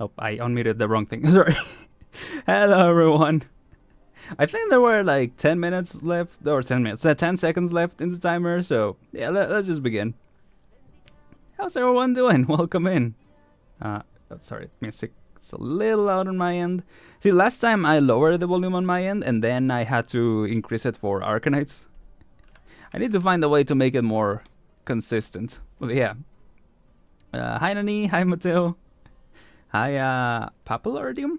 Oh, I unmuted the wrong thing. Sorry. Hello, everyone. I think there were like 10 minutes left, or 10 minutes, 10 seconds left in the timer, so yeah, let's just begin. How's everyone doing? Welcome in. Sorry, music is a little loud on my end. See, last time I lowered the volume on my end, and then I had to increase it for Arknights. I need to find a way to make it more consistent. But yeah. Hi Nani, hi Mateo. Hi Papillardium.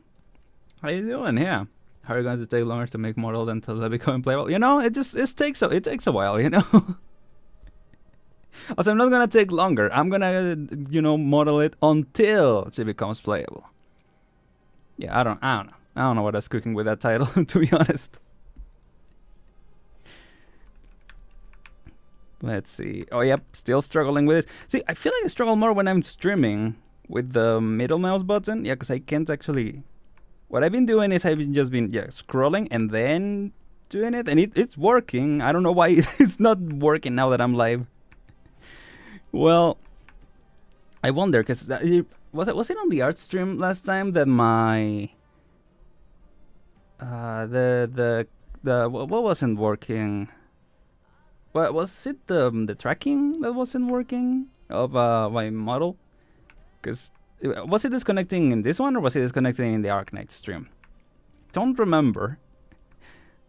How you doing? Yeah. How are you going to take longer to make model until they become playable? You know, it takes a while, you know. Also, I'm not gonna take longer. I'm gonna, model it until she becomes playable. Yeah, I don't know. I don't know what I was cooking with that title, to be honest. Let's see. Oh, yep, still struggling with it. See, I feel like I struggle more when I'm streaming with the middle mouse button. Yeah, because I can't actually... What I've been doing is I've just been scrolling and then doing it, and it's working. I don't know why it's not working now that I'm live. Well, I wonder, because was it on the art stream last time that my... what wasn't working? Well, was it the tracking that wasn't working of my model? Because was it disconnecting in this one or was it disconnecting in the Arknights stream? Don't remember.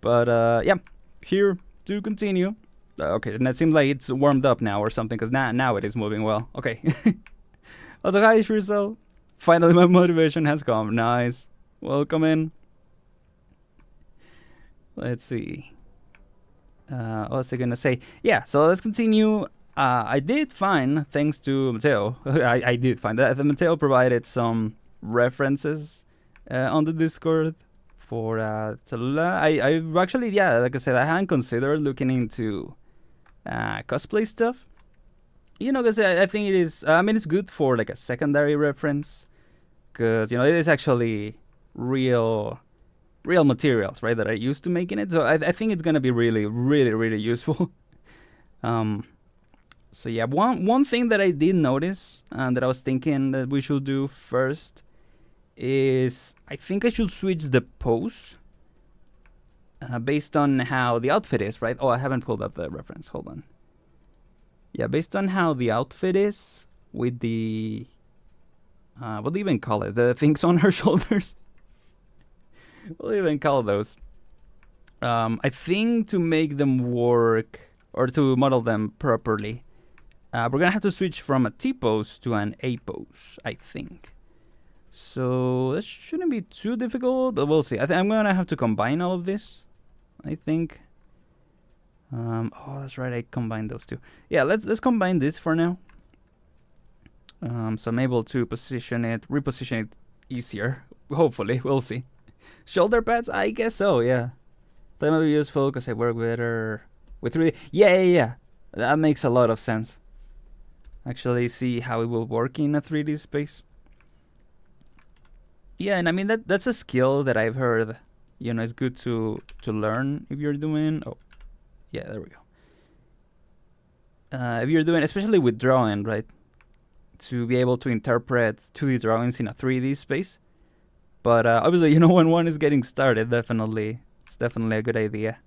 But yeah, here to continue. Okay, and it seems like it's warmed up now or something, because now it is moving well. Okay. Also, hi Shrizo. Finally, my motivation has come. Nice. Welcome in. Let's see. What was I gonna say? Yeah, so let's continue. I did find, thanks to Mateo, I did find that Mateo provided some references on the Discord for Talulah. I actually, yeah, like I said, I hadn't considered looking into cosplay stuff. You know, because I think it is, I mean, it's good for like a secondary reference, because, it is actually real materials, right, that are used to making it. So I think it's gonna be really useful. So yeah, one thing that I did notice and that I was thinking that we should do first is I think I should switch the pose based on how the outfit is, right? Oh, I haven't pulled up the reference. Hold on. Yeah, based on how the outfit is with the what do you even call it? The things on her shoulders. We'll even call those. I think to make them work, or to model them properly, we're gonna have to switch from a T pose to an A pose, I think. So this shouldn't be too difficult, but we'll see. I think I'm gonna have to combine all of this, I think. Oh, that's right, I combined those two. Yeah, let's combine this for now. So I'm able to reposition it easier. Hopefully, we'll see. Shoulder pads? I guess so, yeah. They might be useful because I work better with 3D. Yeah. That makes a lot of sense. Actually, see how it will work in a 3D space. Yeah, and I mean, that's a skill that I've heard, it's good to learn if you're doing... Oh, yeah, there we go. If you're doing, especially with drawing, right? To be able to interpret 2D drawings in a 3D space. But obviously, when one is getting started, it's definitely a good idea.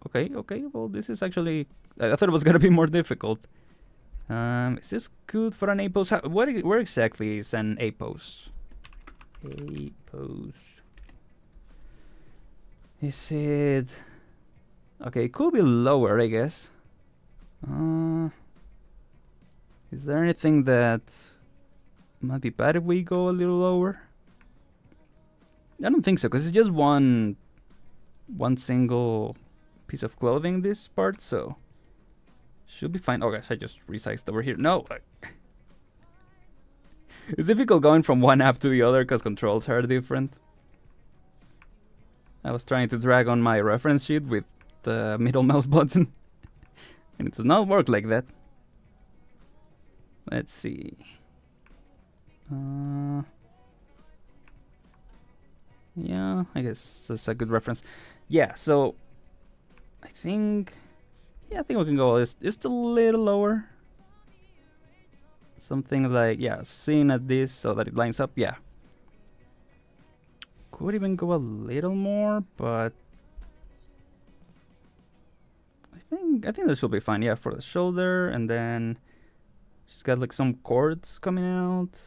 Okay. Well, this is actually... I thought it was going to be more difficult. Is this good for an A pose? Where exactly is an A pose? A pose. Is it... Okay, it could be lower, I guess. Is there anything that... might be bad if we go a little lower? I don't think so, because it's just one single piece of clothing, this part, so should be fine. Oh gosh, I just resized over here. No! It's difficult going from one app to the other because controls are different. I was trying to drag on my reference sheet with the middle mouse button, and it does not work like that. Let's see. Yeah, I guess that's a good reference. Yeah, so I think we can go just a little lower. So Something like, yeah, seeing at this so that it lines up, yeah. Could even go a little more, but I think that should be fine, yeah, for the shoulder, and then she's got like some cords coming out.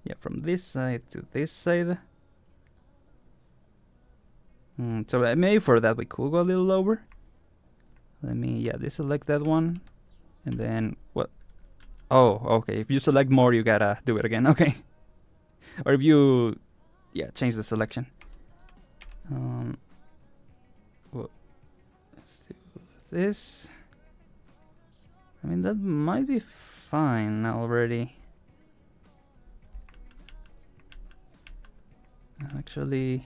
Yeah, from this side to this side. So maybe for that we could go a little lower. Let me, yeah, deselect that one. And then, what? Oh, okay. If you select more, you gotta do it again. Okay. Or if you, yeah, change the selection. Well, let's do this. I mean, that might be fine already. Actually,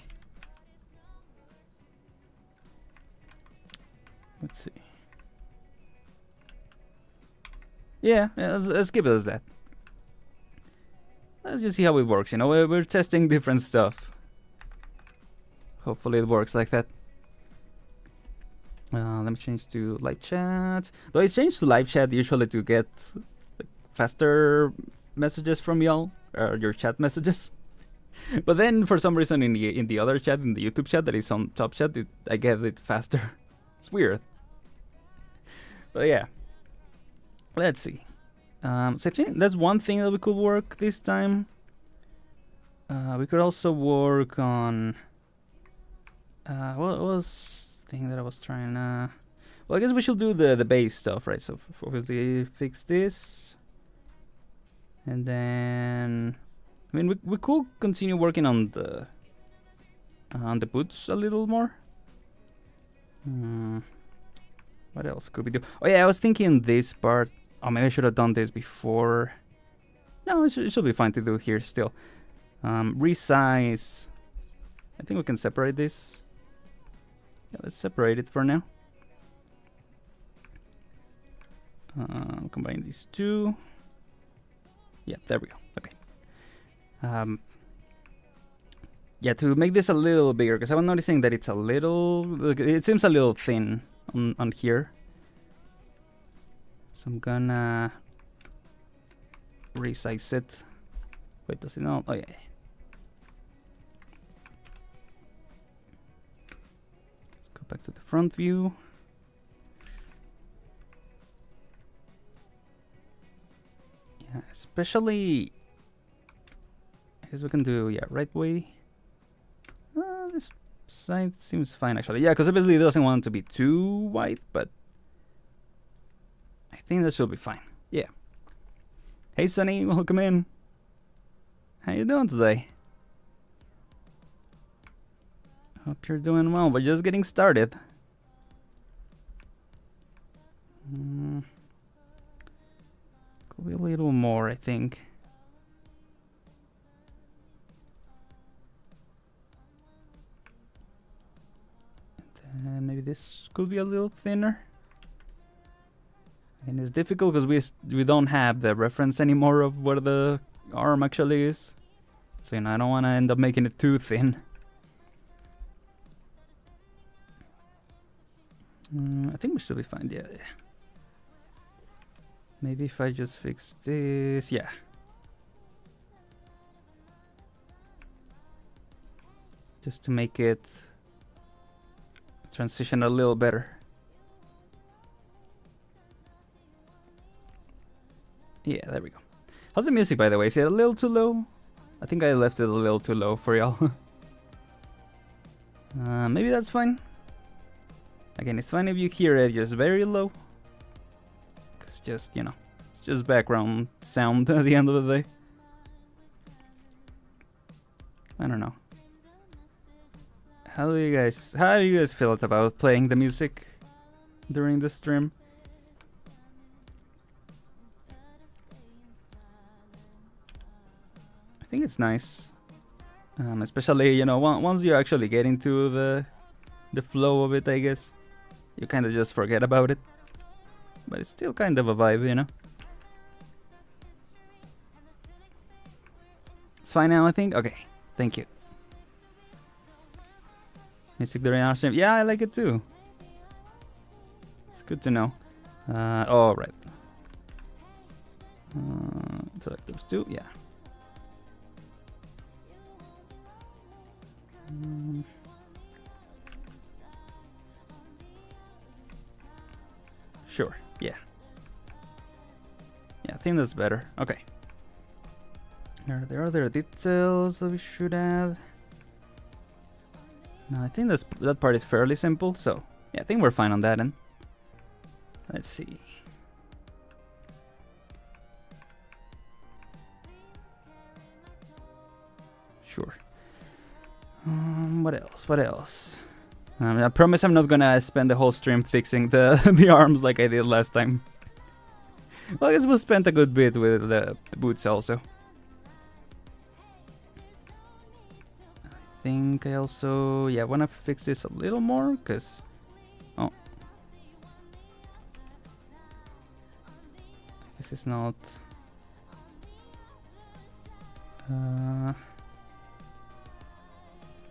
let's see. Yeah, let's keep it as that. Let's just see how it works, you know, we're testing different stuff. Hopefully it works like that. Let me change to live chat. Though I change to live chat usually to get like, faster messages from y'all, or your chat messages. But then for some reason in the other chat, in the YouTube chat that is on top chat, I get it faster. It's weird. But yeah. Let's see. So I think that's one thing that we could work this time. We could also work on... what was the thing that I was trying to... Well, I guess we should do the base stuff, right? So obviously fix this. And then... I mean, we could continue working on the boots a little more. What else could we do? Oh yeah, I was thinking this part. Oh, maybe I should have done this before. No, it should be fine to do here still. Resize. I think we can separate this. Yeah, let's separate it for now. Combine these two. Yeah, there we go. Okay. Yeah, to make this a little bigger, because I was noticing that it's a little... It seems a little thin on here. So I'm gonna resize it. Wait, does it not? Oh yeah. Let's go back to the front view. Yeah, especially... I guess we can do, yeah, right way. This side seems fine actually. Yeah, because obviously it doesn't want it to be too white, but I think that should be fine. Yeah. Hey Sunny, welcome in. How you doing today? Hope you're doing well. We're just getting started. Could be a little more, I think. And maybe this could be a little thinner. And it's difficult because we don't have the reference anymore of where the arm actually is. So, you know, I don't want to end up making it too thin. I think we should be fine, yeah. Maybe if I just fix this, yeah. Just to make it transition a little better. Yeah, there we go. How's the music, by the way? Is it a little too low? I think I left it a little too low for y'all. Maybe that's fine. Again, it's fine if you hear it just very low. It's just, you know, it's just background sound at the end of the day. I don't know. How do you guys feel about playing the music during the stream? I think it's nice, especially, you know, once you actually get into the flow of it, I guess you kind of just forget about it, but it's still kind of a vibe, you know. It's fine now, I think. Okay, thank you. Music during our stream. Yeah, I like it too. It's good to know. All right. Select those two, yeah. Sure, yeah. Yeah, I think that's better. Okay. Are there other details that we should add? No, I think that part is fairly simple, so yeah, I think we're fine on that end. Let's see. Sure. What else? What else? I promise I'm not gonna spend the whole stream fixing the the arms like I did last time. Well, I guess we'll spend a good bit with the boots also. I think I also, yeah, wanna fix this a little more, cause oh, this is not.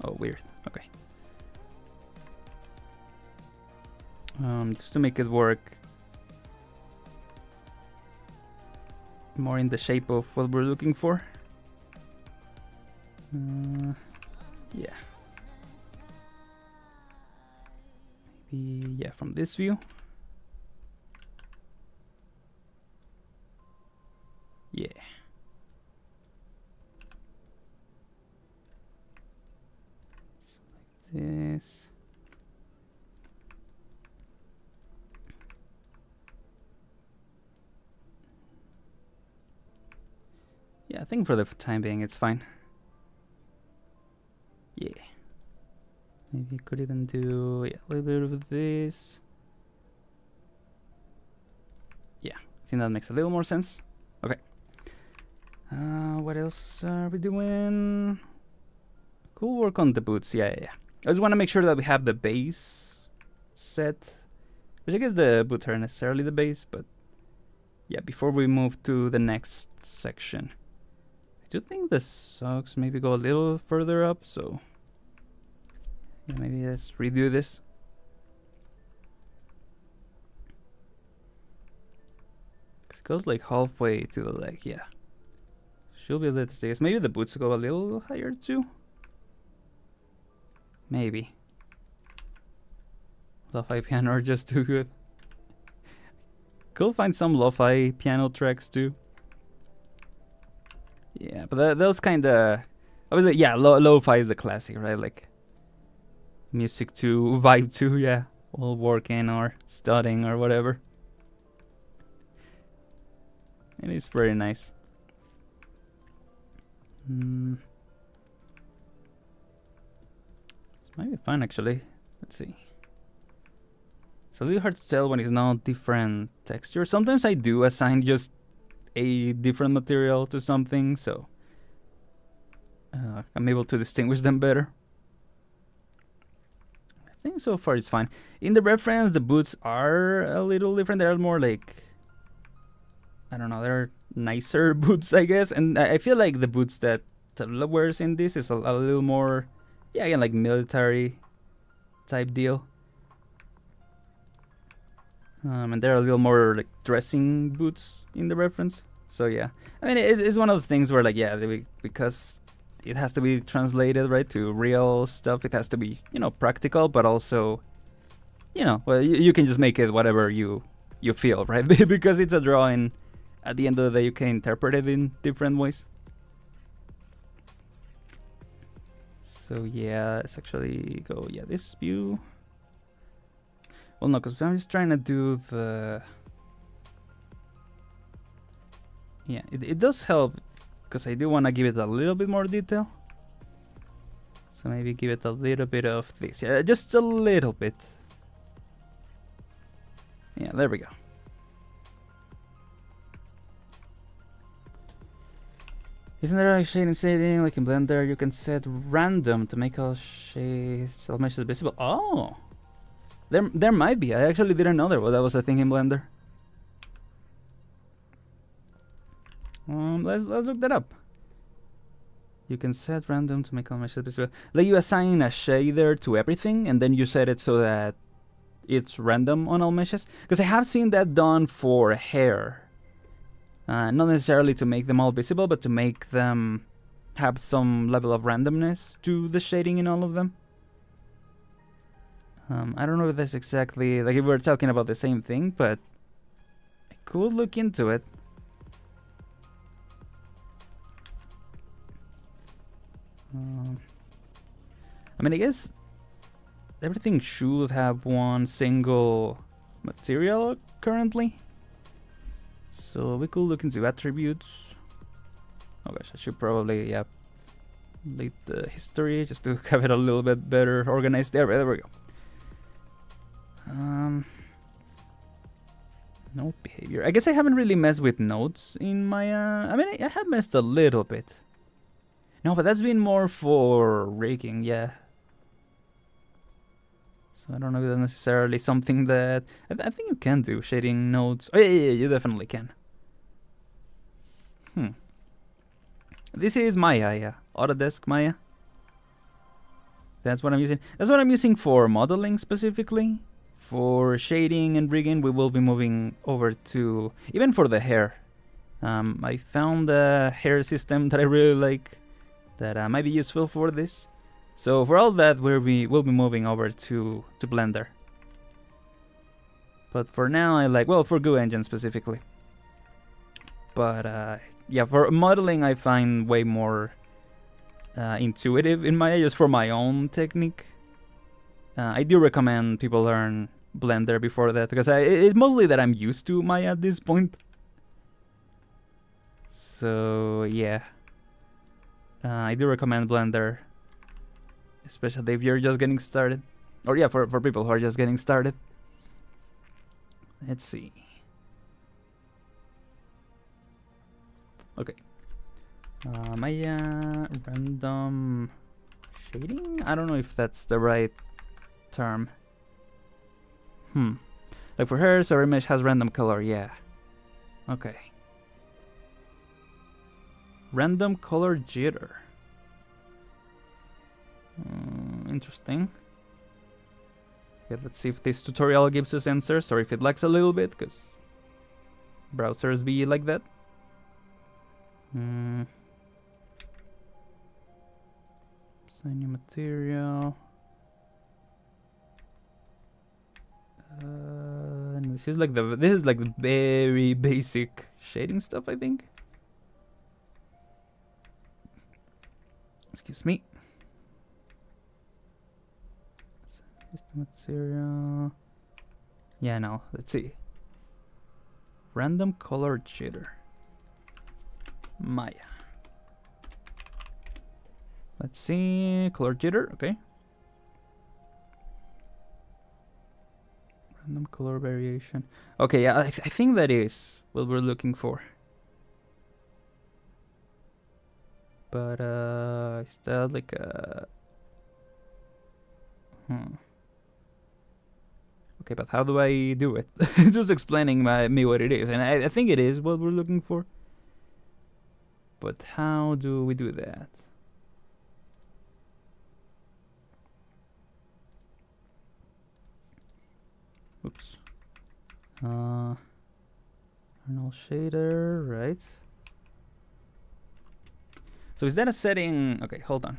Oh, weird. Okay. Just to make it work more in the shape of what we're looking for. Yeah. Maybe, yeah, from this view. Yeah. So like this. Yeah, I think for the time being it's fine. Yeah. Maybe you could even do, yeah, a little bit of this. Yeah, I think that makes a little more sense. Okay. What else are we doing? Cool work on the boots. Yeah. I just want to make sure that we have the base set. Which I guess the boots aren't necessarily the base, but yeah, before we move to the next section. I do think the socks maybe go a little further up, so yeah, maybe let's redo this. It goes like halfway to the leg, yeah. Should be able to stay. Maybe the boots go a little higher too. Maybe. Lo-fi piano are just too good. Cool, find some lo-fi piano tracks too. Yeah, but those kind of, obviously, yeah, lo-fi is the classic, right? Like music to vibe to, yeah, while working or studying or whatever. It is very nice. This might be fun actually. Let's see. It's a little hard to tell when it's not different texture. Sometimes I do assign just a different material to something, so I'm able to distinguish them better. I think so far it's fine. In the reference, the boots are a little different. They're more like, I don't know, they're nicer boots, I guess. And I feel like the boots that Talulah wears in this is a little more, yeah, again, like military type deal. And they're a little more like dressing boots in the reference. So yeah, I mean, it's one of the things where like, yeah, because it has to be translated, right, to real stuff. It has to be, you know, practical, but also, you know, well, you can just make it whatever you feel, right? Because it's a drawing. At the end of the day, you can interpret it in different ways. So yeah, let's actually go, yeah, this view. Well, no, because I'm just trying to do the... Yeah, it does help, because I do want to give it a little bit more detail. So maybe give it a little bit of this. Yeah, just a little bit. Yeah, there we go. Isn't there a shading setting like in Blender? You can set random to make all shades, all meshes visible. Oh, there might be. I actually didn't know that was a thing in Blender. Let's look that up. You can set random to make all meshes visible. Like you assign a shader to everything, and then you set it so that it's random on all meshes. Because I have seen that done for hair. Not necessarily to make them all visible, but to make them have some level of randomness to the shading in all of them. I don't know if that's exactly like if we're talking about the same thing, but I could look into it. I mean, I guess everything should have one single material currently. So we could look into attributes. Oh gosh, I should probably, yeah, delete the history just to have it a little bit better organized. There we go. Node behavior. I guess I haven't really messed with nodes in my, I mean, I have messed a little bit. No, but that's been more for rigging, yeah. So I don't know if that's necessarily something that... I think you can do shading nodes. Oh, yeah, you definitely can. This is Maya, yeah. Autodesk Maya. That's what I'm using. That's what I'm using for modeling specifically. For shading and rigging, we will be moving over to... Even for the hair. I found a hair system that I really like that might be useful for this. So for all that, we'll be moving over to Blender. But for now, I like, well, for Goo Engine specifically. But yeah, for modeling, I find way more intuitive in Maya, just for my own technique. I do recommend people learn Blender before that, because it's mostly that I'm used to Maya at this point. So yeah, I do recommend Blender. Especially if you're just getting started. Or yeah, for people who are just getting started. Let's see. Okay. Maya random shading? I don't know if that's the right term. Like for hers, our image has random color, yeah. Okay. Random color jitter. Interesting. Okay, let's see if this tutorial gives us answers or if it lags a little bit, because browsers be like that. Assign new material. And this is like the very basic shading stuff, I think. Excuse me. Material. Yeah, no. Let's see. Random color jitter. Maya. Let's see. Color jitter. Okay. Random color variation. Okay, yeah, I think that is what we're looking for. But is that like a... Okay, but how do I do it? Just explaining me what it is, and I think it is what we're looking for. But how do we do that? Oops. Aren shader, right? So is that a setting? Okay, hold on.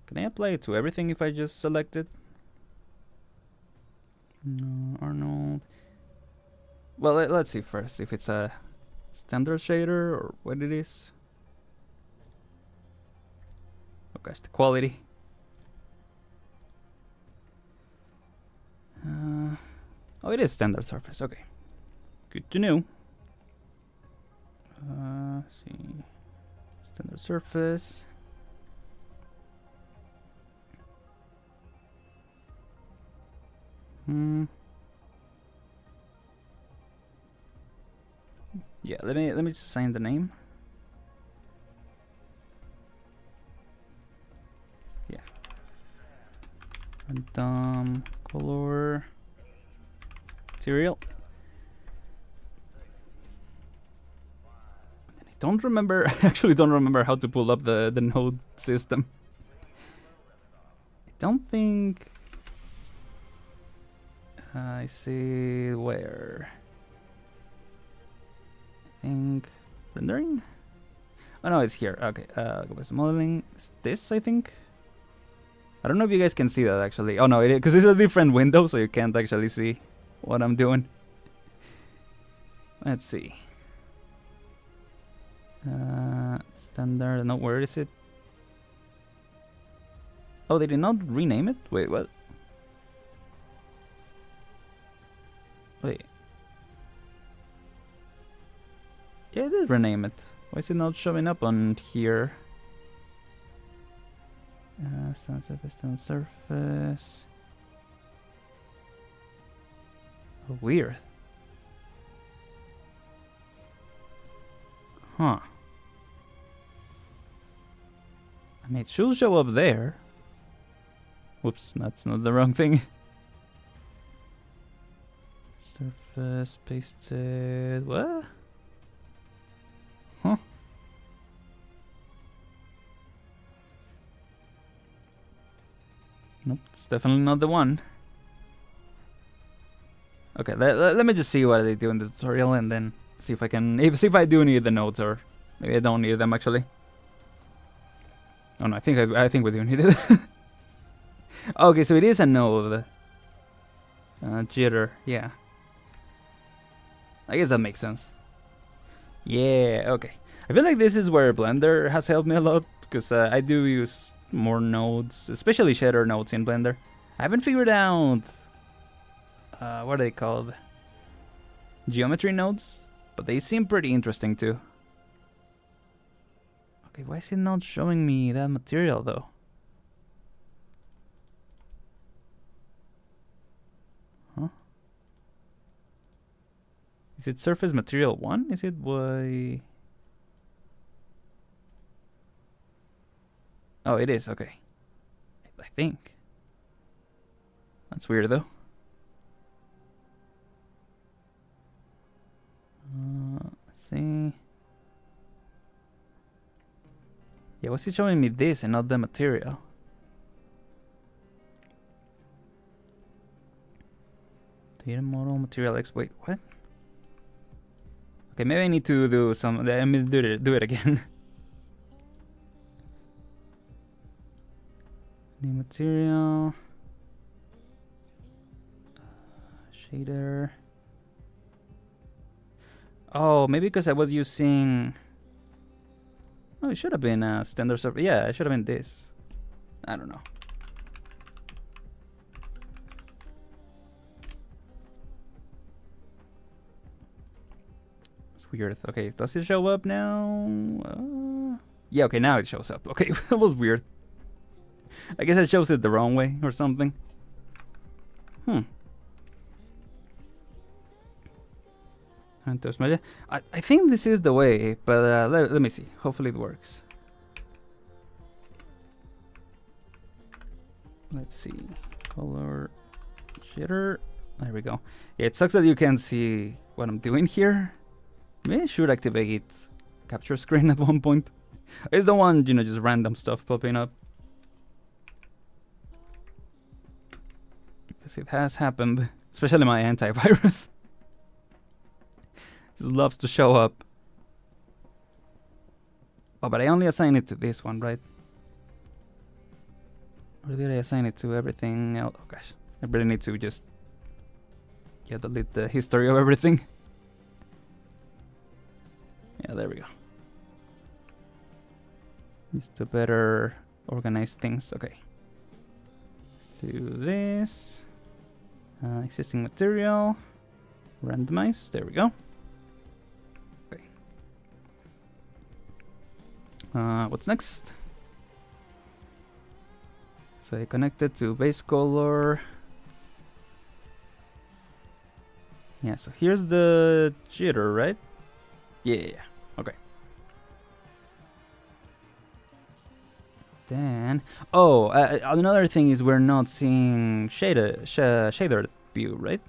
Can I apply it to everything if I just select it? No, Arnold. Well, let's see first if it's a standard shader or what it is. Oh gosh, the quality. Oh, it is standard surface. Okay, good to know. See, standard surface. Yeah, let me just assign the name. Yeah. Random color material. I don't remember. I actually don't remember how to pull up the node system. I don't think I see where. think rendering. Oh no, it's here. Okay, go back to modeling. It's this, I think. I don't know if you guys can see that actually. Oh no, it is, because it's a different window, so you can't actually see what I'm doing. Let's see. Standard. No, where is it? Oh, they did not rename it? Wait, what? Wait. Yeah, I did rename it. Why is it not showing up on here? Stand surface, stand surface. Oh, weird. Huh. I mean, it should show up there. Whoops, that's not the wrong thing. Surface pasted. What? Huh? Nope, it's definitely not the one. Okay, let me just see what they do in the tutorial and then see if I can. See if I do need the nodes, or maybe I don't need them actually. Oh no, I think we do need it. Okay, so it is a node. Jitter, yeah. I guess that makes sense. Yeah, okay. I feel like this is where Blender has helped me a lot, because I do use more nodes, especially shader nodes in Blender. I haven't figured out what are they called? Geometry nodes, but they seem pretty interesting too. Okay, why is it not showing me that material though? Huh? Is it surface material 1? Is it why? Oh, it is, okay. I think. That's weird though. Let's see. Yeah, what's it showing me this and not the material? Data model material X. Wait, what? Okay, maybe I need to do some. I mean, do it again. New material. Shader. Oh, maybe because I was using. Oh, it should have been a standard surface. Yeah, it should have been this. I don't know. It's weird. Okay, does it show up now? Yeah, okay, now it shows up. Okay, that was weird. I guess it shows it the wrong way or something. I think this is the way, but let me see. Hopefully it works. Let's see. Color shader. There we go. Yeah, it sucks that you can't see what I'm doing here. Maybe I should activate capture screen at one point. I just don't want, just random stuff popping up. Because it has happened. Especially my antivirus. Just loves to show up. Oh, but I only assign it to this one, right? Or did I assign it to everything else? Oh gosh, I really need to just delete the history of everything. Yeah, there we go. Just to better organize things. Okay. Let's do this. Existing material. Randomize. There we go. What's next? So I connected to base color. Yeah, so here's the jitter, right? Yeah, okay. Then, another thing is we're not seeing shader view, right?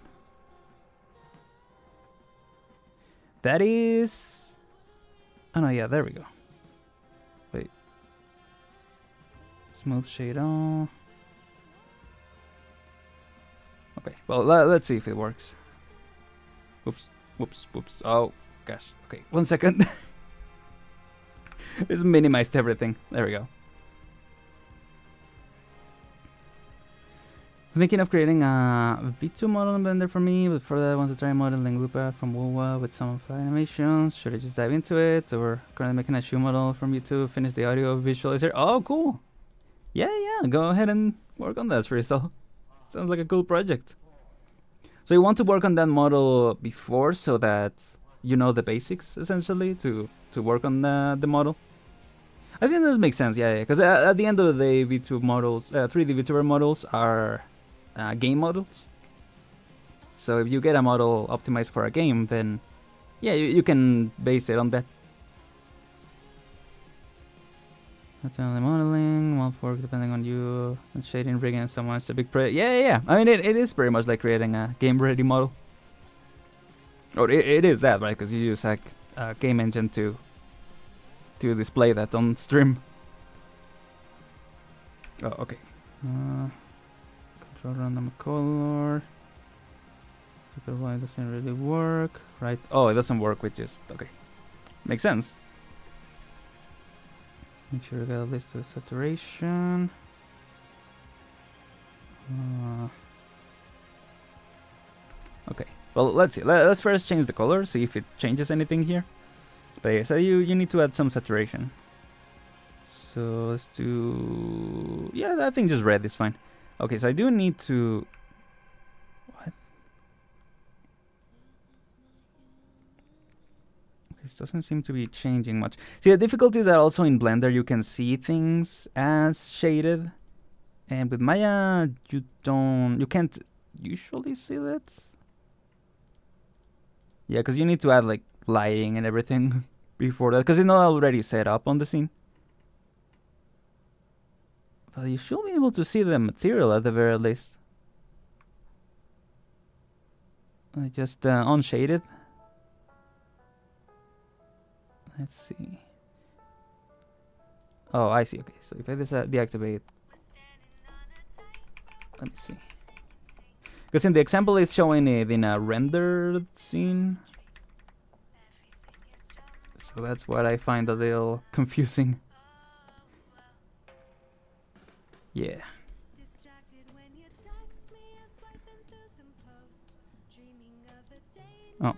That is... Oh no, yeah, there we go. Wait. Smooth shade on. Okay, well, let's see if it works. Whoops, whoops, whoops. Oh, gosh. Okay, 1 second. It's minimized everything. There we go. I'm thinking of creating a V2 model in Blender for me, but for that I want to try modeling Lupa from Wowa with some of the animations. Should I just dive into it? Or currently making a shoe model from V2, finish the audio visualizer. Oh, cool. Yeah, go ahead and work on that, Rizal. Sounds like a cool project. So you want to work on that model before so that you know the basics, essentially, to work on the model? I think that makes sense, yeah, because at the end of the day, V2 models, 3D VTuber models are game models. So if you get a model optimized for a game, then yeah, you can base it on that. That's only modeling, won't work depending on you, and shading, rigging, and so much. A big yeah. I mean, it is pretty much like creating a game-ready model. Or it is that, right? Because you use like a game engine to display that on stream. Oh, okay. Control random color. Why doesn't really work, right? Oh, it doesn't work with just okay. Makes sense. Make sure you got a list of saturation. Okay. Well, let's see. Let's first change the color. See if it changes anything here. But yeah, so you need to add some saturation. So let's do... yeah, I think just red is fine. Okay, so I do need to... what? Okay, this doesn't seem to be changing much. See, the difficulty is that also in Blender you can see things as shaded. And with Maya, you can't usually see that. Yeah, because you need to add like lighting and everything before that, because it's not already set up on the scene. But you should be able to see the material at the very least. Just unshaded. Let's see. Oh, I see. Okay, so if I deactivate, let me see. Because in the example it's showing it in a rendered scene. So that's what I find a little confusing. Yeah. Oh,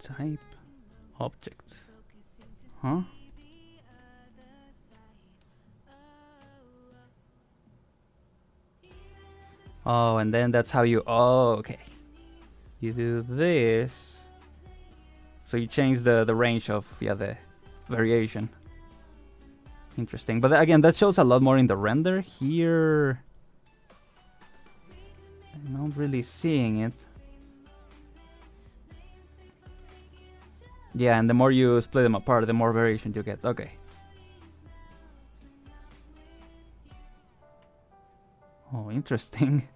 type object. Huh? Oh, and then that's how you... oh, okay. You do this. So you change the range of, yeah, the variation. Interesting. But again, that shows a lot more in the render. Here, I'm not really seeing it. Yeah, and the more you split them apart, the more variation you get. Okay. Oh, interesting.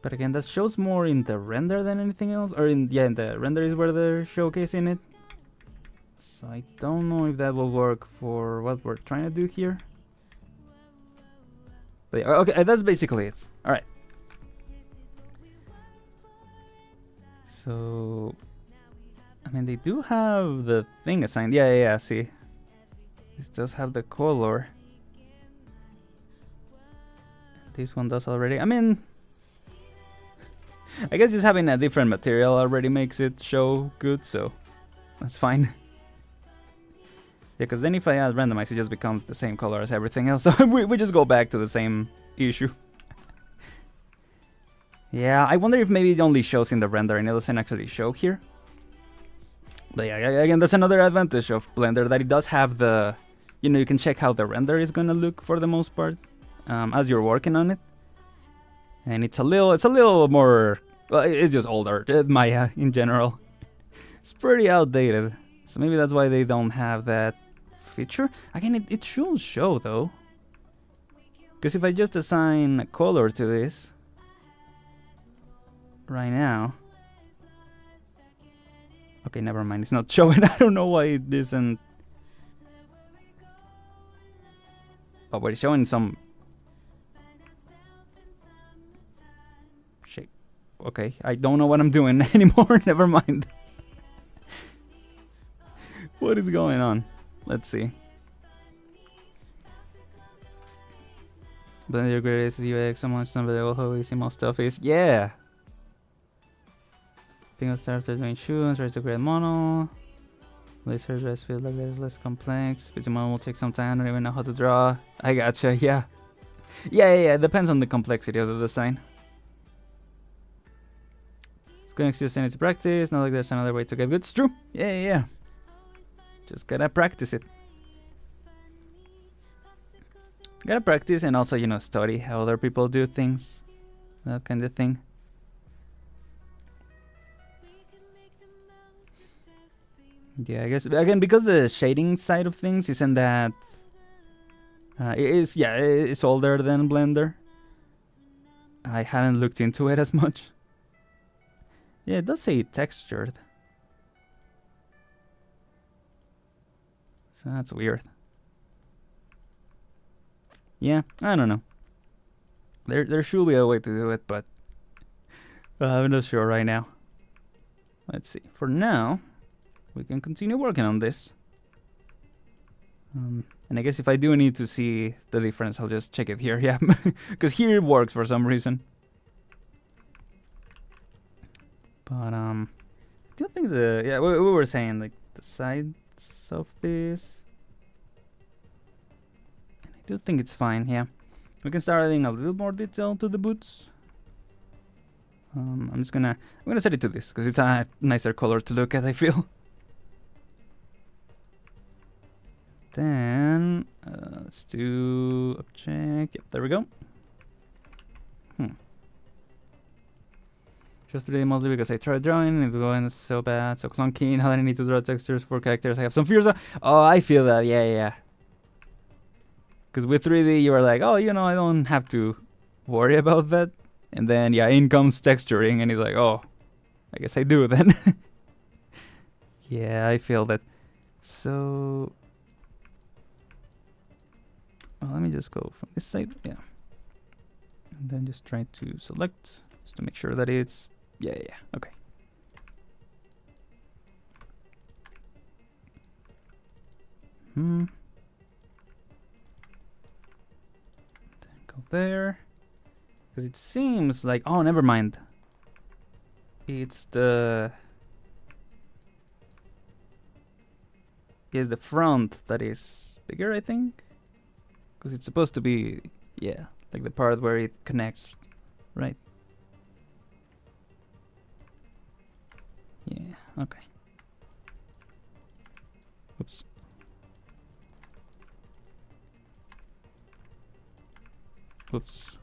But again, that shows more in the render than anything else. Or in the render is where they're showcasing it. So I don't know if that will work for what we're trying to do here. But yeah, okay, that's basically it. Alright. So, I mean, they do have the thing assigned. Yeah, see. This does have the color. This one does already. I mean, I guess just having a different material already makes it show good, so that's fine. Yeah, because then if I add randomize, it just becomes the same color as everything else. So we just go back to the same issue. Yeah, I wonder if maybe it only shows in the render and it doesn't actually show here. But yeah, again, that's another advantage of Blender, that it does have the... you know, you can check how the render is gonna look for the most part as you're working on it. And it's a little more... well, it's just older, Maya in general. It's pretty outdated. So maybe that's why they don't have that feature. Again, it should show though. Because if I just assign a color to this right now... okay, never mind, it's not showing. I don't know why it isn't... oh, but it's showing some shape. okay. I don't know what I'm doing anymore. Never mind. What is going on? Let's see. Blend your greatest UX, so much number how easy most stuff is. Yeah. Think I'll start doing shoes, try to create mono. Laser dress feels like there's less complex. But the model will take some time, I don't even know how to draw. I gotcha, yeah. Yeah, it depends on the complexity of the design. It's gonna exist in its practice, not like there's another way to get good. It's true. Yeah. Just gotta practice it. Gotta practice and also, you know, study how other people do things. That kind of thing. Yeah, I guess, again, because the shading side of things isn't that... it's older than Blender. I haven't looked into it as much. Yeah, it does say textured. So that's weird. Yeah, I don't know. There should be a way to do it, but I'm not sure right now. Let's see. For now, we can continue working on this. And I guess if I do need to see the difference, I'll just check it here. Yeah, because here it works for some reason. But I do think we were saying like the sides of this. I do think it's fine, yeah. We can start adding a little more detail to the boots. I'm gonna set it to this because it's a nicer color to look at, I feel. Then let's do object. Yep, there we go. Just today mostly because I tried drawing and it's so bad, so clunky. Now that I need to draw textures for characters, I have some fears. Oh, I feel that. Yeah. Because with 3D, you are like, oh, you know, I don't have to worry about that. And then, yeah, in comes texturing, and it's like, oh, I guess I do then. Yeah, I feel that. So, well, let me just go from this side, yeah. And then just try to select, just to make sure that it's, yeah, okay. Then go there. Because it seems like... Oh, never mind. It's the... It's the front that is bigger, I think. Because it's supposed to be... Yeah, like the part where it connects, right? Yeah, okay. Oops. Oops.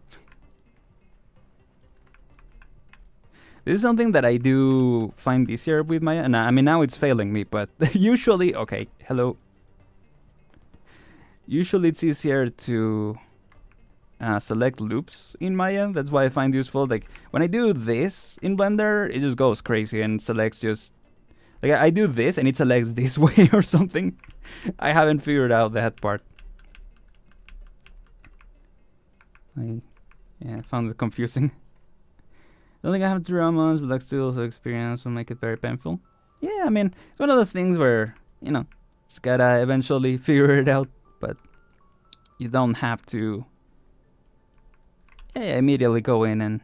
This is something that I do find easier with Maya. And I mean, now it's failing me, but usually... Okay, hello. Usually it's easier to select loops in Maya. That's why I find useful. Like, when I do this in Blender, it just goes crazy and selects just... Like, I do this and it selects this way or something. I haven't figured out that part. I found it confusing. I don't think I have dramas, but like still also experience will make it very painful. Yeah, I mean, it's one of those things where, you know, it's gotta eventually figure it out, but you don't have to immediately go in and,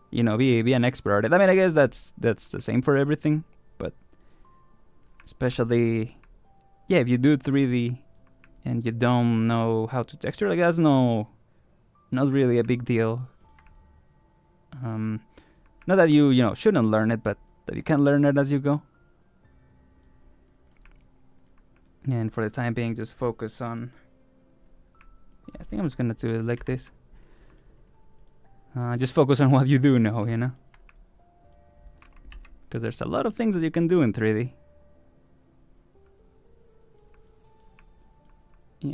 you know, be an expert at it. I mean, I guess that's the same for everything, but especially, yeah, if you do 3D and you don't know how to texture, like that's not really a big deal. Not that you know, shouldn't learn it, but that you can learn it as you go. And for the time being, just focus on... Yeah, I think I'm just gonna do it like this. Just focus on what you do know, you know? Because there's a lot of things that you can do in 3D. Yeah,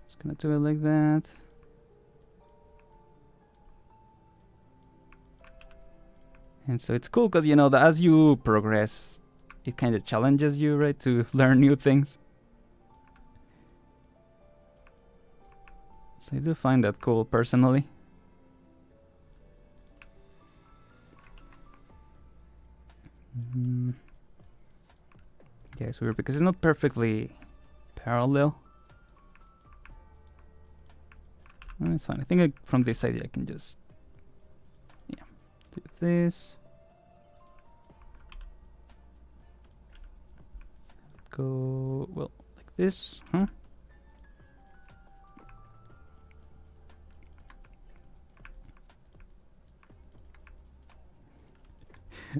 just gonna do it like that. And so it's cool because, you know, as you progress, it kind of challenges you, right, to learn new things. So I do find that cool, personally. Yeah, it's weird because it's not perfectly parallel. It's fine. I think from this side I can just do this. Go well like this, huh?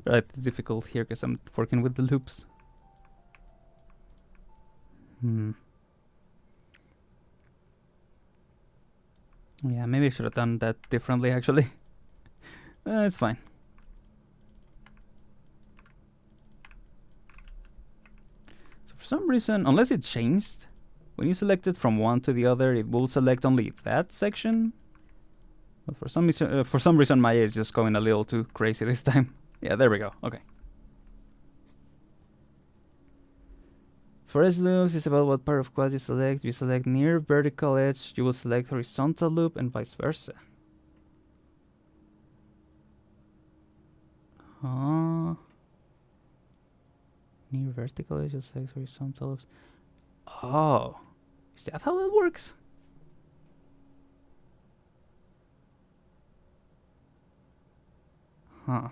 Right, it's difficult here because I'm working with the loops. Yeah, maybe I should have done that differently actually. It's fine. So for some reason, unless it changed, when you select it from one to the other, it will select only that section. But for some reason, Maya is just going a little too crazy this time. Yeah, there we go. Okay. For edge loops, it's about what part of quad you select. If you select near vertical edge, you will select horizontal loop and vice versa. Near vertical edge, you select horizontal loops. Oh, is that how that works? Huh.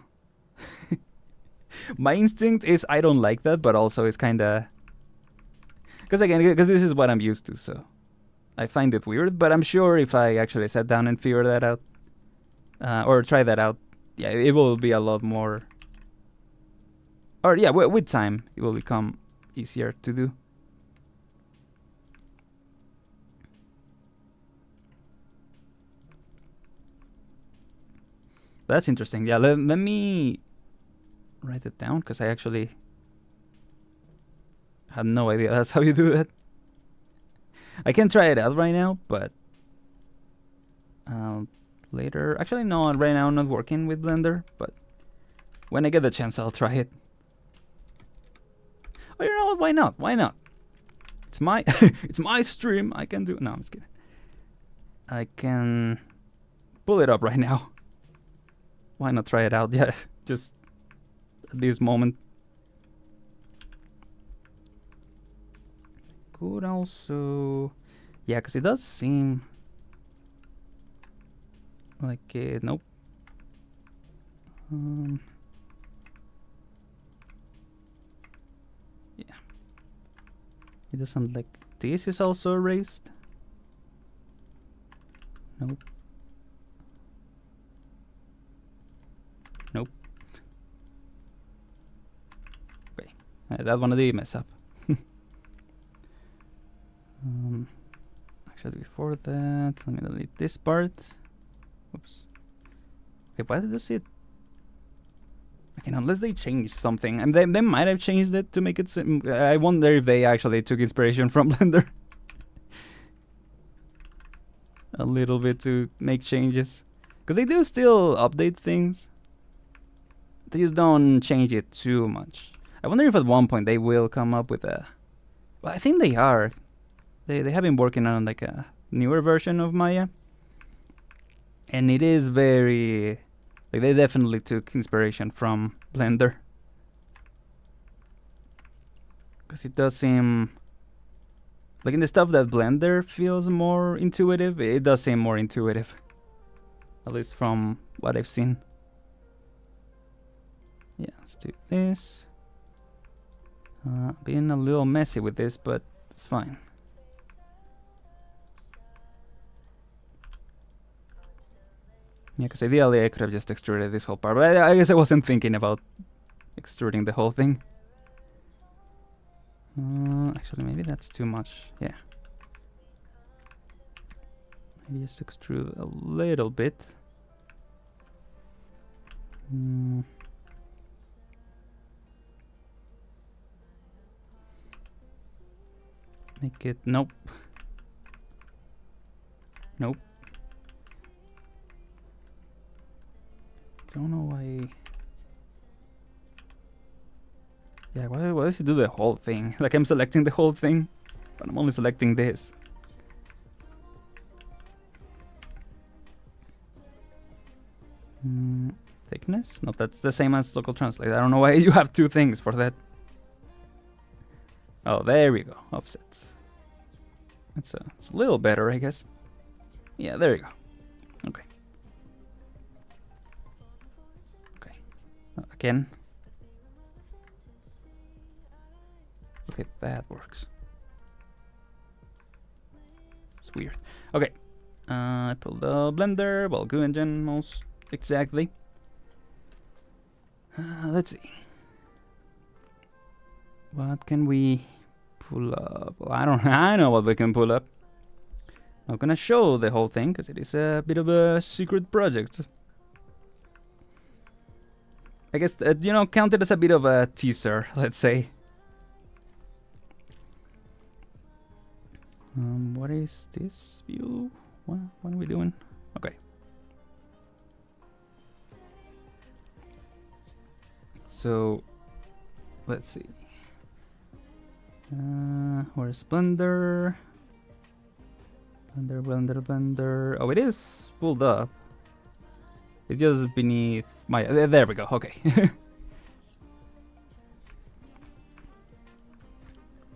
My instinct is I don't like that, but also it's kind of... Because this is what I'm used to, so I find it weird. But I'm sure if I actually sat down and figure that out, or try that out, yeah, it will be a lot more... Or yeah, with time, it will become easier to do. That's interesting. Yeah, let me write it down because I actually had no idea that's how you do that. I can try it out right now, but later. Actually, no, right now I'm not working with Blender, but when I get the chance, I'll try it. Oh, you know what? Why not? Why not? It's my it's my stream. I can do. No, I'm just kidding. I can pull it up right now. Why not try it out? Yeah, just at this moment. Could also, yeah, because it does seem like it. Nope. Yeah, it doesn't like this is also erased. Nope. Nope. Okay, that one did mess up. Actually, before that, let me delete this part. Oops. Okay, why did I see it? Okay, unless they changed something, and they might have changed it to make it. I wonder if they actually took inspiration from Blender a little bit to make changes, because they do still update things. They just don't change it too much. I wonder if at one point they will come up with a... Well, I think they are. They have been working on like a newer version of Maya, and it is very... Like they definitely took inspiration from Blender, because it does seem like in the stuff that Blender feels more intuitive, it does seem more intuitive, at least from what I've seen. Yeah, let's do this. Being a little messy with this, but it's fine. Yeah, because ideally I could have just extruded this whole part, but I guess I wasn't thinking about extruding the whole thing. Actually, maybe that's too much. Yeah. Maybe just extrude a little bit. Make it... Nope. Nope. Don't know why. Yeah, why does he do the whole thing? Like I'm selecting the whole thing, but I'm only selecting this. Thickness? No, that's the same as local translate. I don't know why you have two things for that. Oh, there we go. Offset. It's a little better, I guess. Yeah, there you go. Okay. Okay. Again. Okay, that works. It's weird. Okay. I pulled the blender, well, goo engine most exactly. Let's see. What can we pull up? Well, I know what we can pull up. Not gonna show the whole thing because it is a bit of a secret project. I guess, you know, count it as a bit of a teaser, let's say. What is this view? What are we doing? Okay. So, let's see. Where's Blender? Blender. Oh, it is pulled up. It's just beneath my... there we go. Okay.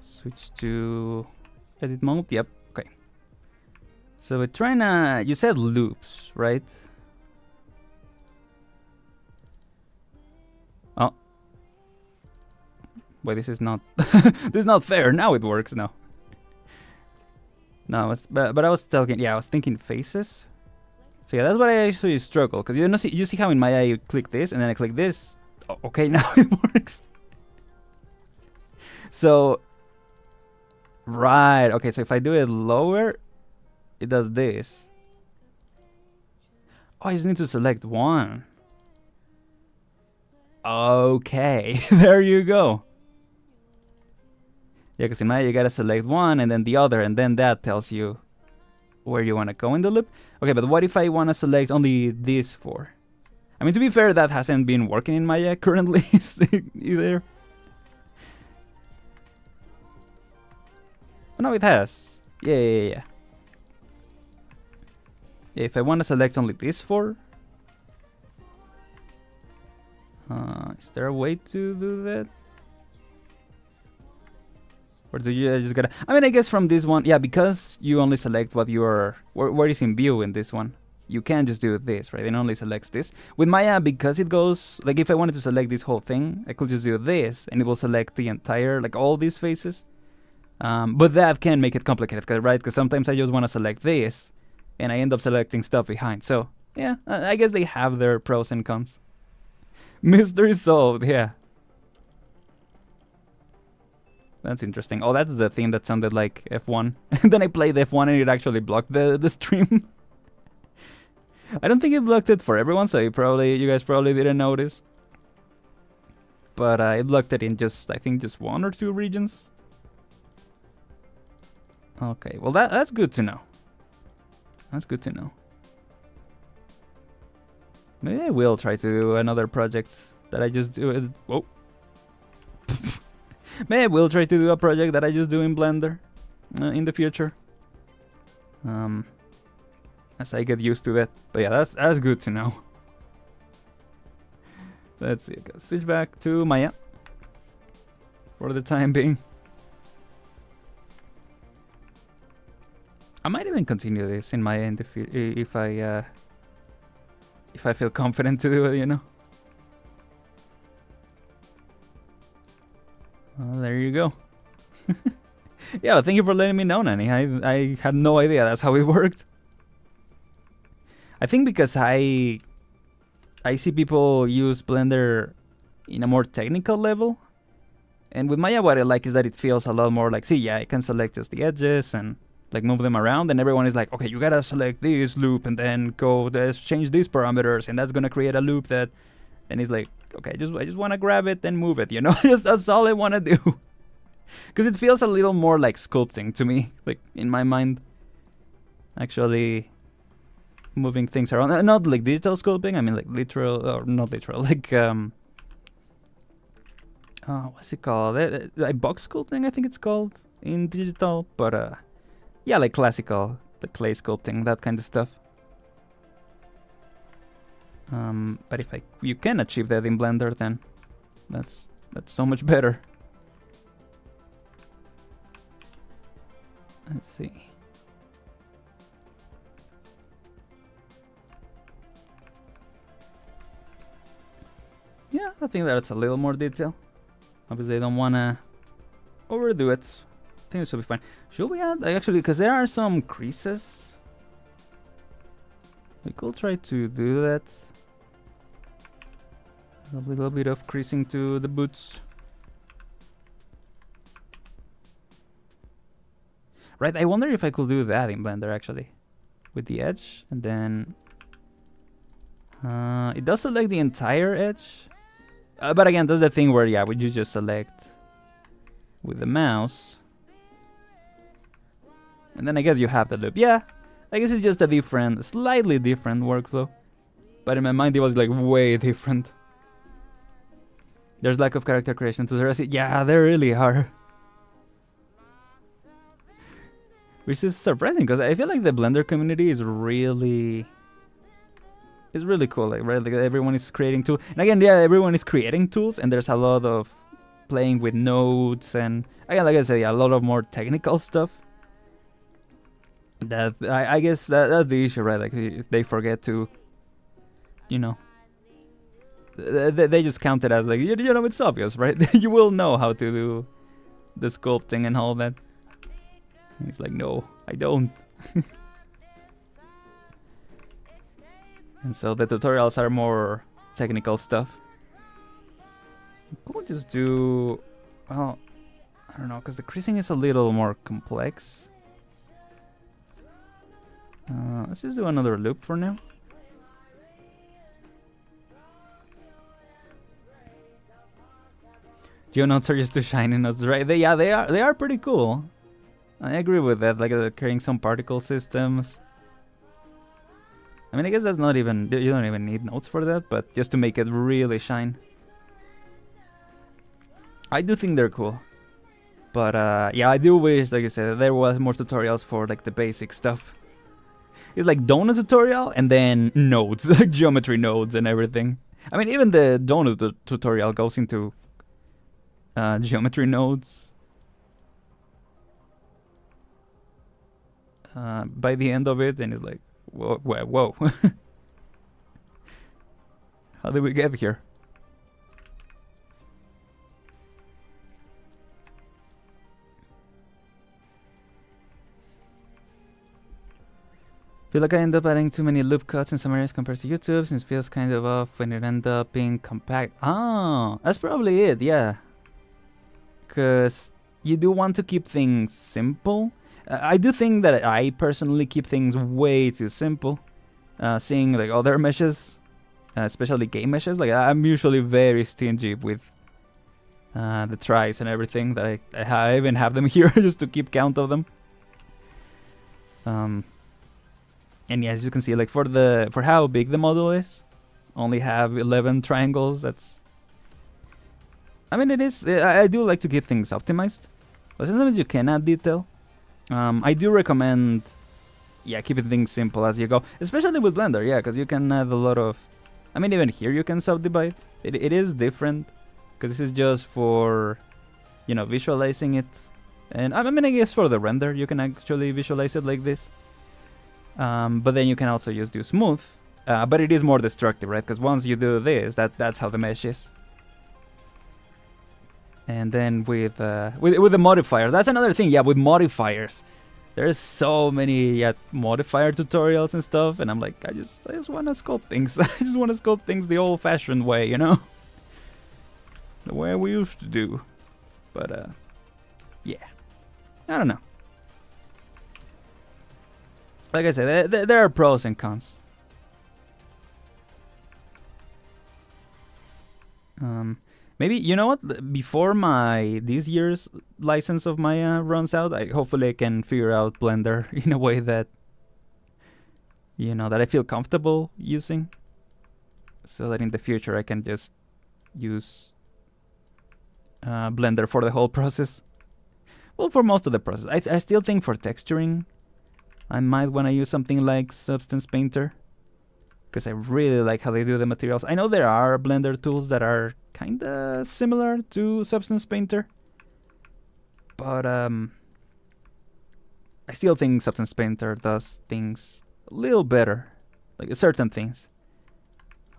Switch to edit mode. Yep. Okay. So we're trying to... You said loops, right? Oh. Wait, this is not... this is not fair. Now it works now. No, but I was talking... Yeah, I was thinking faces. So yeah, that's what I actually struggle. Because you see how in my eye you click this and then I click this. Oh, okay, now it works. So... Right, okay, so if I do it lower, it does this. Oh, I just need to select one. Okay, there you go. Yeah, because in my you gotta select one and then the other, and then that tells you where you want to go in the loop. Okay, but what if I want to select only these four? I mean, to be fair, that hasn't been working in Maya currently either. Oh, no, it has. Yeah. If I want to select only these four, is there a way to do that? Or do you just gotta... I mean, I guess from this one, yeah, because you only select what you're... Where is in view in this one. You can just do this, right? It only selects this. With Maya, because it goes... Like, if I wanted to select this whole thing, I could just do this, and it will select the entire, like, all these faces. But that can make it complicated, right? Because sometimes I just want to select this, and I end up selecting stuff behind. So, yeah, I guess they have their pros and cons. Mystery solved, yeah. That's interesting. Oh, that's the theme that sounded like F1. And then I played F1 and it actually blocked the stream. I don't think it blocked it for everyone, so you guys probably didn't notice. But it blocked it in just, I think, just 1 or 2 regions. Okay, well that's good to know. That's good to know. Maybe I will try to do another project that I just do. Whoa. Maybe I will try to do a project that I just do in Blender in the future. As I get used to that. But yeah, that's good to know. Let's see. Okay, switch back to Maya for the time being. I might even continue this in Maya if I feel confident to do it, you know. Well, there you go. Yeah, well, thank you for letting me know, Nanny. I had no idea that's how it worked. I think because I see people use Blender in a more technical level. And with Maya, what I like is that it feels a lot more like, see, yeah, I can select just the edges and like move them around, and everyone is like, okay, you gotta select this loop and then go change these parameters, and that's gonna create a loop that, and it's like, okay, I just want to grab it and move it, you know. That's all I want to do. Because it feels a little more like sculpting to me, like in my mind. Actually moving things around, not like digital sculpting, I mean like literal, or not literal, like what's it called? Box sculpting, I think it's called in digital, but yeah, like classical, the clay sculpting, that kind of stuff. But if you can achieve that in Blender, then that's so much better. Let's see. Yeah, I think that's a little more detail. Obviously, I don't want to overdo it. I think it should be fine. Should we add, actually, because there are some creases. We could try to do that. A little bit of creasing to the boots. Right, I wonder if I could do that in Blender, actually. With the edge, and then... it does select the entire edge. But again, that's the thing where, yeah, would you just select with the mouse. And then I guess you have the loop. Yeah, I guess it's just a different, slightly different workflow. But in my mind, it was like way different. There's lack of character creation to the rest. Yeah, there really are. Which is surprising, because I feel like the Blender community is really... It's really cool, like, right? Like, everyone is creating tools. And again, yeah, everyone is creating tools, and there's a lot of playing with nodes, and again, like I said, yeah, a lot of more technical stuff. That I guess that's the issue, right? Like, if they forget to, you know, they just count it as like, you know, it's obvious, right? You will know how to do the sculpting and all that. And he's like, no, I don't. And so the tutorials are more technical stuff. We'll just do, well, I don't know, because the creasing is a little more complex. Let's just do another loop for now. Geonodes are just too shiny nodes, right? They are pretty cool. I agree with that, like creating some particle systems. I mean, I guess that's not even, you don't even need nodes for that, but just to make it really shine. I do think they're cool. But yeah, I do wish, like I said, there was more tutorials for like the basic stuff. It's like donut tutorial and then nodes, like geometry nodes and everything. I mean, even the donut tutorial goes into geometry nodes. By the end of it, and it's like, whoa. How did we get here? Feel like I end up adding too many loop cuts in some areas compared to YouTube, since it feels kind of off when it ends up being compact. Ah, that's probably it, yeah. Because you do want to keep things simple. I do think that I personally keep things way too simple. Seeing like other meshes, especially game meshes, like I'm usually very stingy with the tries and everything. That I even have them here just to keep count of them. And yeah, as you can see, like for how big the model is, only have 11 triangles. That's, I mean, it is. I do like to keep things optimized, but sometimes you can add detail. I do recommend, yeah, keeping things simple as you go, especially with Blender, yeah, because you can add a lot of, I mean, even here you can subdivide. It is different, because this is just for, you know, visualizing it. And I mean, I guess for the render, you can actually visualize it like this. But then you can also just do smooth, but it is more destructive, right? Because once you do this, that's how the mesh is. And then with the modifiers, that's another thing. Yeah, with modifiers, there's so many modifier tutorials and stuff, and I'm like, I just want to sculpt things. I just want to sculpt things the old-fashioned way, you know, the way we used to do. But yeah, I don't know. Like I said, there are pros and cons. Maybe, you know what, before this year's license of Maya runs out, hopefully I can figure out Blender in a way that, you know, that I feel comfortable using, so that in the future I can just use Blender for the whole process. Well, for most of the process. I still think for texturing, I might want to use something like Substance Painter. because I really like how they do the materials. I know there are Blender tools that are kinda similar to Substance Painter, but I still think Substance Painter does things a little better, like certain things.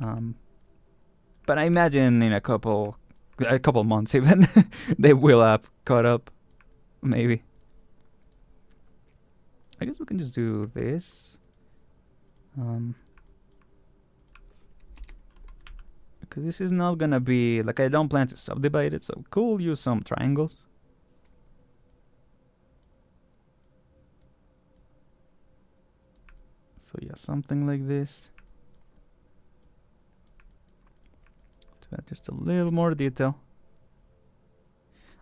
But I imagine in a couple months even they will have caught up, maybe. I guess we can just do this. Because this is not gonna be like, I don't plan to subdivide it, so cool, use some triangles. So yeah, something like this. To add just a little more detail.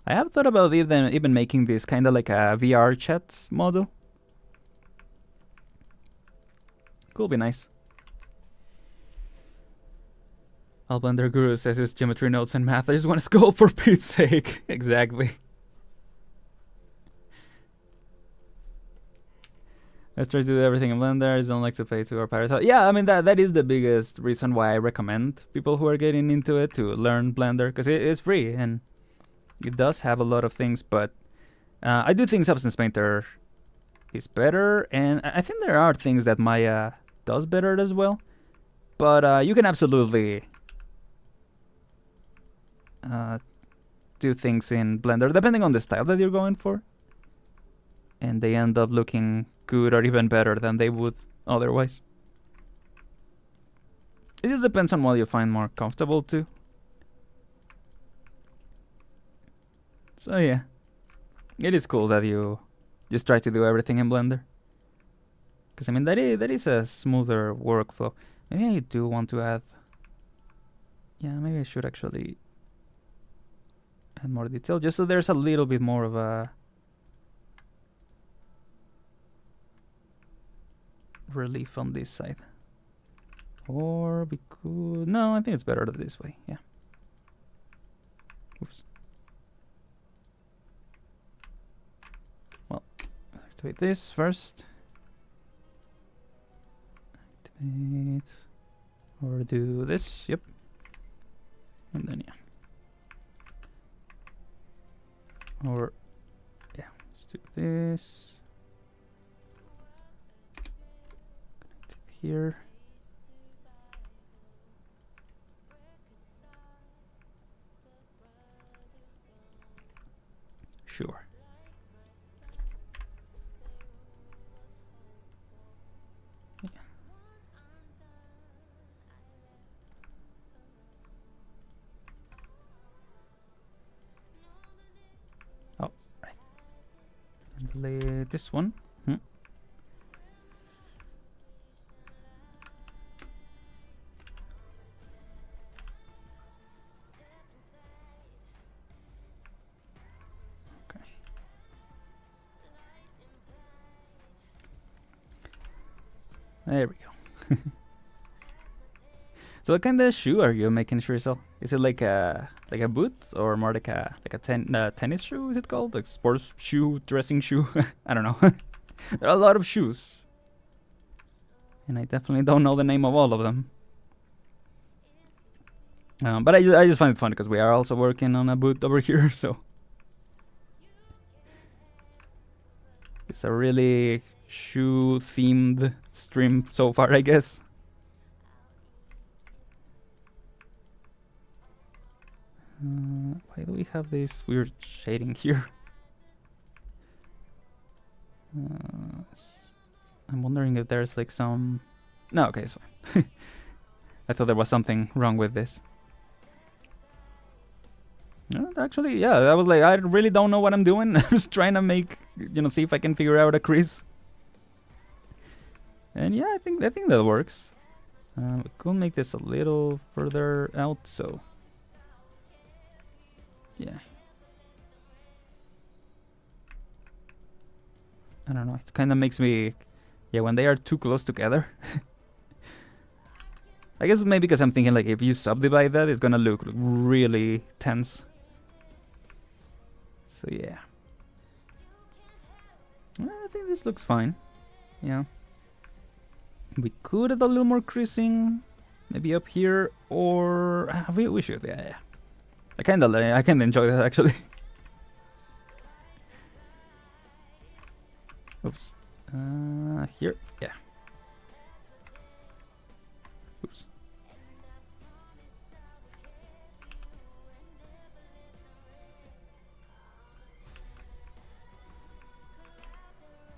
I have thought about even making this kind of like a VR chat model. Cool, be nice. All Blender Guru says his geometry notes and math. I just want to scold for Pete's sake. Exactly. Let's try to do everything in Blender. I don't like to pay to our pirates. Yeah, I mean that is the biggest reason why I recommend people who are getting into it to learn Blender, because it is free and it does have a lot of things. But I do think Substance Painter is better, and I think there are things that Maya does better as well. But you can absolutely do things in Blender depending on the style that you're going for, and they end up looking good or even better than they would otherwise. It just depends on what you find more comfortable too. So yeah, it is cool that you just try to do everything in Blender, because I mean that is a smoother workflow. Maybe I do want to add, yeah, maybe I should actually add more detail just so there's a little bit more of a relief on this side. Or we could, no, I think it's better this way. Yeah. Oops. Well, activate this first. Activate, or do this. Yep. And then yeah. Or yeah, let's do this. Here. Sure. Yeah. Oh, right. And delay this one. There we go. So what kind of shoe are you making for yourself? Is it like a boot, or more like a tennis shoe? Is it called like sports shoe, dressing shoe? I don't know. There are a lot of shoes, and I definitely don't know the name of all of them. But I just find it fun because we are also working on a boot over here, so it's a really shoe themed stream so far, I guess. Why do we have this weird shading here? I'm wondering if there's like some... No, okay, it's fine. I thought there was something wrong with this. No, actually, yeah, I was like, I really don't know what I'm doing. I was trying to make, see if I can figure out a crease. And yeah, I think that works. We could make this a little further out, so yeah. I don't know, it kind of makes me, yeah, when they are too close together. I guess maybe because I'm thinking like if you subdivide that, it's gonna look really tense. So yeah. Well, I think this looks fine. Yeah. We could add a little more creasing, maybe up here, or we should. Yeah. I kind of enjoy that actually. Oops. Here. Yeah. Oops.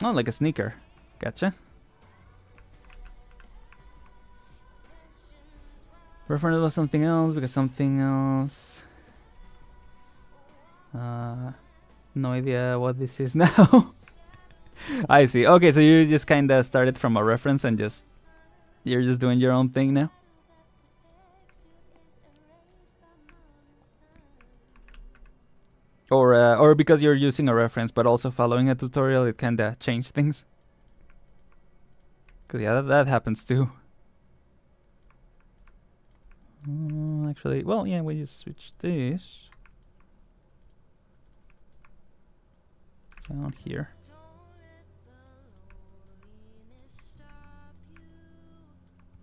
Oh, like a sneaker. Gotcha. Reference was something else because something else. No idea what this is now. I see. Okay, so you just kind of started from a reference and you're just doing your own thing now. Or because you're using a reference but also following a tutorial, it kind of changed things. Cause yeah, that happens too. Actually, well, yeah, we just switch this down here.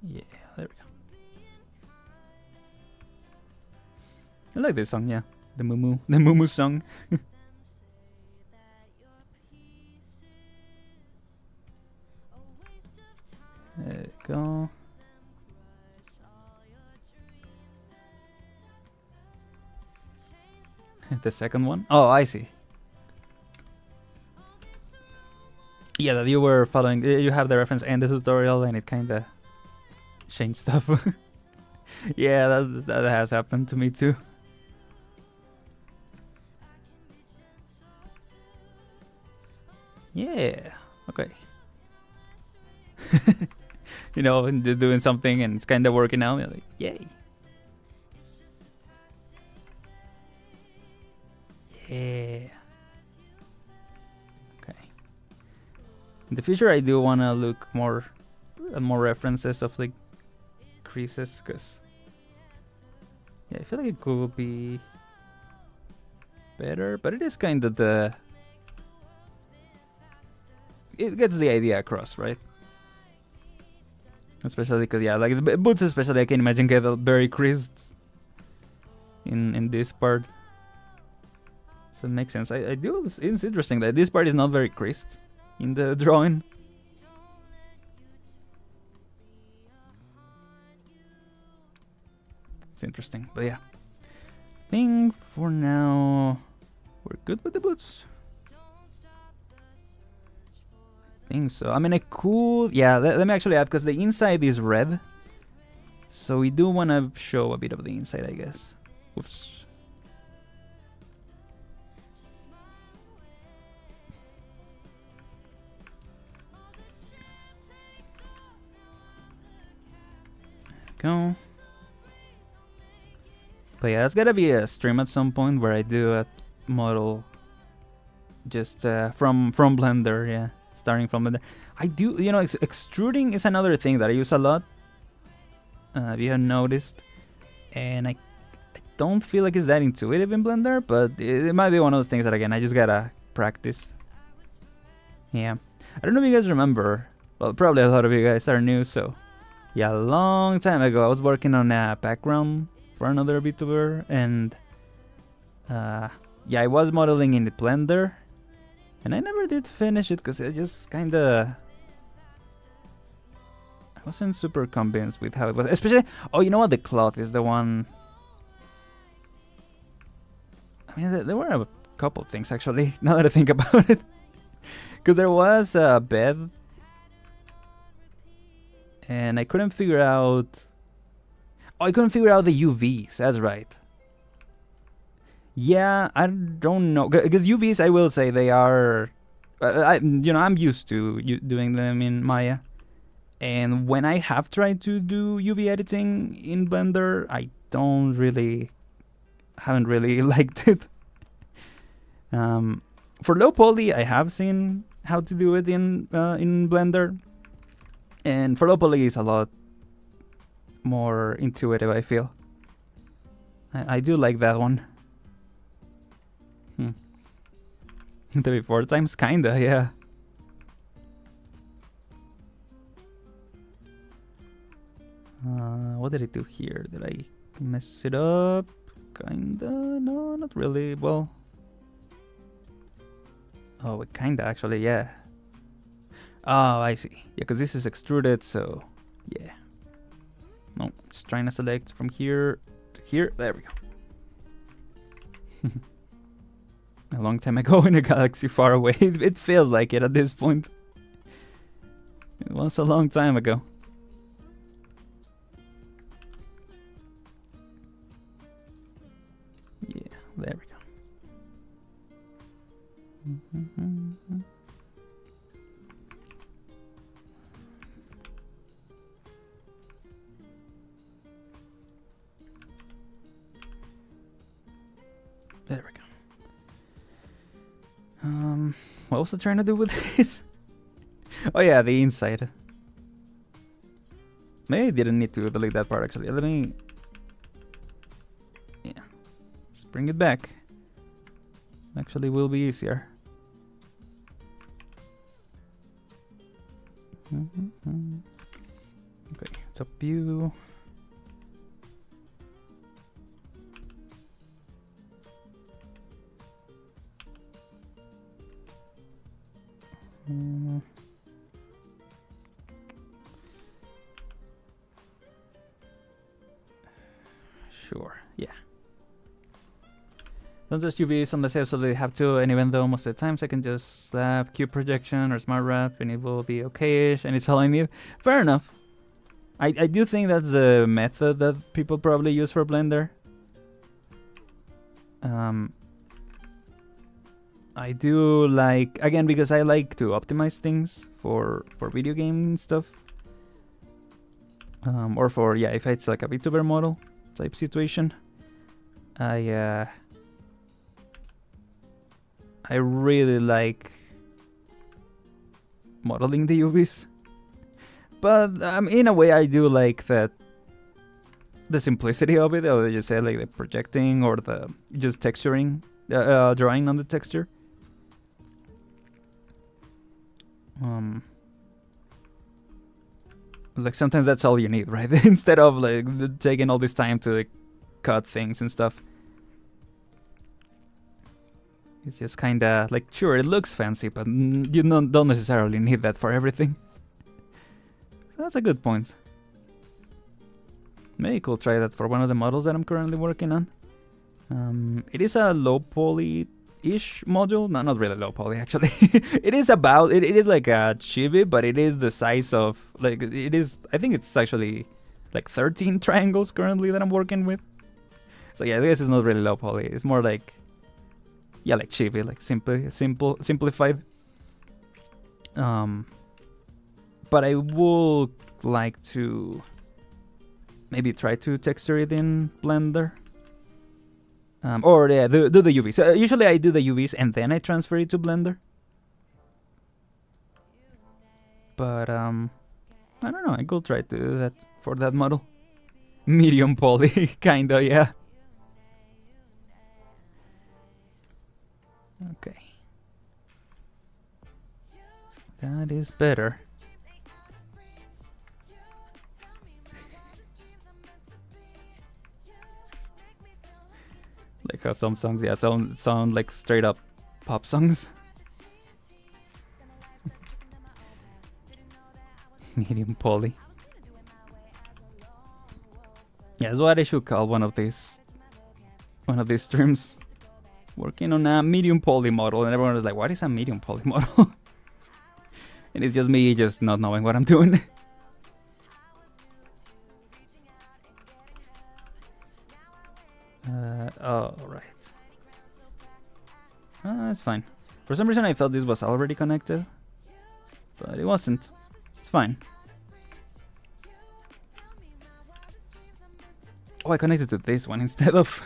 Yeah, there we go. I like this song, yeah. The Mumu song. There we go. The second one? Oh, I see. Yeah, that you were following. You have the reference and the tutorial, and it kind of changed stuff. Yeah, that has happened to me too. Yeah. Okay. You know, doing something and it's kind of working out. You're like, yay. Yeah. Okay. In the future, I do want to look more at more references of like creases, because yeah, I feel like it could be better, but it is kind of it gets the idea across, right? Especially because yeah, like the boots especially, I can imagine get very creased in this part. So it makes sense. I do. It's interesting that this part is not very creased in the drawing. It's interesting, but yeah. I think for now we're good with the boots. I think so. I mean, I could. Yeah, let me actually add, because the inside is red. So we do want to show a bit of the inside, I guess. Oops. Go. But yeah, it's gotta be a stream at some point where I do a model just from Blender, yeah, starting from Blender. I do, you know, extruding is another thing that I use a lot. If you have noticed, and I don't feel like it's that intuitive in Blender, but it might be one of those things that again I just gotta practice. Yeah, I don't know if you guys remember. Well, probably a lot of you guys are new, so yeah, a long time ago I was working on a background for another VTuber, and yeah, I was modeling in the Blender, and I never did finish it because I just kinda I wasn't super convinced with how it was, especially. Oh, you know what? The cloth is the one. I mean, there were a couple things actually. Now that I think about it, because there was a bed, and I couldn't figure out. Oh, I couldn't figure out the UVs. That's right. Yeah, I don't know, because UVs, I will say they are. I'm used to doing them in Maya, and when I have tried to do UV editing in Blender, I haven't really liked it. For low poly, I have seen how to do it in Blender, and for low poly is a lot more intuitive, I feel. I do like that one. The before times, kinda, yeah. What did I do here? Did I mess it up? Kinda? No, not really. Well... Oh, kinda actually, yeah. Oh, I see. Yeah, because this is extruded, so... Yeah. No, just trying to select from here to here. There we go. A long time ago in a galaxy far away. It feels like it at this point. It was a long time ago. Yeah, there we go. There we go. What was I trying to do with this? Oh yeah, the inside. Maybe I didn't need to delete that part actually. Let me... Yeah. Let's bring it back. Actually will be easier. Okay, top view. Sure, yeah. Don't just UVs unless I absolutely have to, and even though most of the times I can just slap cube projection or smart wrap and it will be okay-ish and it's all I need. Fair enough. I do think that's the method that people probably use for Blender. I do like, again, because I like to optimize things for video game stuff. Or for, yeah, if it's like a VTuber model type situation. I really like modeling the UVs. But in a way I do like that the simplicity of it, or you say like the projecting or the just texturing, drawing on the texture. Like sometimes that's all you need, right? Instead of like taking all this time to like cut things and stuff. It's just kinda like, sure, it looks fancy, but you don't necessarily need that for everything. So that's a good point. Maybe cool try that for one of the models that I'm currently working on. It is a low poly-ish module. No, not really low poly actually. It is about, it is like a chibi, but it is the size of, like, it is, I think it's actually like 13 triangles currently that I'm working with. So yeah, I guess it's not really low poly. It's more like, yeah, like chibi, like simplified. But I would like to maybe try to texture it in Blender. Or yeah, do the UVs. So usually I do the UVs and then I transfer it to Blender. But I don't know, I could try to do that for that model. Medium poly, kinda, yeah. Okay. That is better. Like how some songs, yeah, sound like straight up pop songs. Medium poly. Yeah, that's what I should call one of these streams. Working on a medium poly model, and everyone was like, what is a medium poly model? And it's just me just not knowing what I'm doing. Oh, right. It's fine. For some reason I thought this was already connected, but it wasn't. It's fine. Oh, I connected to this one instead of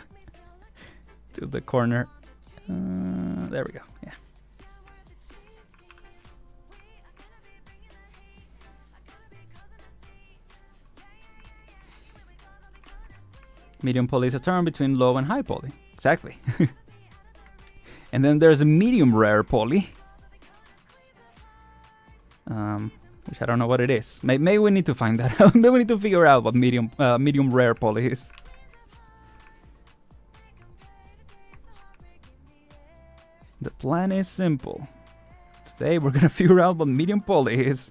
to the corner. There we go, yeah. Medium poly is a term between low and high poly. Exactly. And then there's a medium rare poly. Which I don't know what it is. Maybe we need to find that out. Maybe we need to figure out what medium rare poly is. The plan is simple. Today we're gonna figure out what medium poly is.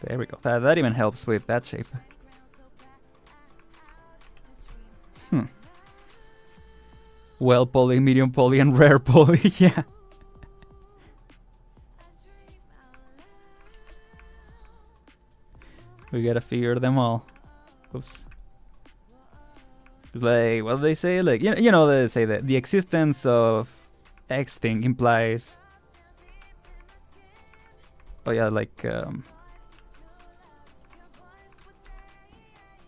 There we go. That even helps with that shape. Well poly, medium poly, and rare poly. Yeah. We gotta figure them all. Oops. It's like, what do they say? Like, you know, they say that the existence of X thing implies. Oh yeah, like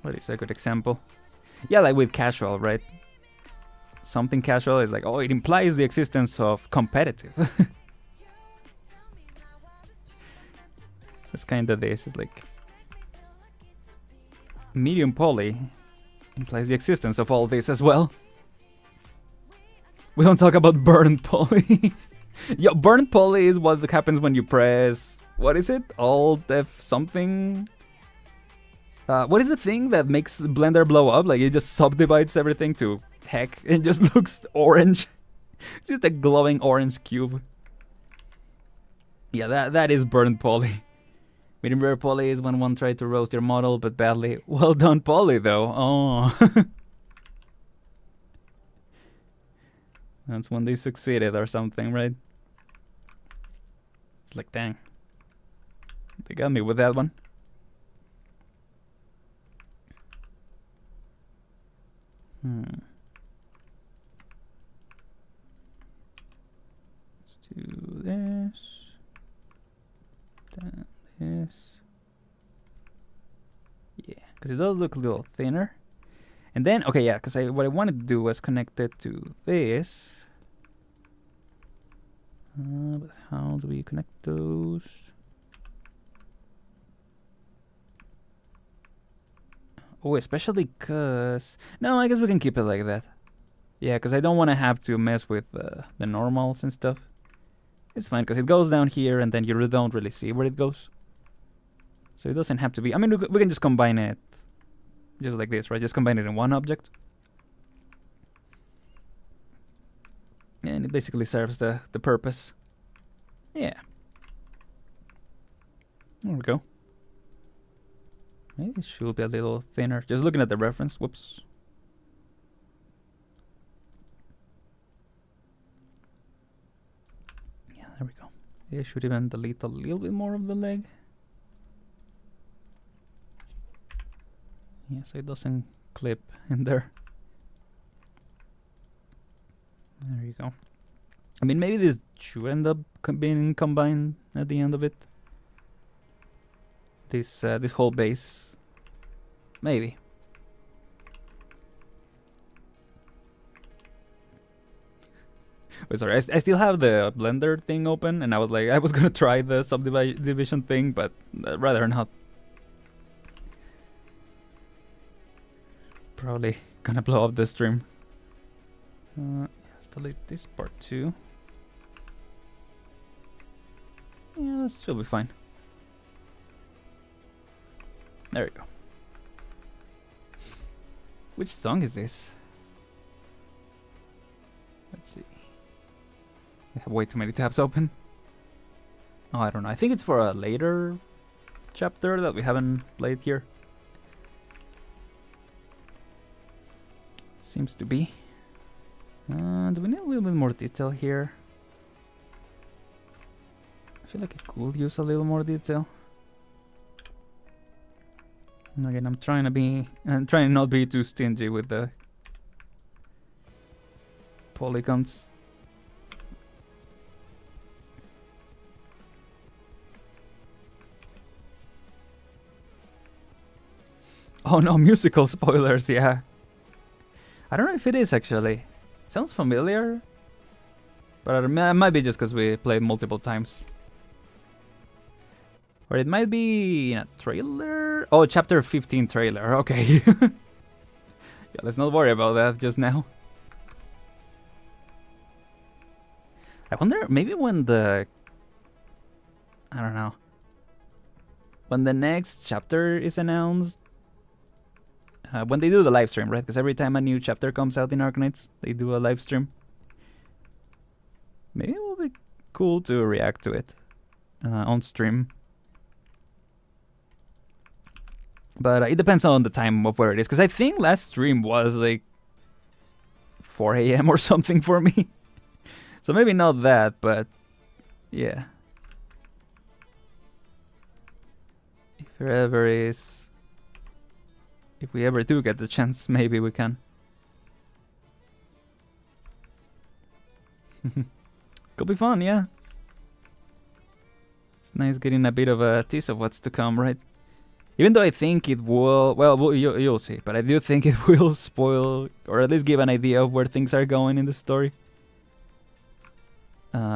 what is a good example? Yeah, like with casual, right? Something casual is like, oh, it implies the existence of competitive. It's kind of this. It's like medium poly implies the existence of all this as well. We don't talk about burnt poly. Yo, burnt poly is what happens when you press, what is it? Alt F something? What is the thing that makes Blender blow up? Like, it just subdivides everything to heck. It just looks orange. It's just a glowing orange cube. Yeah, that is burnt poly. Medium rare poly is when one tried to roast your model, but badly. Well done poly, though. Oh. That's when they succeeded or something, right? It's like, dang. They got me with that one. Let's do this. Then this. Yeah, because it does look a little thinner. And then, okay, yeah, because what I wanted to do was connect it to this. But how do we connect those? Oh, especially because... No, I guess we can keep it like that. Yeah, because I don't want to have to mess with the normals and stuff. It's fine, because it goes down here, and then you don't really see where it goes. So it doesn't have to be... I mean, we can just combine it. Just like this, right? Just combine it in one object. And it basically serves the purpose. Yeah. There we go. Maybe it should be a little thinner. Just looking at the reference. Whoops. Yeah, there we go. It should even delete a little bit more of the leg. Yeah, so it doesn't clip in there. There you go. I mean, maybe this should end up being combined at the end of it. This whole base, maybe. Wait, sorry, I still have the Blender thing open, and I was like, I was gonna try the subdivision thing, but rather not. Probably gonna blow up the stream. Let's delete this part too. Yeah, that should be fine. There we go. Which song is this? Let's see. I have way too many tabs open. Oh, I don't know. I think it's for a later chapter that we haven't played here. Seems to be. Do we need a little bit more detail here? I feel like it could use a little more detail. And again, I'm trying to not be too stingy with the polygons. Oh no, musical spoilers, yeah. I don't know if it is actually. Sounds familiar. But it might be just because we played multiple times. Or it might be in a trailer. Oh, chapter 15 trailer. Okay. Yeah, let's not worry about that just now. I wonder, maybe when the... I don't know. When the next chapter is announced... when they do the live stream, right? Because every time a new chapter comes out in Arknights, they do a live stream. Maybe it will be cool to react to it on stream. But it depends on the time of where it is. Because I think last stream was like 4 a.m. or something for me. So maybe not that, but yeah. If there ever is... If we ever do get the chance, maybe we can. Could be fun, yeah. It's nice getting a bit of a tease of what's to come, right? Even though I think it will... Well, you'll see. But I do think it will spoil, or at least give an idea of where things are going in the story.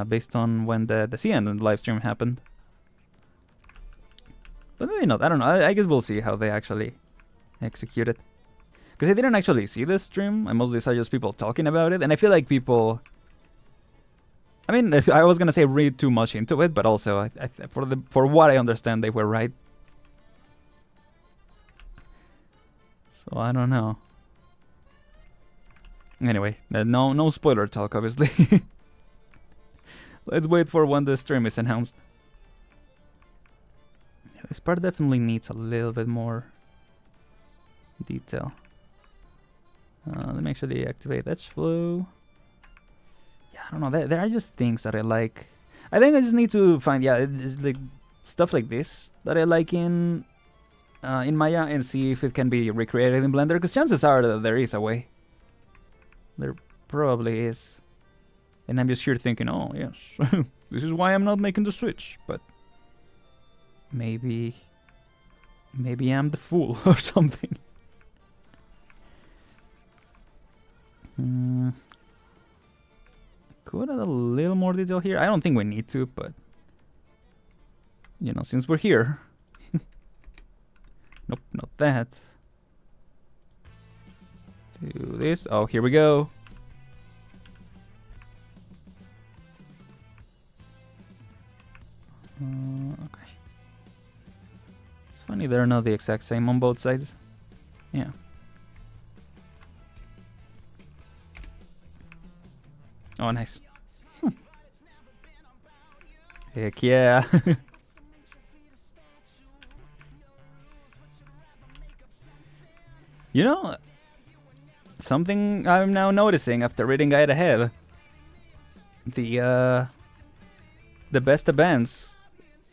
Based on when the CN and the live stream happened. But maybe not. I don't know. I guess we'll see how they actually execute it. Because I didn't actually see this stream. I mostly saw just people talking about it. And I feel like people... I mean, I was gonna say read too much into it, but also for what I understand, they were right. So I don't know. Anyway, no spoiler talk, obviously. Let's wait for when the stream is announced. This part definitely needs a little bit more detail. Let me actually activate edge flow. Yeah, I don't know. There are just things that I like. I think I just need to find, yeah, it's like stuff like this that I like in Maya and see if it can be recreated in Blender. Because chances are that there is a way. There probably is. And I'm just here thinking, oh yes, this is why I'm not making the switch. But maybe I'm the fool or something. Could add a little more detail here. I don't think we need to, but you know, since we're here. Nope, not that. Do this. Oh, here we go. Okay. It's funny they're not the exact same on both sides. Yeah. Oh, nice. Heck yeah. You know, something I'm now noticing after reading Guide Ahead. The best events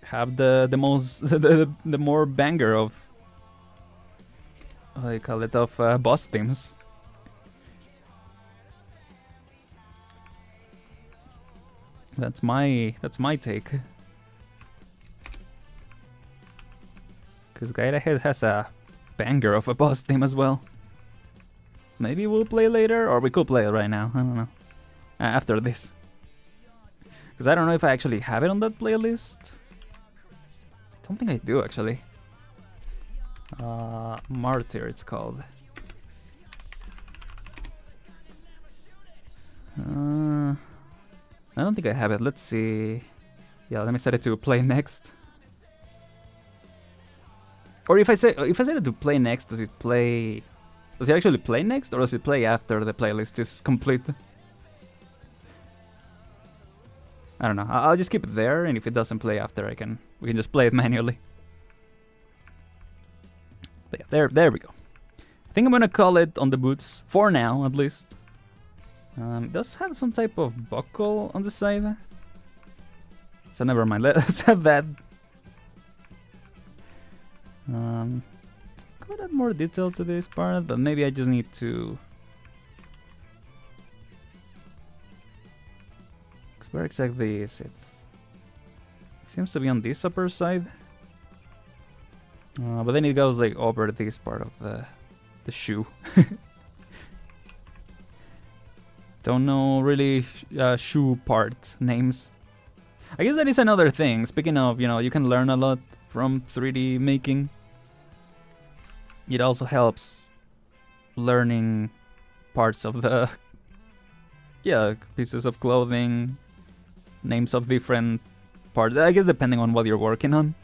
have the most the more banger of how do you call it, of boss themes. That's my take. Cause Guide Ahead has a banger of a boss theme as well. Maybe we'll play later, or we could play it right now. I don't know. After this. Because I don't know if I actually have it on that playlist. I don't think I do, actually. Martyr, it's called. I don't think I have it. Let's see. Yeah, let me set it to play next. Or if I set it to play next, does it actually play next, or does it play after the playlist is complete? I don't know. I'll just keep it there, and if it doesn't play after, we can just play it manually. But yeah, there we go. I think I'm gonna call it on the boots for now, at least. It does have some type of buckle on the side, so never mind. Let's have that. Could add more detail to this part, but maybe I just need to. Where exactly is it? Seems to be on this upper side. But then it goes like over this part of the shoe. Don't know really shoe part names. I guess that is another thing. Speaking of, you know, you can learn a lot from 3D making. It also helps learning parts of the pieces of clothing, names of different parts. I guess depending on what you're working on.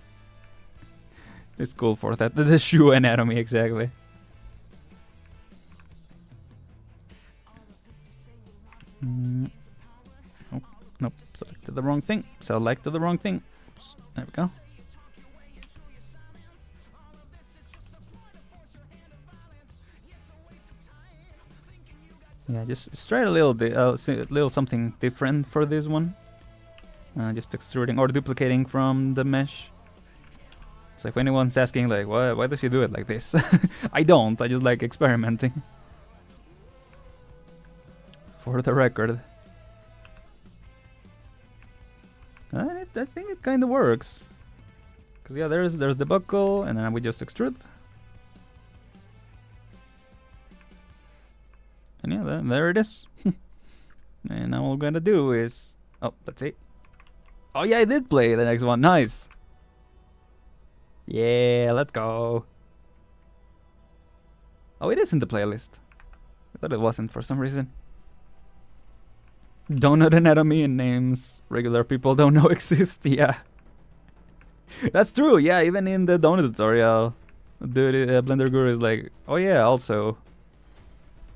It's cool for that. The shoe anatomy, exactly. Nope, nope. Selected the wrong thing. Selected the wrong thing. Oops. There we go. Yeah, just try a little something different for this one. Just extruding or duplicating from the mesh. So if anyone's asking like, why does he do it like this? I don't. I just like experimenting. For the record. I think it kind of works. Cause yeah, there's the buckle, and then we just extrude. And yeah, there it is. And now all we're gonna do is, oh, let's see. Oh yeah, I did play the next one. Nice. Yeah, let's go. Oh, it is in the playlist. I thought it wasn't for some reason. Donut anatomy and names regular people don't know exist. Yeah. That's true. Yeah, even in the donut tutorial, dude, Blender Guru is like, oh yeah, also,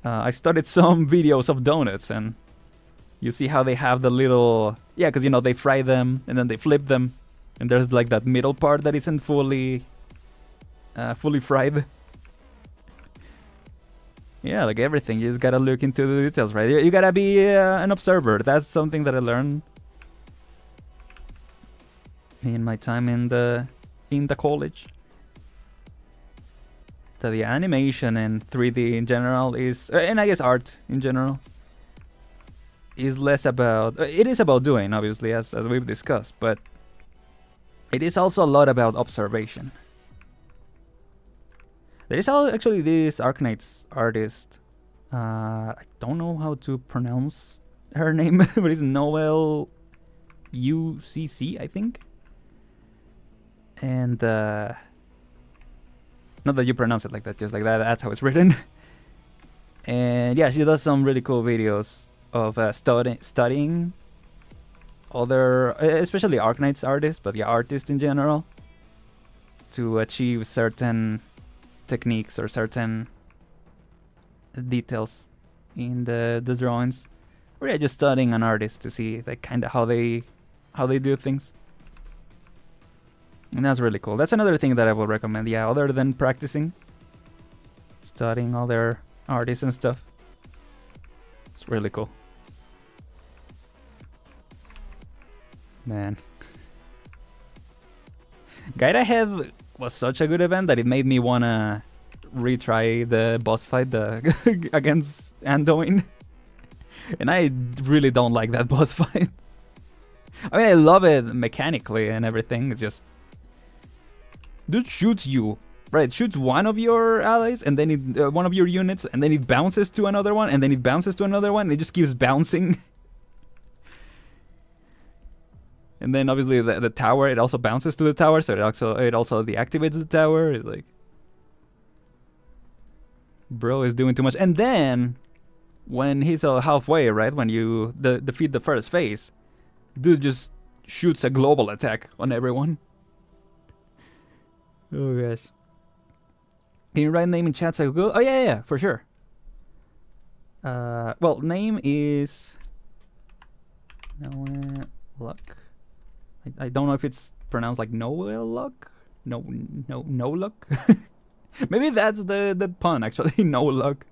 I studied some videos of donuts, and you see how they have the little, yeah, because you know they fry them and then they flip them, and there's like that middle part that isn't fully fried. Yeah, like everything, you just gotta look into the details, right? You gotta be an observer. That's something that I learned in my time in the college. So the animation and 3D in general is, and I guess art in general, is less about, it is about doing, obviously, as we've discussed, but it is also a lot about observation. There is actually this Arknights artist, I don't know how to pronounce her name, but it's Noel UCC, I think. And not that you pronounce it like that, just like that, that's how it's written. And yeah, she does some really cool videos of studying other, especially Arknights artists, but yeah, artists in general, to achieve certain techniques or certain details in the drawings. Or yeah, just studying an artist to see like kind of how they do things. And that's really cool. That's another thing that I will recommend. Yeah, other than practicing, studying other artists and stuff. It's really cool. Man. Guide Ahead was such a good event that it made me wanna retry the boss fight against Anduin. And I really don't like that boss fight. I mean, I love it mechanically and everything. It's just, dude shoots you, right? It shoots one of your allies, and then one of your units, and then it bounces to another one, and then it bounces to another one. And it just keeps bouncing. And then obviously the tower, it also bounces to the tower, so it also deactivates the tower. It's like, bro is doing too much. And then when he's halfway, right, when you defeat the first phase, dude just shoots a global attack on everyone. Oh gosh. Can you write name in chat so I go? Oh yeah, for sure. Well, name is Noel Luck. I don't know if it's pronounced like Noel Luck. No luck. Maybe that's the pun actually. No luck.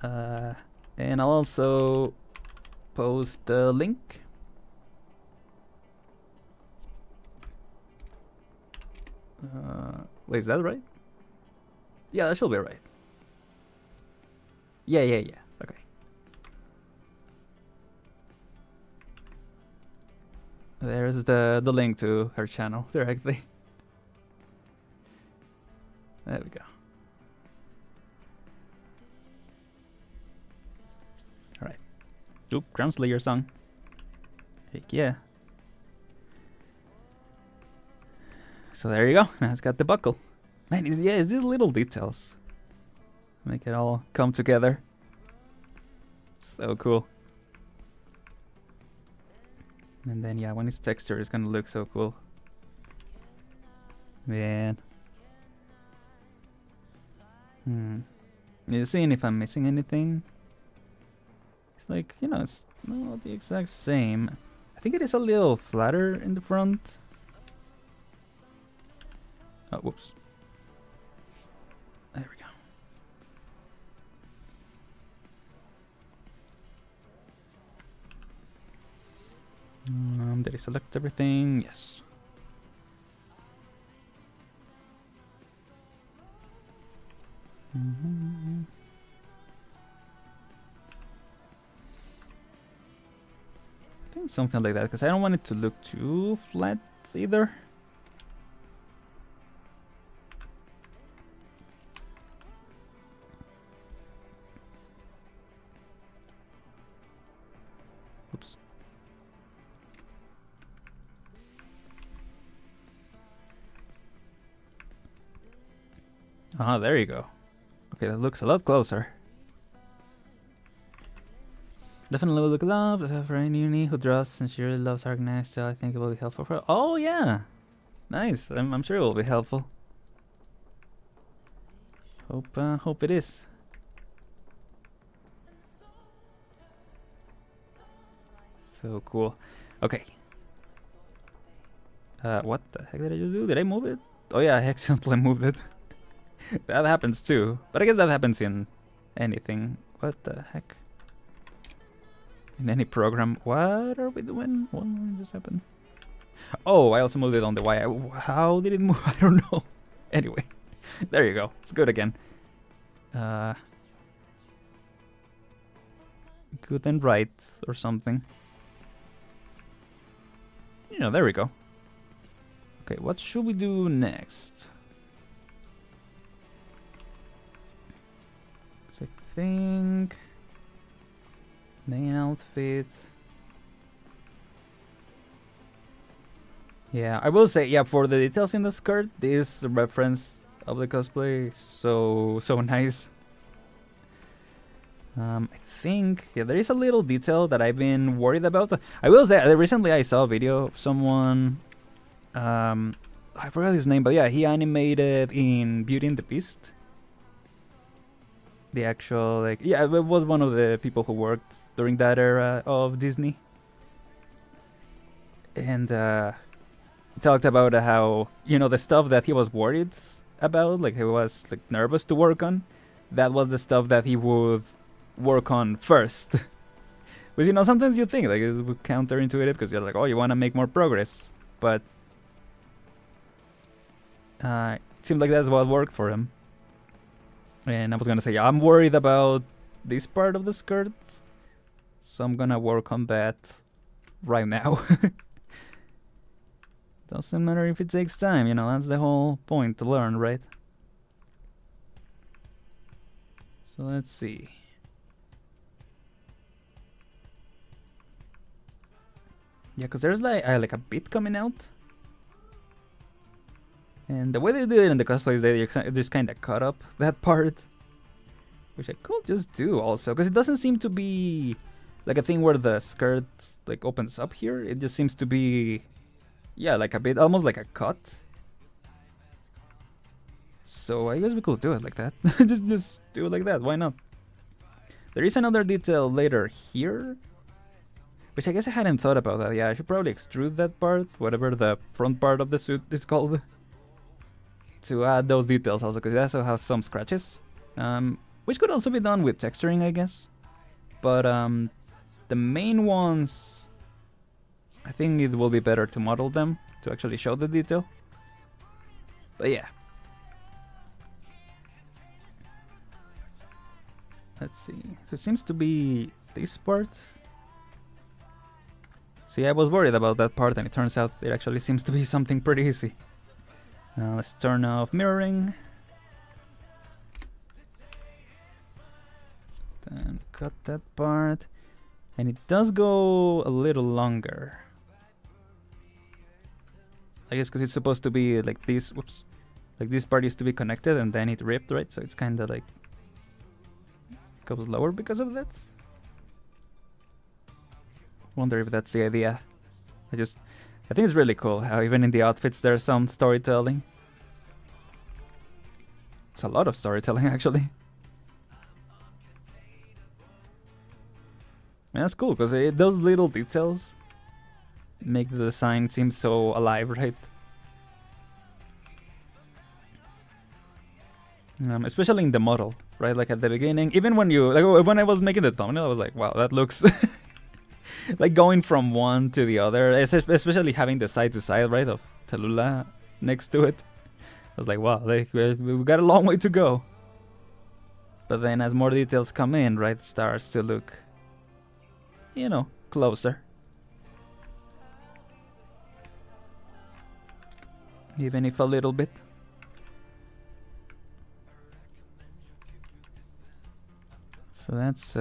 And I'll also post the link. Wait, is that right? Yeah, that should be right. Yeah. Okay. There's the link to her channel directly. There we go. Alright. Oop, Crown Slayer song. Heck yeah. So there you go. Now it's got the buckle. Man, it's these little details make it all come together. So cool. And then yeah, when it's textured, it's gonna look so cool. Man. You seeing if I'm missing anything? It's like, you know, it's not the exact same. I think it is a little flatter in the front. Oh, whoops. There we go. Did I select everything? Yes. I think something like that, because I don't want it to look too flat either. Oops. Ah, there you go. Okay, that looks a lot closer. Definitely will look love. There's a friend uni who draws and she really loves Arknights, so I think it will be helpful for her. Oh yeah, nice. I'm sure it will be helpful. Hope it is. So cool. Okay. What the heck did I just do? Did I move it? Oh yeah, I accidentally moved it. That happens too. But I guess that happens in anything. What the heck? In any program. What are we doing? What just happened? Oh, I also moved it on the Y. How did it move? I don't know. Anyway, there you go. It's good again. Good and right or something. Yeah, there we go. Okay, what should we do next? So I think main outfit. Yeah, I will say, yeah, for the details in the skirt, this reference of the cosplay is so nice. I think, yeah, there is a little detail that I've been worried about. I will say, recently I saw a video of someone, I forgot his name, but yeah, he animated in Beauty and the Beast. The actual, like, yeah, it was one of the people who worked during that era of Disney. And talked about how, you know, the stuff that he was worried about, like he was like nervous to work on, that was the stuff that he would work on first. Which, you know, sometimes you think like it's counterintuitive because you're like, oh, you want to make more progress, but it seemed like that's what worked for him. And I was gonna say, I'm worried about this part of the skirt, so I'm gonna work on that right now. Doesn't matter if it takes time, you know, that's the whole point, to learn, right? So let's see. Yeah, because there's like a bit coming out. And the way they do it in the cosplays, they just kind of cut up that part. Which I could just do also, because it doesn't seem to be like a thing where the skirt like opens up here. It just seems to be, yeah, like a bit, almost like a cut. So I guess we could do it like that. just do it like that, why not? There is another detail later here, which I guess I hadn't thought about that. Yeah, I should probably extrude that part, whatever the front part of the suit is called, to add those details also, because it also has some scratches. Which could also be done with texturing, I guess. But the main ones, I think it will be better to model them to actually show the detail. But yeah. Let's see. So it seems to be this part. See, I was worried about that part, and it turns out it actually seems to be something pretty easy. Now let's turn off mirroring. Then cut that part. And it does go a little longer. I guess because it's supposed to be like this, whoops. Like this part used to be connected and then it ripped, right? So it's kind of like goes lower because of that. Wonder if that's the idea. I think it's really cool how even in the outfits there's some storytelling. It's a lot of storytelling actually. And that's cool because those little details make the design seem so alive, right? Especially in the model, right? Like at the beginning, even when you when I was making the thumbnail, I was like, wow, that looks like going from one to the other, especially having the side to side, right, of Talulah next to it. I was like, wow, we got a long way to go. But then as more details come in, right, it starts to look, you know, closer. Even if a little bit. So that's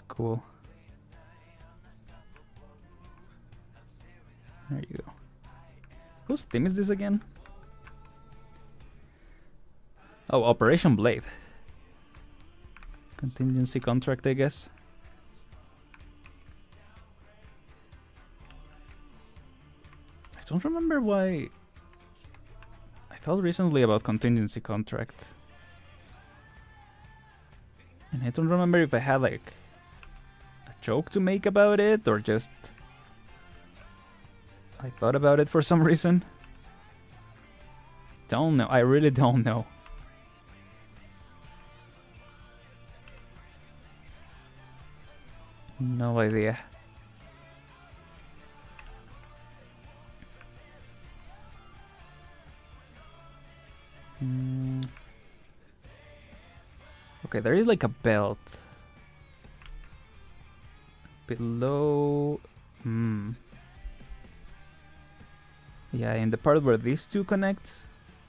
cool. There you go. Whose theme is this again? Oh, Operation Blade. Contingency contract, I guess. I don't remember why. I thought recently about contingency contract. And I don't remember if I had like a joke to make about it or just I thought about it for some reason. Don't know. I really don't know. No idea. Okay, there is like a belt below. Yeah, in the part where these two connect,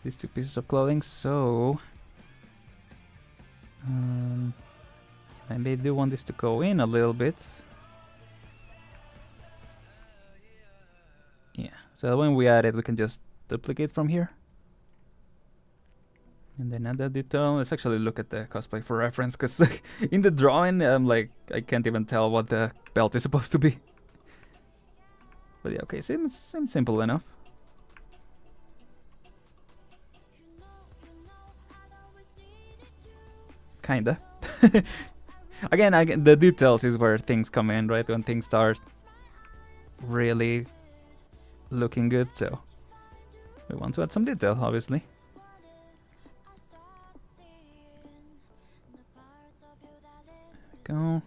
these two pieces of clothing. So I may do want this to go in a little bit. Yeah, so when we add it, we can just duplicate from here. And then add that detail. Let's actually look at the cosplay for reference, because in the drawing, like, I can't even tell what the belt is supposed to be. But yeah, okay, seems simple enough. Kinda. Again, the details is where things come in, right? When things start really looking good, so we want to add some detail, obviously. Go.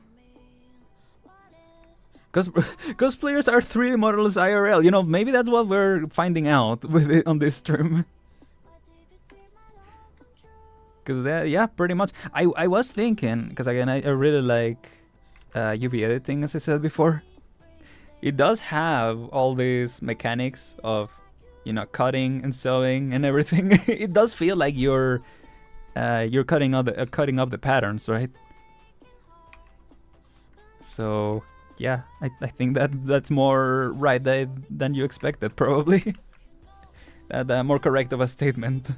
Cosplayers are 3D models IRL. You know, maybe that's what we're finding out with it on this stream. Because yeah, pretty much. I was thinking, because again, I really like UV editing, as I said before. It does have all these mechanics of, you know, cutting and sewing and everything. It does feel like you're cutting up the patterns, right? So yeah, I think that's more right than you expected, probably. That more correct of a statement.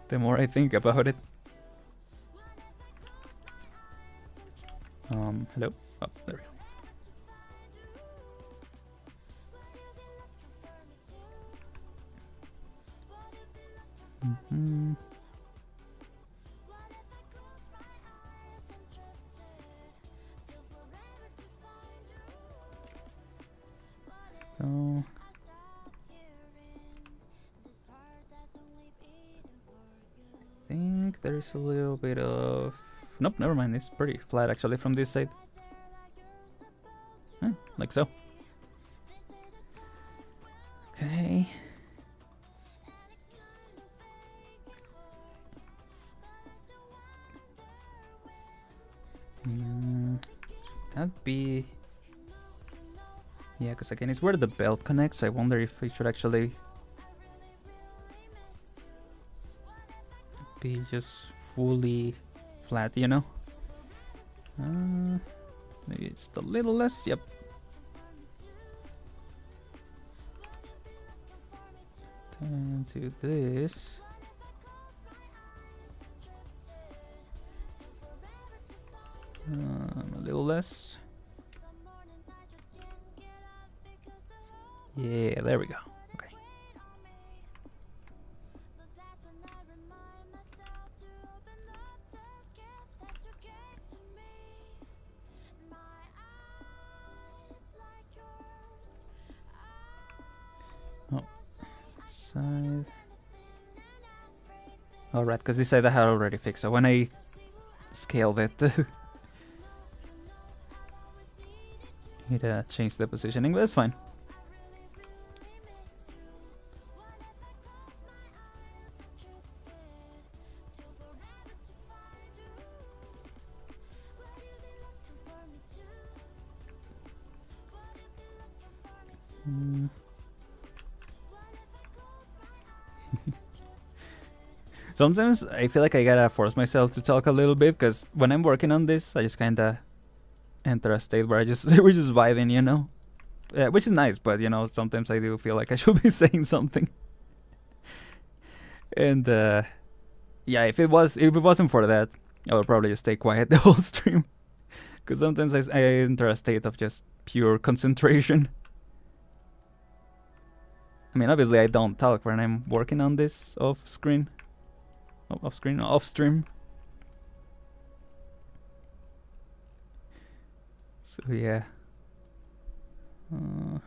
The more I think about it. Hello? Oh, there we go. So I think there's a little bit of... Nope, never mind. It's pretty flat actually from this side. Like so. Okay. That'd be... Yeah, because again, it's where the belt connects. I wonder if we should actually be just fully flat, you know? Maybe it's a little less. Yep. Turn to this. A little less. Yeah, there we go. Okay. Oh, side. Alright, because this side I had already fixed, so when I scaled it, it changed the positioning, but that's fine. Sometimes I feel like I gotta force myself to talk a little bit, because when I'm working on this, I just kinda enter a state where we're just vibing, you know? Which is nice, but you know, sometimes I do feel like I should be saying something. And yeah, if it wasn't for that, I would probably just stay quiet the whole stream. Because sometimes I enter a state of just pure concentration. I mean, obviously I don't talk when I'm working on this off stream. So yeah.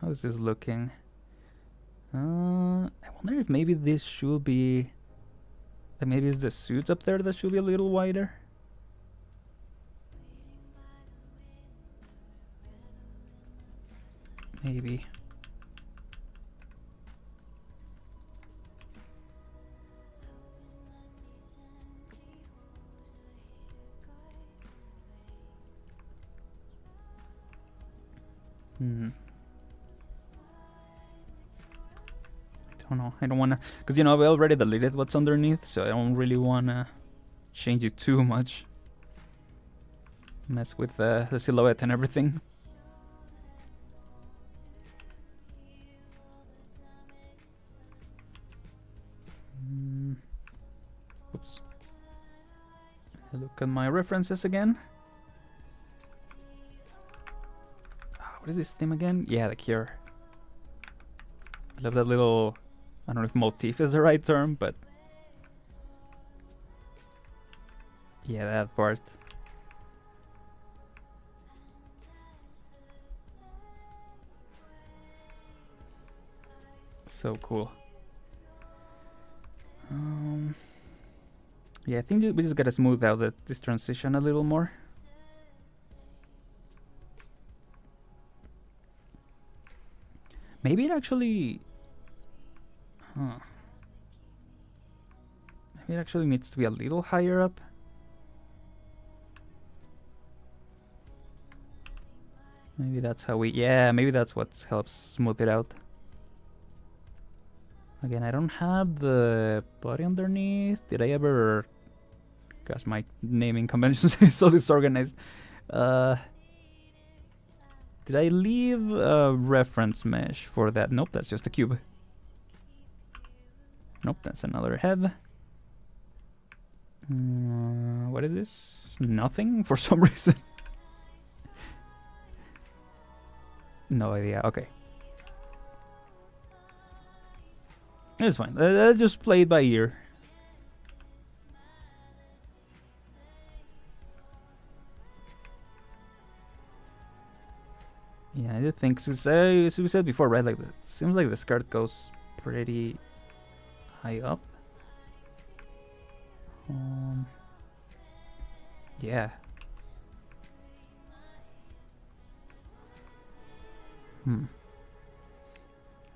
How's this looking? I wonder if maybe this should be... maybe it's the suits up there that should be a little wider. Maybe. I don't know. I don't wanna, because you know, we already deleted what's underneath, so I don't really wanna change it too much. Mess with the silhouette and everything. Oops. Look at my references again. What is this theme again? Yeah, the Cure. I love that little... I don't know if motif is the right term, but... yeah, that part. So cool. Yeah, I think we just gotta smooth out this transition a little more. Maybe it actually... maybe it actually needs to be a little higher up. Maybe that's how we... yeah, maybe that's what helps smooth it out. Again, I don't have the body underneath. Did I ever... gosh, my naming conventions is so disorganized. Did I leave a reference mesh for that? Nope, that's just a cube. Nope, that's another head. What is this? Nothing for some reason. No idea. Okay. It's fine. Let's just play it by ear. Yeah, I do think, as we said before, right? Like, it seems like the skirt goes pretty high up. Yeah.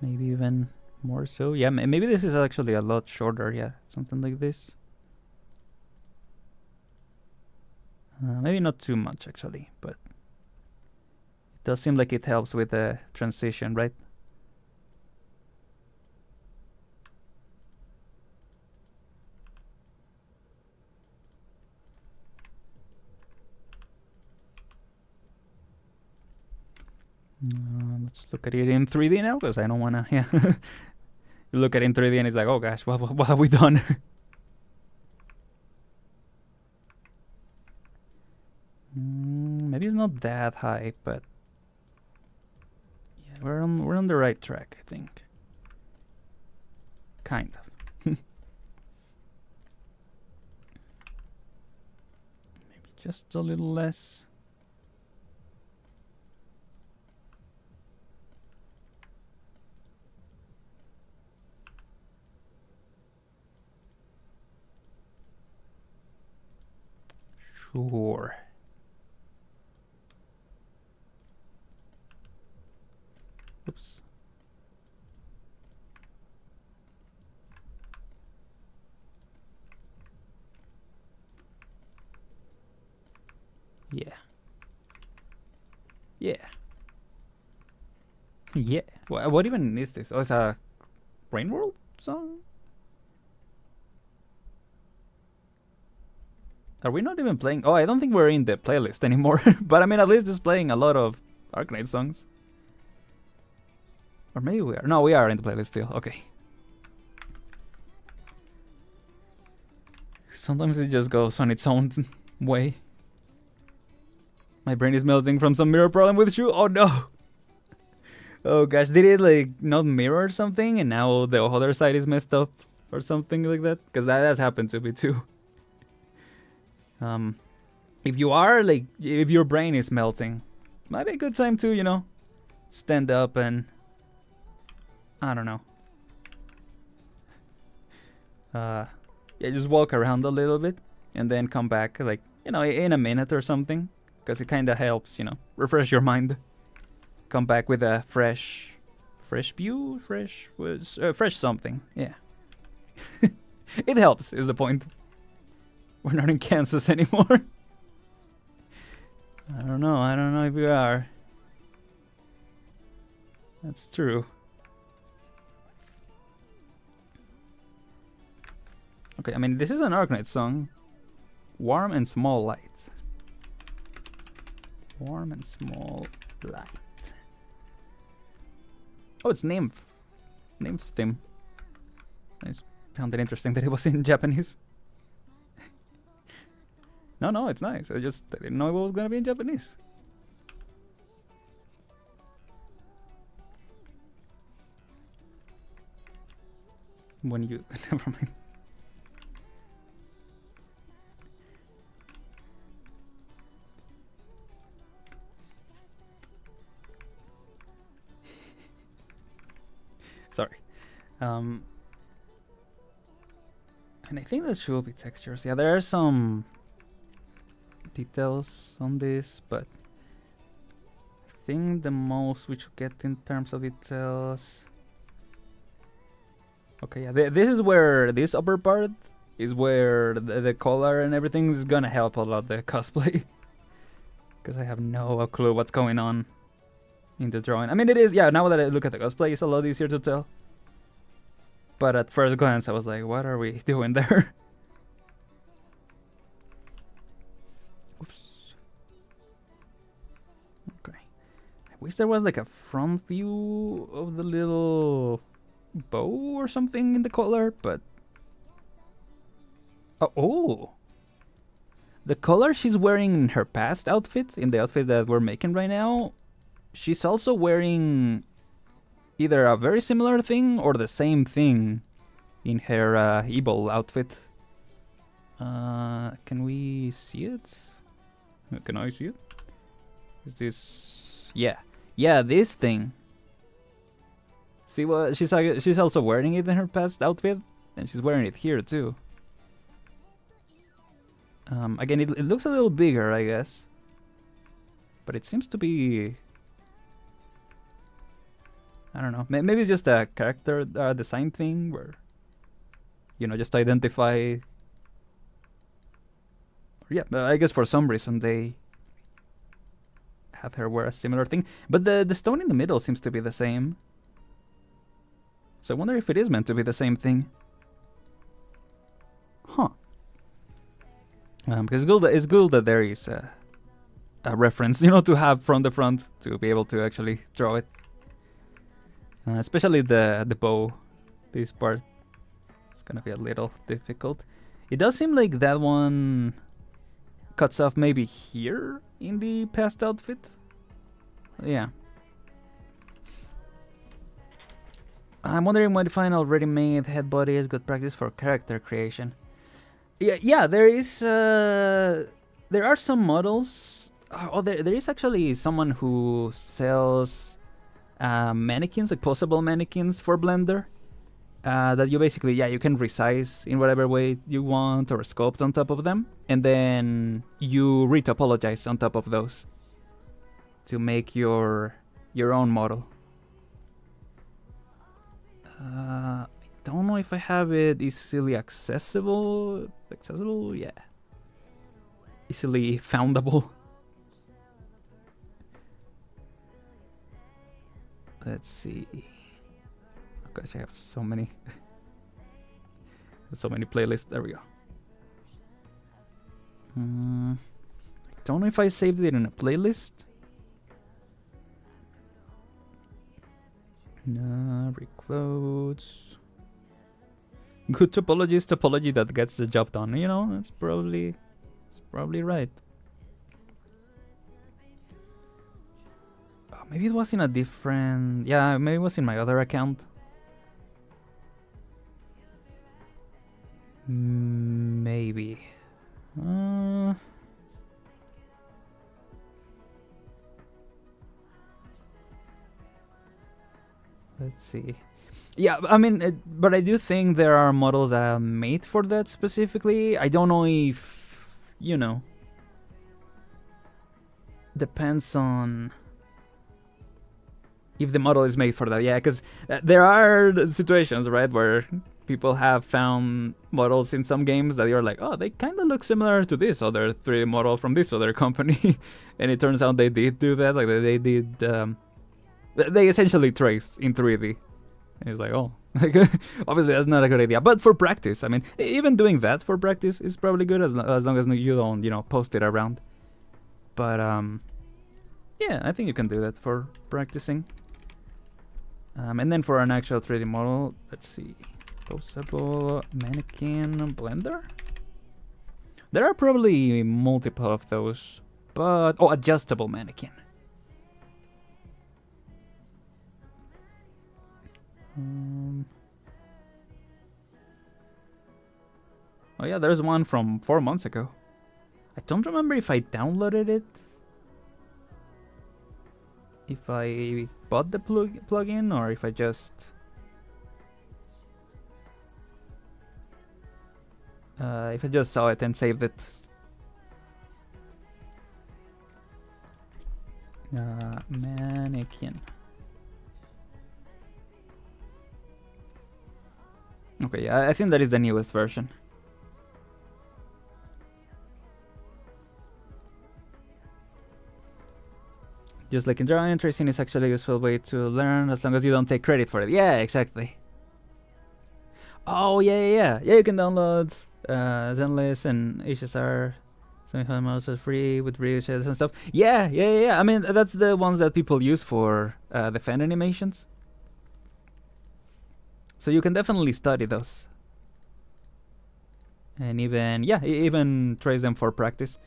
Maybe even more so. Yeah, maybe this is actually a lot shorter. Yeah, something like this. Maybe not too much actually, but it does seem like it helps with the transition, right? Let's look at it in 3D now, because I don't wanna. Yeah, you look at it in 3D and it's like, oh gosh, what have we done? Maybe it's not that high, but yeah, we're on the right track, I think. Kind of. Maybe just a little less. Sure. Oops. Yeah. Yeah. Yeah. What even is this? Oh, it's a Rain World song? Are we not even playing? Oh, I don't think we're in the playlist anymore. But I mean, at least it's playing a lot of Arknights songs. Or maybe we are. No, we are in the playlist still. Okay. Sometimes it just goes on its own way. My brain is melting from some mirror problem with Shu. Oh no! Oh gosh, did it like not mirror something and now the other side is messed up or something like that? Because that's happened to me too. If you are like, if your brain is melting, might be a good time to, you know, stand up and I don't know. Yeah, just walk around a little bit and then come back like, you know, in a minute or something. Because it kind of helps, you know, refresh your mind. Come back with a fresh view, fresh something. Yeah. It helps, is the point. We're not in Kansas anymore. I don't know if we are. That's true. Okay, I mean, this is an Arknights song. Warm and Small Light. Warm and Small Light. Oh, it's named theme. I just found it interesting that it was in Japanese. No, it's nice. I didn't know it was gonna be in Japanese. When you never mind. Sorry. And I think that should be textures. Yeah, there are some details on this, but I think the most we should get in terms of details. Okay, yeah, this is where this upper part is where the color and everything is gonna help a lot the cosplay. Because I have no clue what's going on in the drawing. I mean, it is, yeah, now that I look at the cosplay, it's a lot easier to tell. But at first glance, I was like, what are we doing there? Oops. Okay. I wish there was like a front view of the little bow or something in the color, but... Oh! The color she's wearing in her past outfit, in the outfit that we're making right now, she's also wearing either a very similar thing or the same thing in her evil outfit. Can we see it? Can I see it? Is this... Yeah, this thing. See what she's also wearing it in her past outfit, and she's wearing it here too. Again, it looks a little bigger, I guess, but it seems to be... I don't know. Maybe it's just a character design thing where, you know, just identify. Yeah, I guess for some reason they have her wear a similar thing. But the stone in the middle seems to be the same. So I wonder if it is meant to be the same thing. Huh. Because it's good that there is a reference, you know, to have from the front to be able to actually draw it. Especially the bow. This part is gonna be a little difficult. It does seem like that one cuts off maybe here in the past outfit. Yeah. I'm wondering modifying already made head body is good practice for character creation. Yeah, there is. There are some models. There is actually someone who sells mannequins, like posable mannequins for Blender. That you basically, you can resize in whatever way you want or sculpt on top of them, and then you retopologize on top of those to make your own model. I don't know if I have it easily accessible. Accessible, yeah. Easily foundable. Let's see. Oh gosh, I have so many. So many playlists. There we go. I don't know if I saved it in a playlist. No, reclose. Good topology is topology that gets the job done. You know, it's probably right. Oh, maybe it was in a different. Yeah, maybe it was in my other account. Maybe. Let's see. Yeah, I mean, but I do think there are models that are made for that specifically. I don't know if, you know, depends on if the model is made for that. Yeah, because there are situations, right, where people have found models in some games that you're like, oh, they kind of look similar to this other 3D model from this other company. And it turns out they did do that. Like, they did... they essentially traced in 3D. And it's like, oh, obviously that's not a good idea. But for practice, I mean, even doing that for practice is probably good as long as you don't, you know, post it around. But yeah, I think you can do that for practicing. And then for an actual 3D model, let's see, postable mannequin Blender. There are probably multiple of those, but adjustable mannequin. Oh yeah, there's one from 4 months ago. I don't remember if I downloaded it, if I bought the plugin, or if I just saw it and saved it. Mannequin. Okay, yeah, I think that is the newest version. Just like in drawing, tracing is actually a useful way to learn as long as you don't take credit for it. Yeah, exactly. Oh, yeah. Yeah, you can download Zenless and HSR. Some mouse is free with reshades and stuff. Yeah. I mean, that's the ones that people use for the fan animations. So you can definitely study those. And even trace them for practice.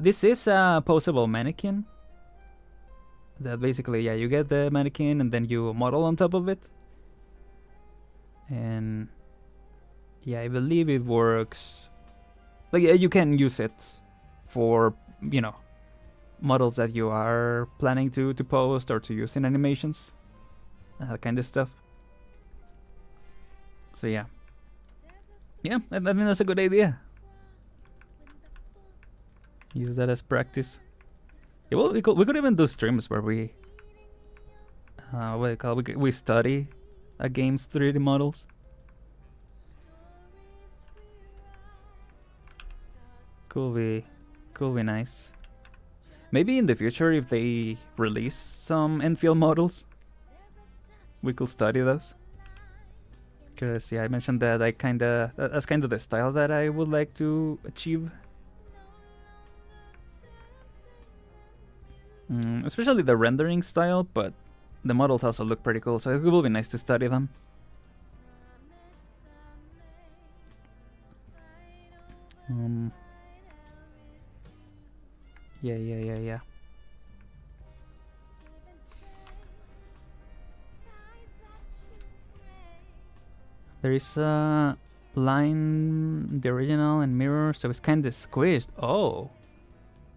This is a posable mannequin. That basically, you get the mannequin and then you model on top of it. And yeah, I believe it works. Like, you can use it for, you know, models that you are planning to post or to use in animations. That kind of stuff. So yeah, I think that's a good idea. Use that as practice. Yeah, well, we could even do streams where we we study against 3D models. Could be nice. Maybe in the future, if they release some Endfield models, we could study those. Because I mentioned that that's kind of the style that I would like to achieve. Especially the rendering style, but the models also look pretty cool, so it will be nice to study them. Yeah. There is a line, the original and mirror, so it's kind of squished. Oh,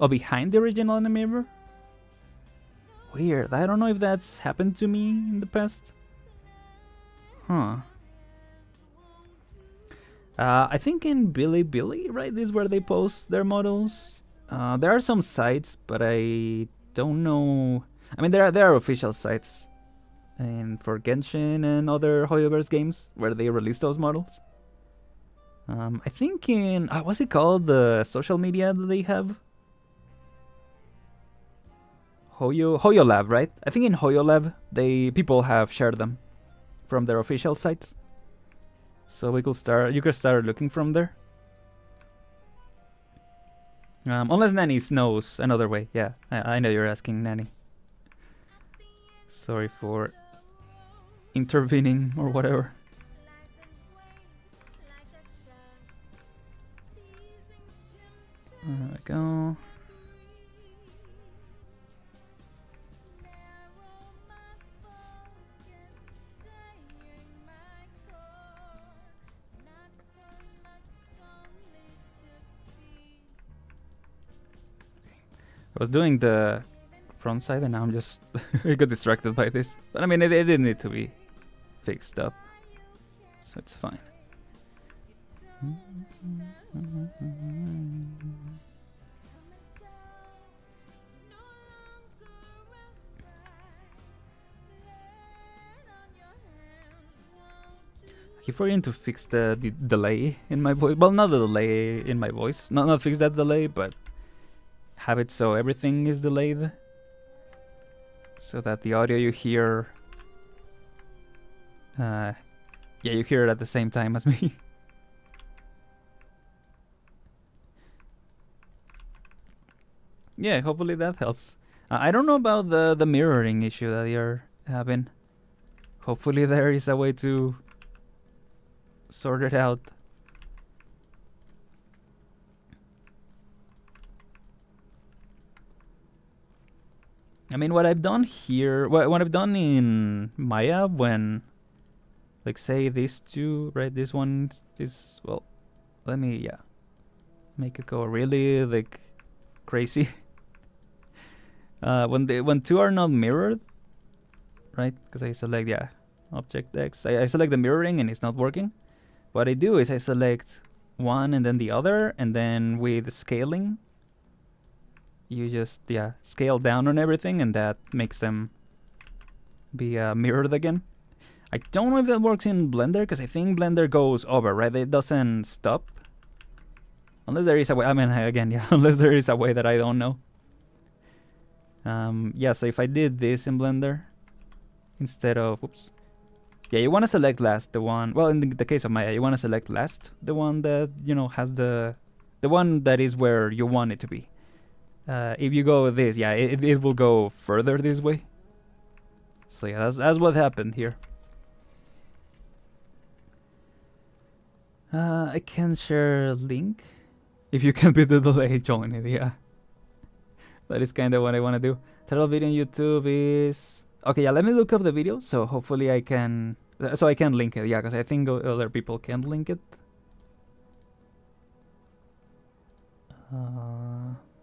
behind the original and the mirror. Weird. I don't know if that's happened to me in the past. Huh. I think in Bilibili, right? This is where they post their models. There are some sites, but I don't know. I mean, there are official sites, and for Genshin and other Hoyoverse games where they release those models. I think in what's it called, the social media that they have? Hoyo Lab, right? I think in Hoyo Lab people have shared them from their official sites. So you could start looking from there. Unless Nanny knows another way. Yeah, I know you're asking, Nanny. Sorry for intervening or whatever. There we go. I was doing the front side and now I'm just I got distracted by this. But I mean, it didn't need to be fixed up, so it's fine. I keep forgetting to fix the delay in my voice. Well, not the delay in my voice. Not fix that delay, but have it so everything is delayed, so that the audio you hear, you hear it at the same time as me. Yeah, hopefully that helps. I don't know about the mirroring issue that you're having. Hopefully there is a way to sort it out. I mean, what I've done here, what I've done in Maya, when, like, say these two, right? This one is, well, let me, make it go really, like, crazy. When two are not mirrored, right? Because I select, Object X. I select the mirroring and it's not working. What I do is I select one and then the other, and then with scaling, you just scale down on everything, and that makes them be mirrored again. I don't know if that works in Blender, because I think Blender goes over, right? It doesn't stop, unless there is a way. I mean, again, unless there is a way that I don't know. So if I did this in Blender instead of, you want to select last the one. Well, in the case of Maya, you want to select last the one that has the one that is where you want it to be. If you go with this, it will go further this way. So that's what happened here. I can share a link. If you can beat the delay, join it, That is kind of what I want to do. Title video on YouTube is... Okay, let me look up the video, so hopefully I can... So I can link it, because I think other people can link it.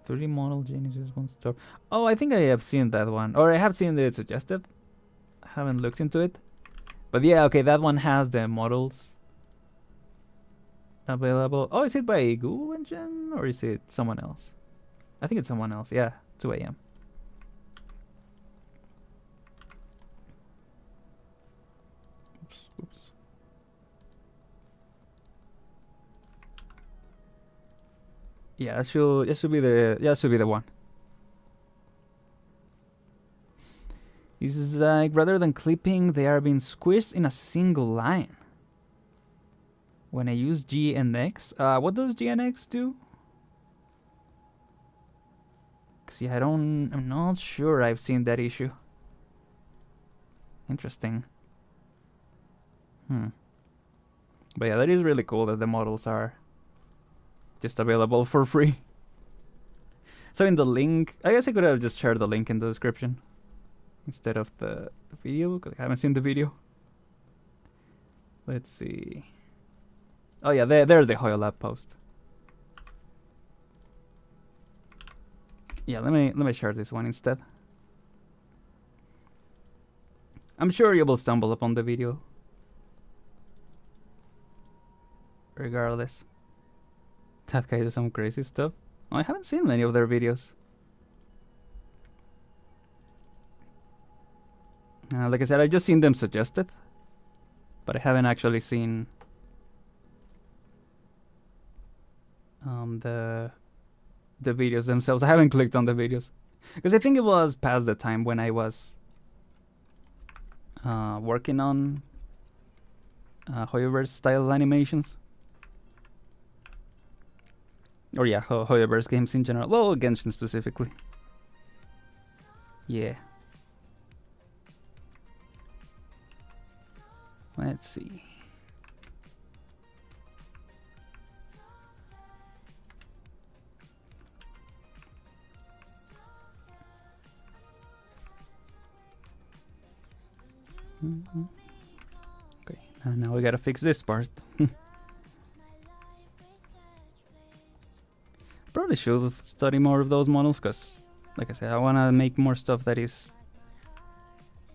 3D model Genesis 1 store. Oh, I think I have seen that one. Or I have seen it suggested. I haven't looked into it. But okay, that one has the models available. Oh, is it by Google Engine? Or is it someone else? I think it's someone else. 2 a.m. Oops. That should be the one. This is like, rather than clipping, they are being squished in a single line. When I use G and X, what does G and X do? See, I'm not sure I've seen that issue. Interesting. But that is really cool that the models are just available for free. So in the link, I guess I could have just shared the link in the description instead of the video, because I haven't seen the video. Let's see. Oh yeah, there's the Hoyo Lab post. Yeah, let me share this one instead. I'm sure you will stumble upon the video. Regardless. That guy does some crazy stuff. Oh, I haven't seen many of their videos. Like I said, I just seen them suggested, but I haven't actually seen the videos themselves. I haven't clicked on the videos because I think it was past the time when I was working on Hoyoverse style animations. Or yeah, Hoyoverse games in general. Well, Genshin specifically. Yeah. Let's see. Okay, now we gotta fix this part. Probably should study more of those models, because, like I said, I wanna make more stuff that is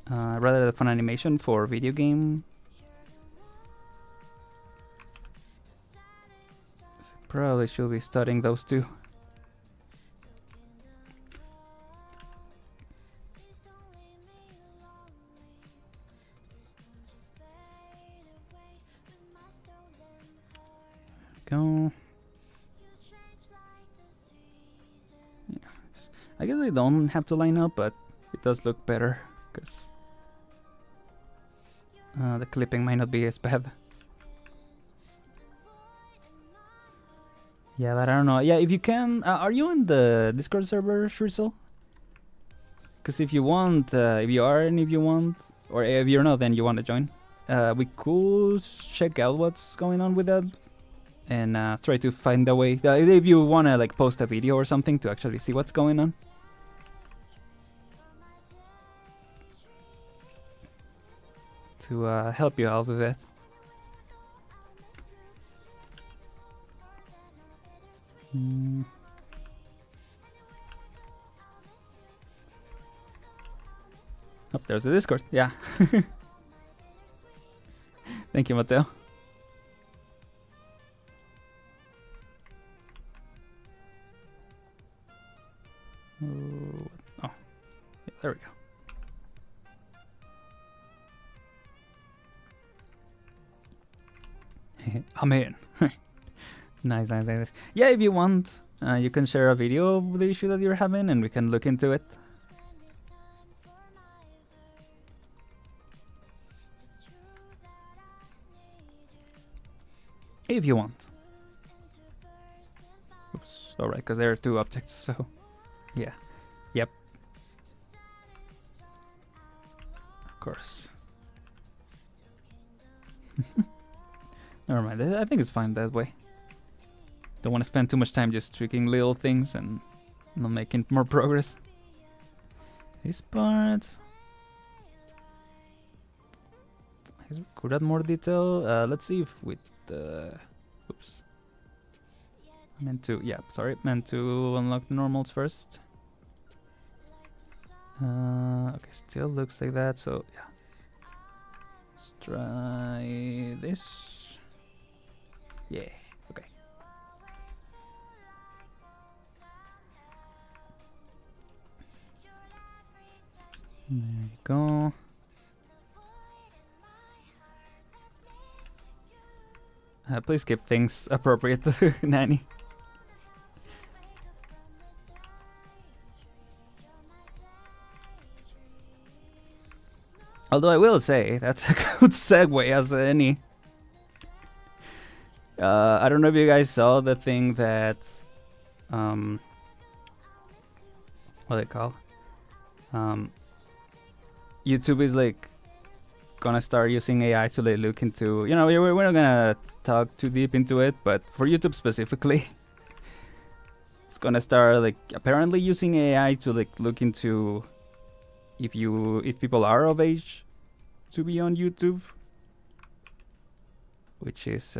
rather fun animation for video game. So probably should be studying those too. Go. Yeah. I guess they don't have to line up, but it does look better because the clipping might not be as bad. Yeah, but I don't know. Yeah, if you can, are you in the Discord server, Shrizzle? Because if you want, if you are and if you want, or if you're not, then you want to join, we could check out what's going on with that. And try to find a way, if you want to like post a video or something to actually see what's going on. To help you out with it. Oh, there's the Discord, yeah. Thank you, Mateo. Oh, yeah, there we go. I'm in. Nice, nice, nice. Yeah, if you want, you can share a video of the issue that you're having and we can look into it. If you want. Oops, alright, because there are two objects, so yeah. Yep. Of course. Never mind, I think it's fine that way. Don't want to spend too much time just tweaking little things and not making more progress. This part... could add more detail. Let's see if with the... oops. Meant to... yeah, sorry. Meant to unlock the normals first. Okay, still looks like that, so yeah. Let's try this. Yeah, okay. There you go. Please keep things appropriate, Nanny. Although I will say, that's a good segue as any. I don't know if you guys saw the thing that... what do they call? YouTube is like gonna start using AI to like look into... you know, we're not gonna talk too deep into it, but for YouTube specifically, it's gonna start like apparently using AI to like look into if people are of age to be on YouTube. which is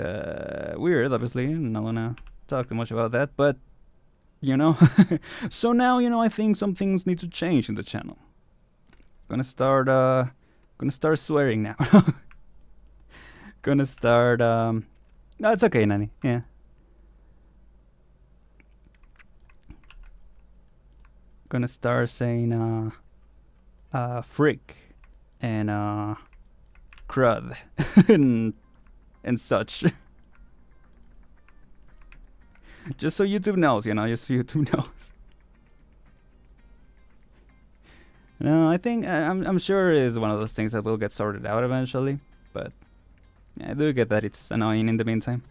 weird, obviously. I'm not gonna talk too much about that, but you know. So now, you know, I think some things need to change in the channel. Gonna start swearing now. Gonna start no, it's okay, Nani. Yeah. Gonna start saying frick and crud and such. Just so YouTube knows, you know, just so YouTube knows. No, I think I'm sure it is one of those things that will get sorted out eventually, but yeah, I do get that it's annoying in the meantime.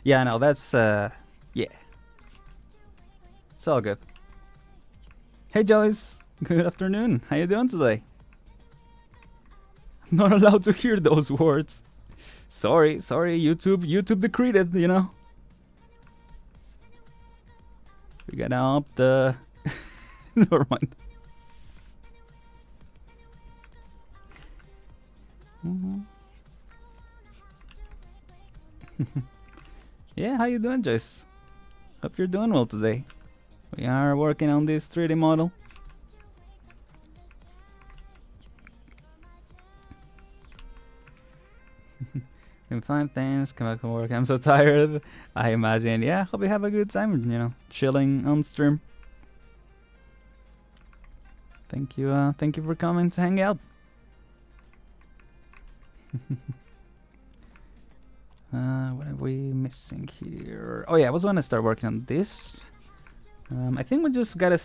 Yeah, no, that's yeah. It's all good. Hey Joyce, good afternoon. How you doing today? I'm not allowed to hear those words. Sorry, YouTube decreed it, you know. We gotta up the never mind. Yeah, how you doing, Joyce? Hope you're doing well today. We are working on this 3D model. In 5 things, come back from work. I'm so tired. I imagine. Yeah, hope you have a good time, you know, chilling on stream. Thank you for coming to hang out. What are we missing here? Oh yeah, I was gonna start working on this. I think we just gotta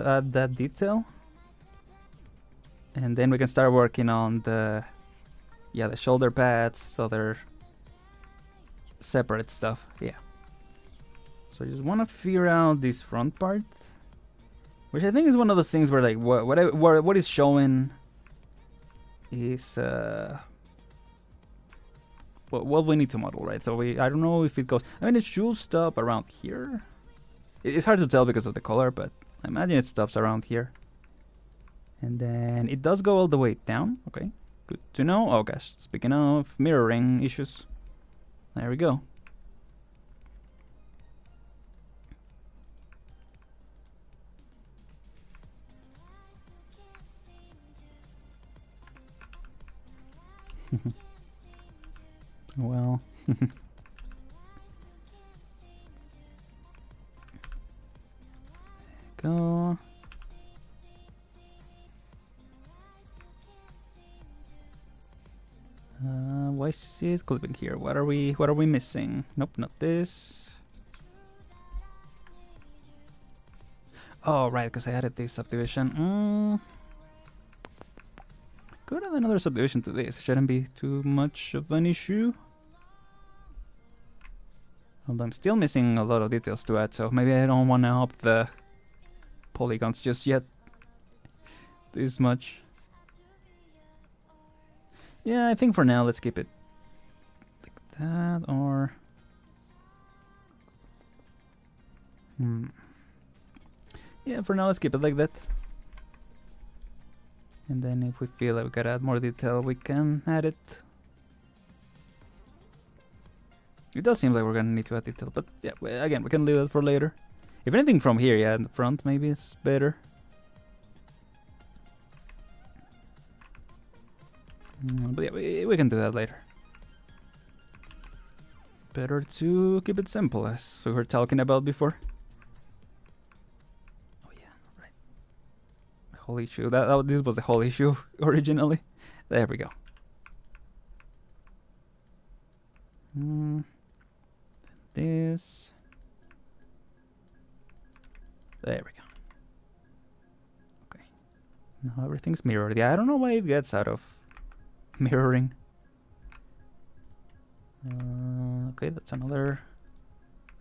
add that detail, and then we can start working on the shoulder pads, other separate stuff. Yeah. So I just want to figure out this front part, which I think is one of those things where like what is showing is what we need to model, right? So I don't know if it goes. I mean, it should stop around here. It's hard to tell because of the color, but I imagine it stops around here. And then it does go all the way down. Okay, good to know. Oh gosh, speaking of mirroring issues, there we go. Well. Go. Why is it clipping here? What are we missing? Nope, not this. Oh right, because I added this subdivision. Could add another subdivision to this. Shouldn't be too much of an issue. Although I'm still missing a lot of details to add, so maybe I don't want to up the polygons just yet. This much. Yeah, I think for now let's keep it like that, or yeah, for now let's keep it like that. And then if we feel like we gotta add more detail, we can add it. It does seem like we're gonna need to add detail, but yeah, again, we can leave it for later. If anything from here, yeah, in the front maybe it's better. But yeah, we can do that later. Better to keep it simple, as we were talking about before. Oh yeah, right. The whole issue. This was the whole issue originally. There we go. This. There we go. Okay. Now everything's mirrored. Yeah, I don't know why it gets out of mirroring. Okay, that's another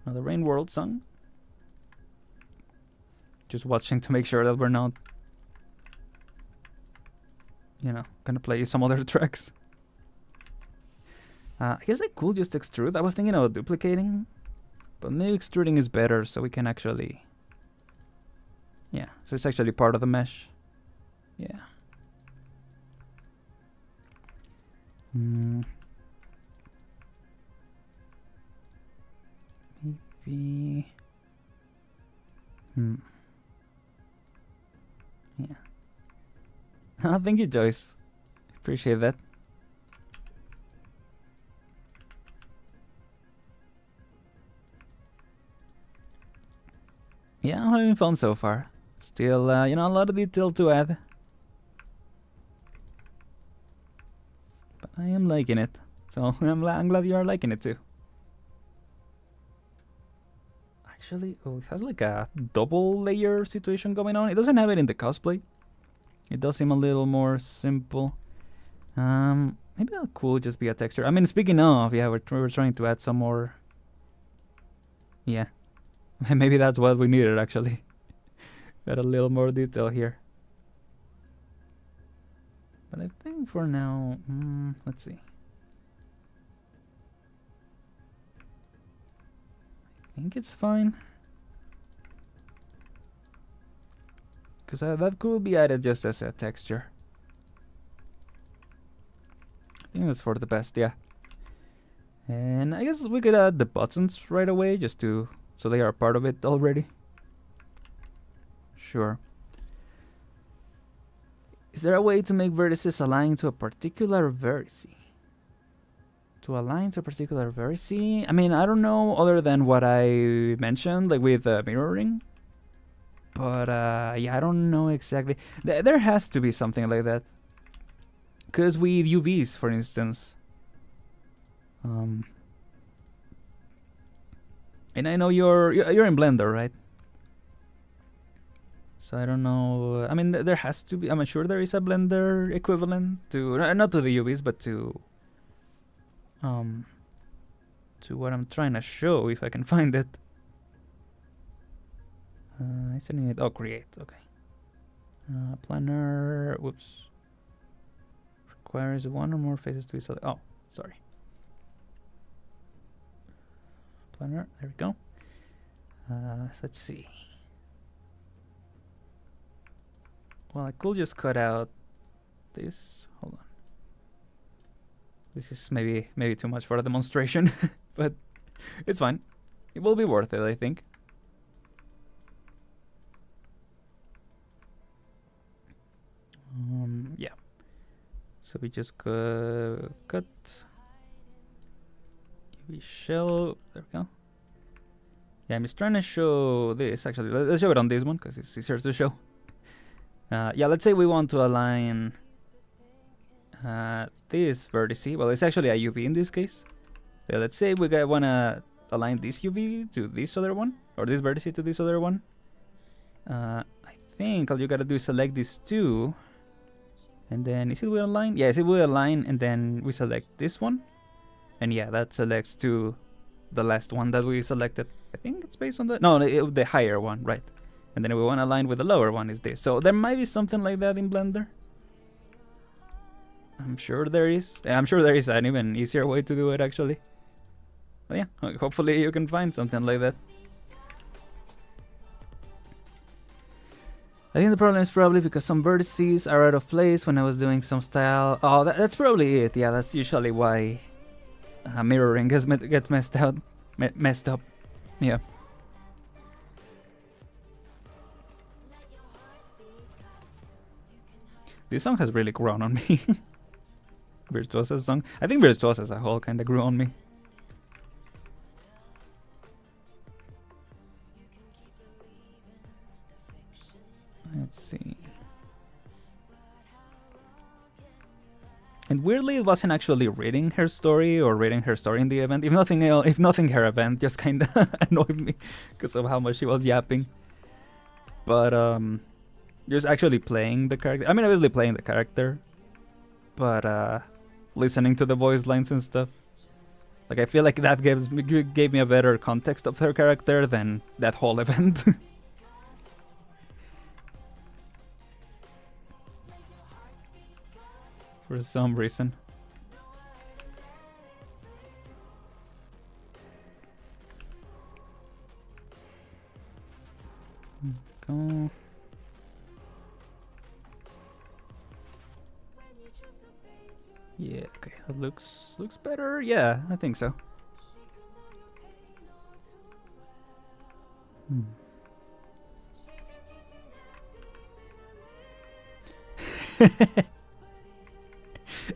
Rain World song. Just watching to make sure that we're not, you know, gonna play some other tracks. I guess I could just extrude. I was thinking about duplicating, but maybe extruding is better, so we can actually Yeah, so it's actually part of the mesh. Yeah. Maybe. Yeah. Thank you, Joyce. Appreciate that. Yeah, I'm having fun so far. Still, a lot of detail to add. But I am liking it. So I'm glad you are liking it too. Actually, it has like a double layer situation going on. It doesn't have it in the cosplay. It does seem a little more simple. Maybe that could just be a texture. I mean, speaking of, yeah, we're trying to add some more. Yeah, maybe that's what we needed actually. Got a little more detail here. But I think for now, let's see. I think it's fine. Because that could be added just as a texture. I think that's for the best, yeah. And I guess we could add the buttons right away just to so they are part of it already. Sure. Is there a way to make vertices align to a particular vertice? To align to a particular vertice? I mean, I don't know other than what I mentioned, like with mirroring. But yeah, I don't know exactly. There has to be something like that. Because with UVs, for instance. And I know you're in Blender, right? So I don't know. I mean, there has to be. I'm sure there is a Blender equivalent to not to the UVs, but to what I'm trying to show, if I can find it. Isn't it? Oh, create. Okay. Planner. Whoops. Requires one or more faces to be selected. Oh, sorry. Planner. There we go. Let's see. Well, I could just cut out this. Hold on. This is maybe too much for a demonstration, but it's fine. It will be worth it, I think. Yeah. So we just cut UV shell. There we go. Yeah, I'm just trying to show this. Actually, let's show it on this one because it's easier to show. Yeah, let's say we want to align this vertice. Well, it's actually a UV in this case. Yeah, let's say we want to align this UV to this other one, or this vertice to this other one. I think all you gotta do is select these two. And then, is it will align? Yes, it will align, and then we select this one. And yeah, that selects to the last one that we selected. I think it's based on the... No, the higher one, right. And then if we want to align with the lower one is this. So there might be something like that in Blender. I'm sure there is. I'm sure there is an even easier way to do it, actually. But yeah, hopefully you can find something like that. I think the problem is probably because some vertices are out of place when I was doing some style. Oh, that's probably it. Yeah, that's usually why mirroring gets messed up. Yeah. This song has really grown on me. Virtuosa's song. I think Virtuosa as a whole kind of grew on me. Let's see. And weirdly, it wasn't actually reading her story or reading her story in the event. If nothing else, her event just kind of annoyed me because of how much she was yapping. But just actually playing the character. I mean, obviously playing the character, but listening to the voice lines and stuff. Like I feel like that gave me a better context of her character than that whole event. For some reason. Go. That looks better. Yeah, I think so. Hmm.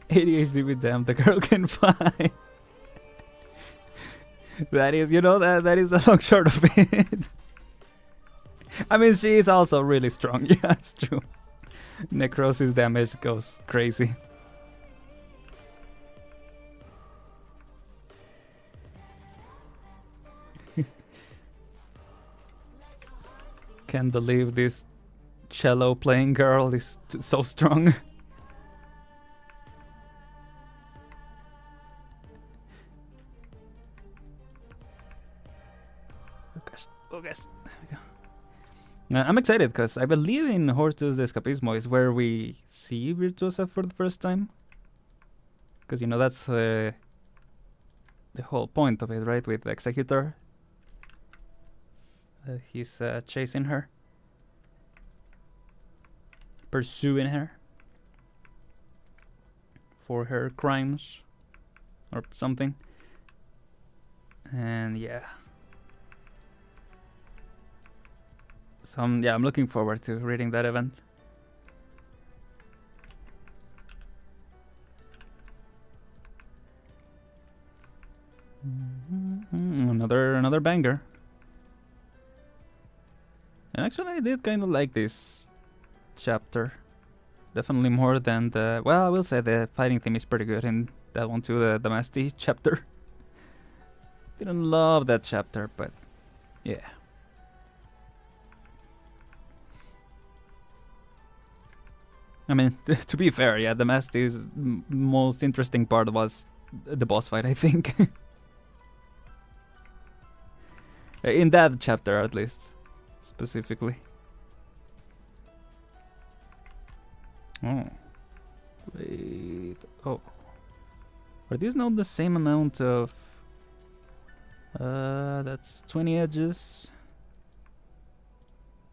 ADHD with them, the girl can fly. That is, you know, that is a long short of it. I mean, she is also really strong. Yeah, it's true. Necrosis damage goes crazy. Can't believe this cello playing girl is so strong. Oh gosh, there we go. I'm excited because I believe in Hortus de Escapismo is where we see Virtuosa for the first time. Because, you know, that's the whole point of it, right? With the Executor. He's chasing her. Pursuing her. For her crimes. Or something. And yeah. So I'm looking forward to reading that event. Another banger. And actually I did kind of like this chapter. Definitely more than the... Well, I will say the fighting theme is pretty good in that one too, the Damasty chapter. Didn't love that chapter, but yeah. I mean, to be fair, yeah, Damasty's most interesting part was the boss fight, I think. In that chapter, at least. Specifically. Oh. Wait. Oh. Are these not the same amount of... that's 20 edges.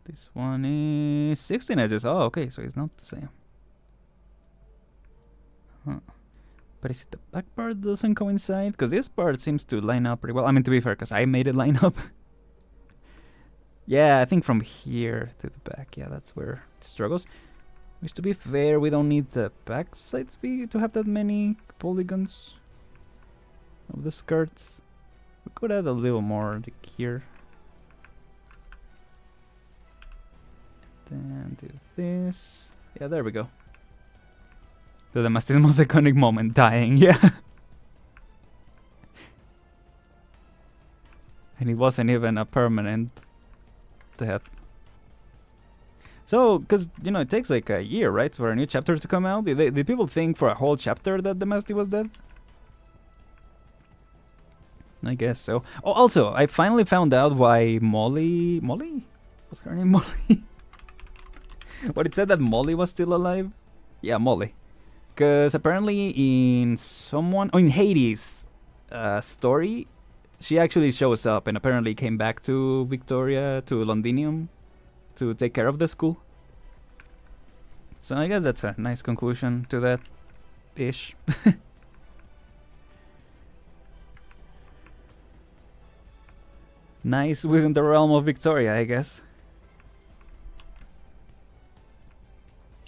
This one is 16 edges. Oh, okay, so it's not the same. Huh. But is it the back part doesn't coincide? Because this part seems to line up pretty well. I mean, to be fair, because I made it line up. Yeah, I think from here to the back. Yeah, that's where it struggles. Which, to be fair, we don't need the back side to have that many polygons of the skirt. We could add a little more like here. Then do this. Yeah, there we go. The Damasty's most iconic moment, dying, yeah. And it wasn't even a permanent death. So, because, you know, it takes like a year, right, for a new chapter to come out. Did people think for a whole chapter that Damasty was dead? I guess so. Oh, also, I finally found out why Molly... Molly? What's her name? Molly? What, it said that Molly was still alive? Yeah, Molly. Because apparently in in Hades' story, she actually shows up and apparently came back to Victoria, to Londinium, to take care of the school. So I guess that's a nice conclusion to that ish. Nice within the realm of Victoria, I guess.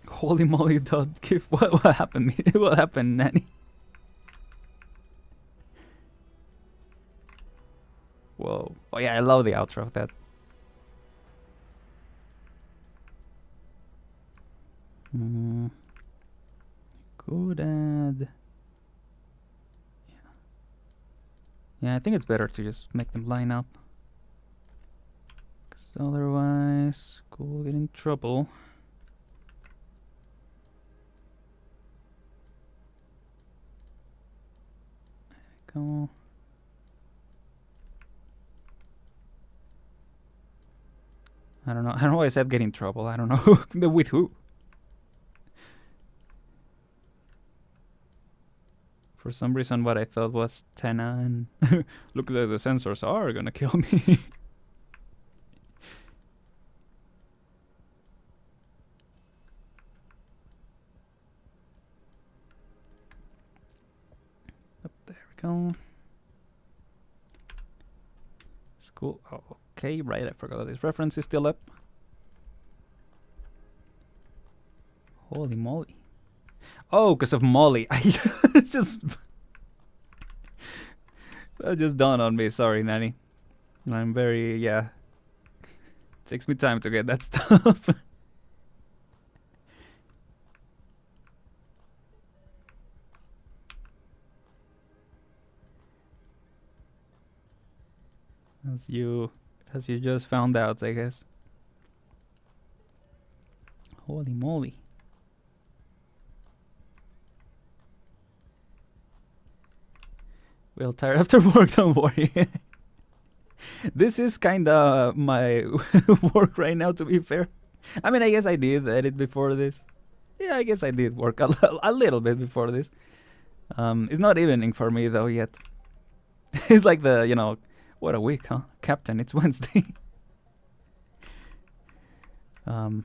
Holy moly, Todd, what happened? What happened, Nanny? Whoa. Oh yeah, I love the outro of that. Could add... Yeah, I think it's better to just make them line up. Because otherwise, we'll get in trouble. Go. I don't know why I said get in trouble. I don't know with who. For some reason what I thought was Tenna and look like the sensors are gonna kill me. go. School. Oh, okay, right. I forgot that this reference is still up. Holy moly. Oh, because of Molly. I just... that just dawned on me. Sorry, Nanny. I'm very... yeah. It takes me time to get that stuff. As you just found out, I guess. Holy moly. Well, tired after work, don't worry. This is kinda my work right now, to be fair. I mean, I guess I did edit before this. Yeah, I guess I did work a little bit before this. It's not evening for me, though, yet. It's like the, you know, what a week, huh? Captain, it's Wednesday. But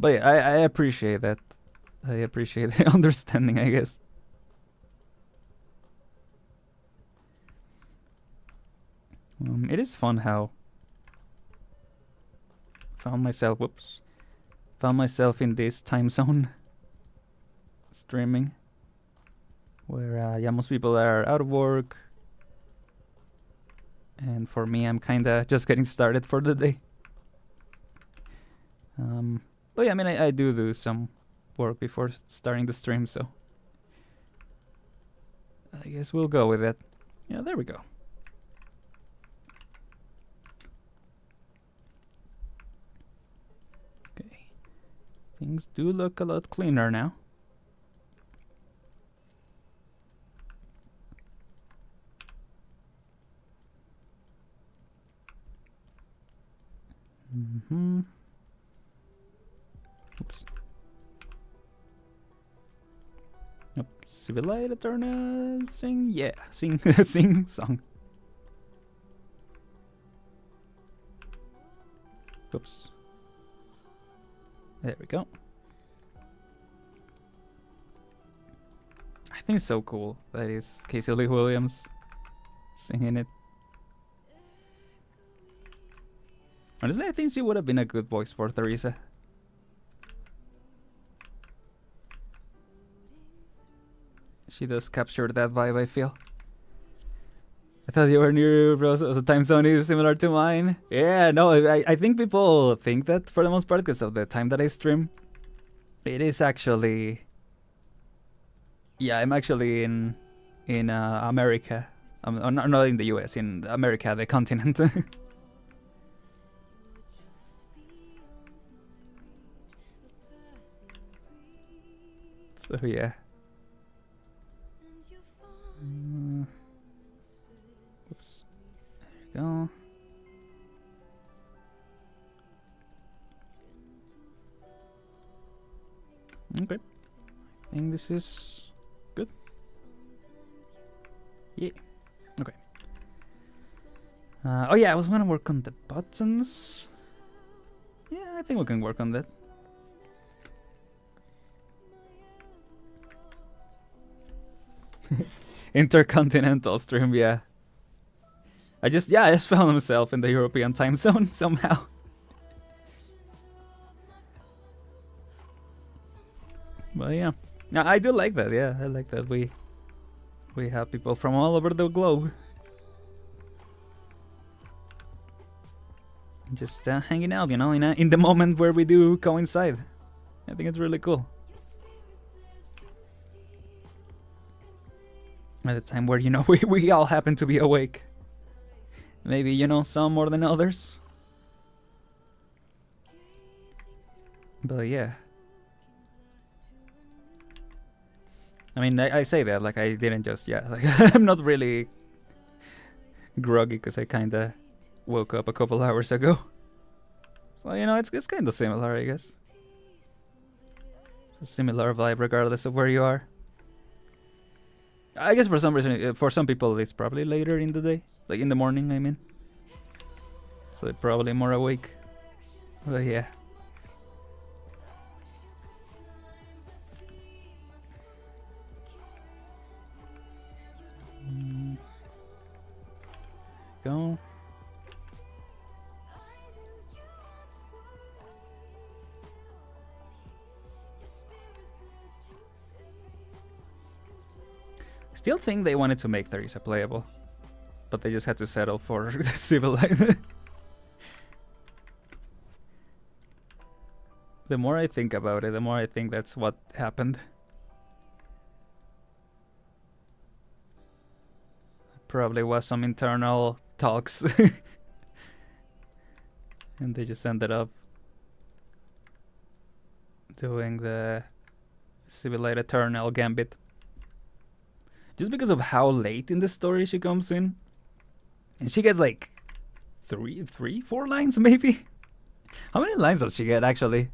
yeah, I appreciate that. I appreciate the understanding, I guess. It is fun how found myself in this time zone streaming where yeah, most people are out of work, and for me I'm kinda just getting started for the day. But yeah, I mean I do some work before starting the stream, so I guess we'll go with that. Yeah, there we go. Things do look a lot cleaner now. Oops. Yep. Civilized turn sing. Yeah, sing sing song. Oops. There we go. I think it's so cool that is Casey Lee Williams singing it. Honestly, I think she would have been a good voice for Theresa. She does capture that vibe, I feel. I thought you were near, bro, so the time zone is similar to mine. Yeah, no, I think people think that for the most part because of the time that I stream. It is actually... yeah, I'm actually in America. I'm not in the US, in America, the continent. So yeah. Oops. There you go. Okay. I think this is good. Yeah. Okay. Oh yeah, I was gonna work on the buttons. Yeah, I think we can work on that. Intercontinental stream, yeah. I just found myself in the European time zone somehow. But yeah, I do like that. Yeah, I like that we have people from all over the globe just hanging out, you know, in the moment where we do coincide. I think it's really cool. At a time where, you know, we all happen to be awake. Maybe, you know, some more than others. But yeah. I mean, I say that like I didn't just, yeah, like I'm not really groggy because I kinda woke up a couple hours ago. So, you know, it's kinda similar, I guess. It's a similar vibe regardless of where you are. I guess for some reason, for some people it's probably later in the day. Like in the morning, I mean. So they're probably more awake. But yeah. go. Still think they wanted to make Teresa playable, but they just had to settle for the civilized. The more I think about it, the more I think that's what happened. Probably was some internal talks. And they just ended up doing the Civilized Eternal Gambit. Just because of how late in the story she comes in. And she gets like 4 lines maybe? How many lines does she get actually?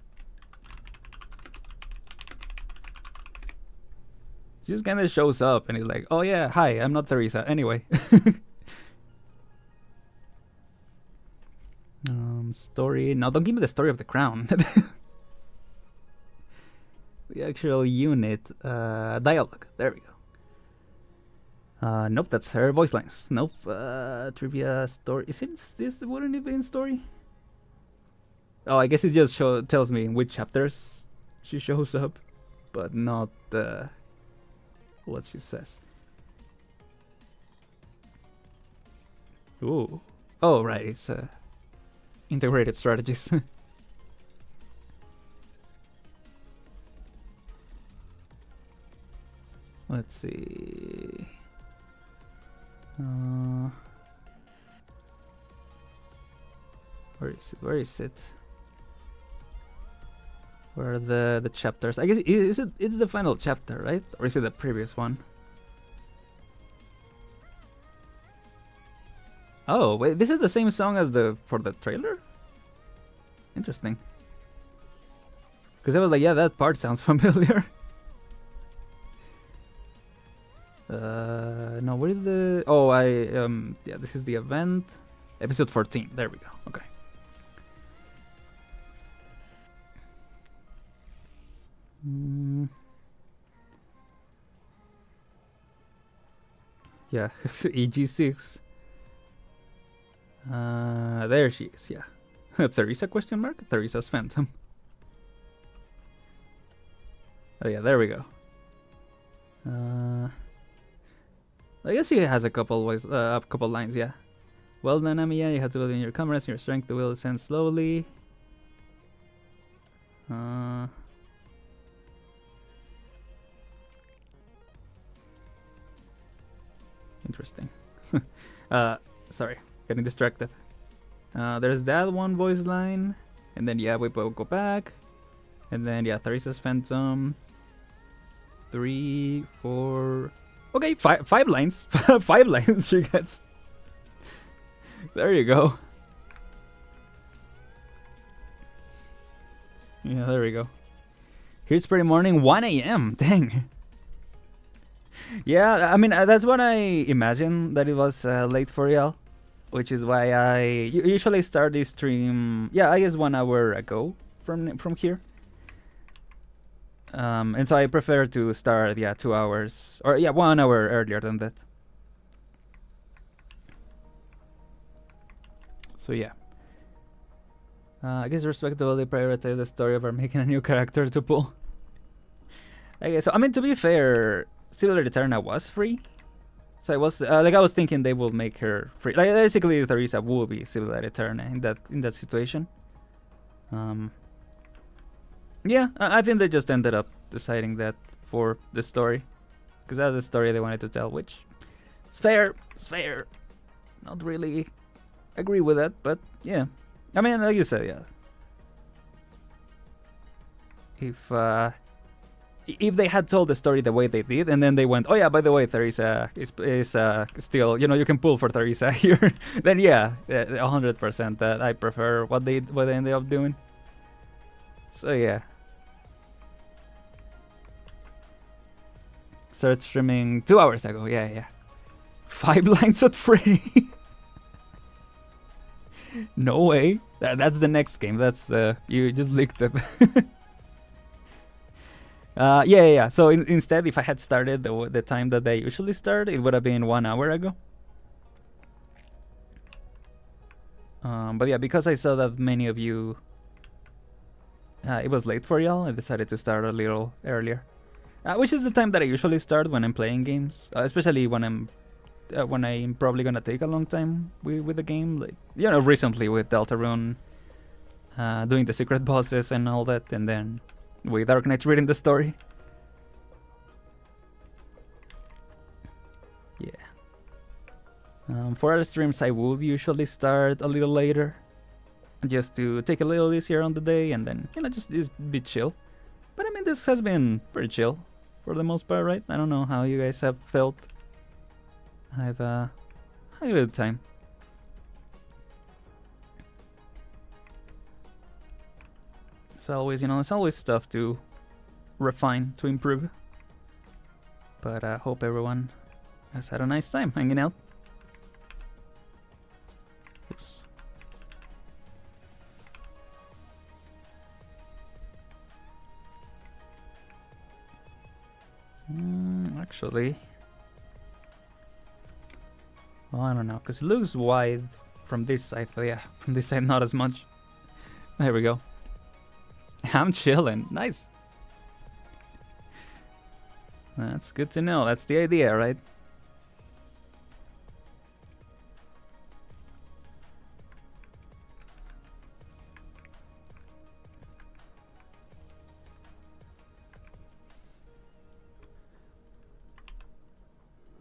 She just kind of shows up and he's like, oh yeah, hi, I'm not Teresa. Anyway. Story. No, don't give me the story of the crown. The actual unit. Dialogue. There we go. Nope, that's her voice lines. Nope. Trivia story. This wouldn't it be in story? Oh, I guess it just tells me in which chapters she shows up, but not what she says. Ooh. Oh, right. It's integrated strategies. Let's see. Where is it? Where is it? Where are the chapters? I guess it's the final chapter, right? Or is it the previous one? Oh, wait, this is the same song as for the trailer? Interesting. Because I was like, yeah, that part sounds familiar. No, where is the... Oh, yeah, this is the event. Episode 14, there we go, okay. Yeah, EG6. There she is, yeah. Theresa question mark? Theresa's Phantom. Oh yeah, there we go. I guess she has a couple lines, yeah. Well done, Amiya, you have to build in your comrades, your strength, the will ascend slowly. Interesting. Sorry, getting distracted. There's that one voice line, and then yeah, we both go back, and then yeah, Theresa's Phantom. 3, 4. Okay, 5 lines. 5 lines she gets. There you go. Yeah, there we go. Here it's pretty morning, 1 a.m. Dang. Yeah, I mean, that's what I imagined that it was late for y'all. Which is why I usually start this stream, yeah, I guess 1 hour ago from here. And so I prefer to start, yeah, 2 hours, or yeah, 1 hour earlier than that. So yeah. I guess respectively prioritize the story over making a new character to pull. I guess so. I mean, to be fair, Civilized Eterna was free. So I was like, I was thinking they will make her free. Like basically, Teresa will be Civilized Eterna in that situation. Yeah, I think they just ended up deciding that for the story, because that's the story they wanted to tell, which is fair. It's fair. Not really agree with that, but yeah. I mean, like you said, yeah. If they had told the story the way they did, and then they went, oh yeah, by the way, Teresa is still, you know, you can pull for Teresa here, then yeah, 100% that I prefer what they ended up doing. So yeah. Started streaming 2 hours ago, yeah. 5 lines at free. No way. That's the next game. That's you just leaked it. Yeah. So instead, if I had started the time that they usually start, it would have been 1 hour ago. But yeah, because I saw that many of you, it was late for y'all, I decided to start a little earlier. Which is the time that I usually start when I'm playing games, especially when I'm probably gonna take a long time with the game. Like, you know, recently with Deltarune, doing the secret bosses and all that, and then with Arknights reading the story. Yeah. For other streams, I would usually start a little later, just to take a little easier on the day, and then, you know, just be chill. But I mean, this has been pretty chill for the most part, right? I don't know how you guys have felt. I've had a good time. It's always, you know, it's always stuff to refine, to improve. But I hope everyone has had a nice time hanging out. Oops. Actually, well, I don't know, because it looks wide from this side, but yeah, from this side not as much. There we go. I'm chilling. Nice. That's good to know. That's the idea, right?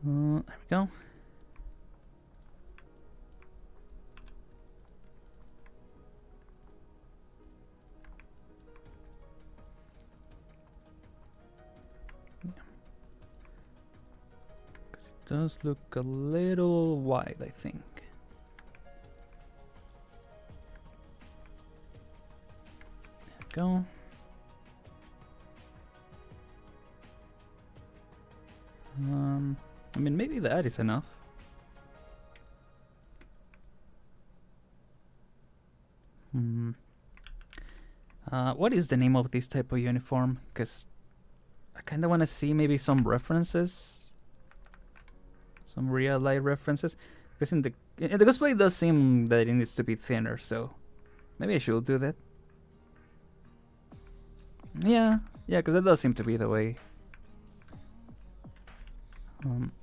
There we go. Because it does look a little wide, I think. There we go. I mean, maybe that is enough. What is the name of this type of uniform? Because I kind of want to see maybe some references, some real life references. Because in the cosplay, it does seem that it needs to be thinner, so maybe I should do that. Yeah, because that does seem to be the way.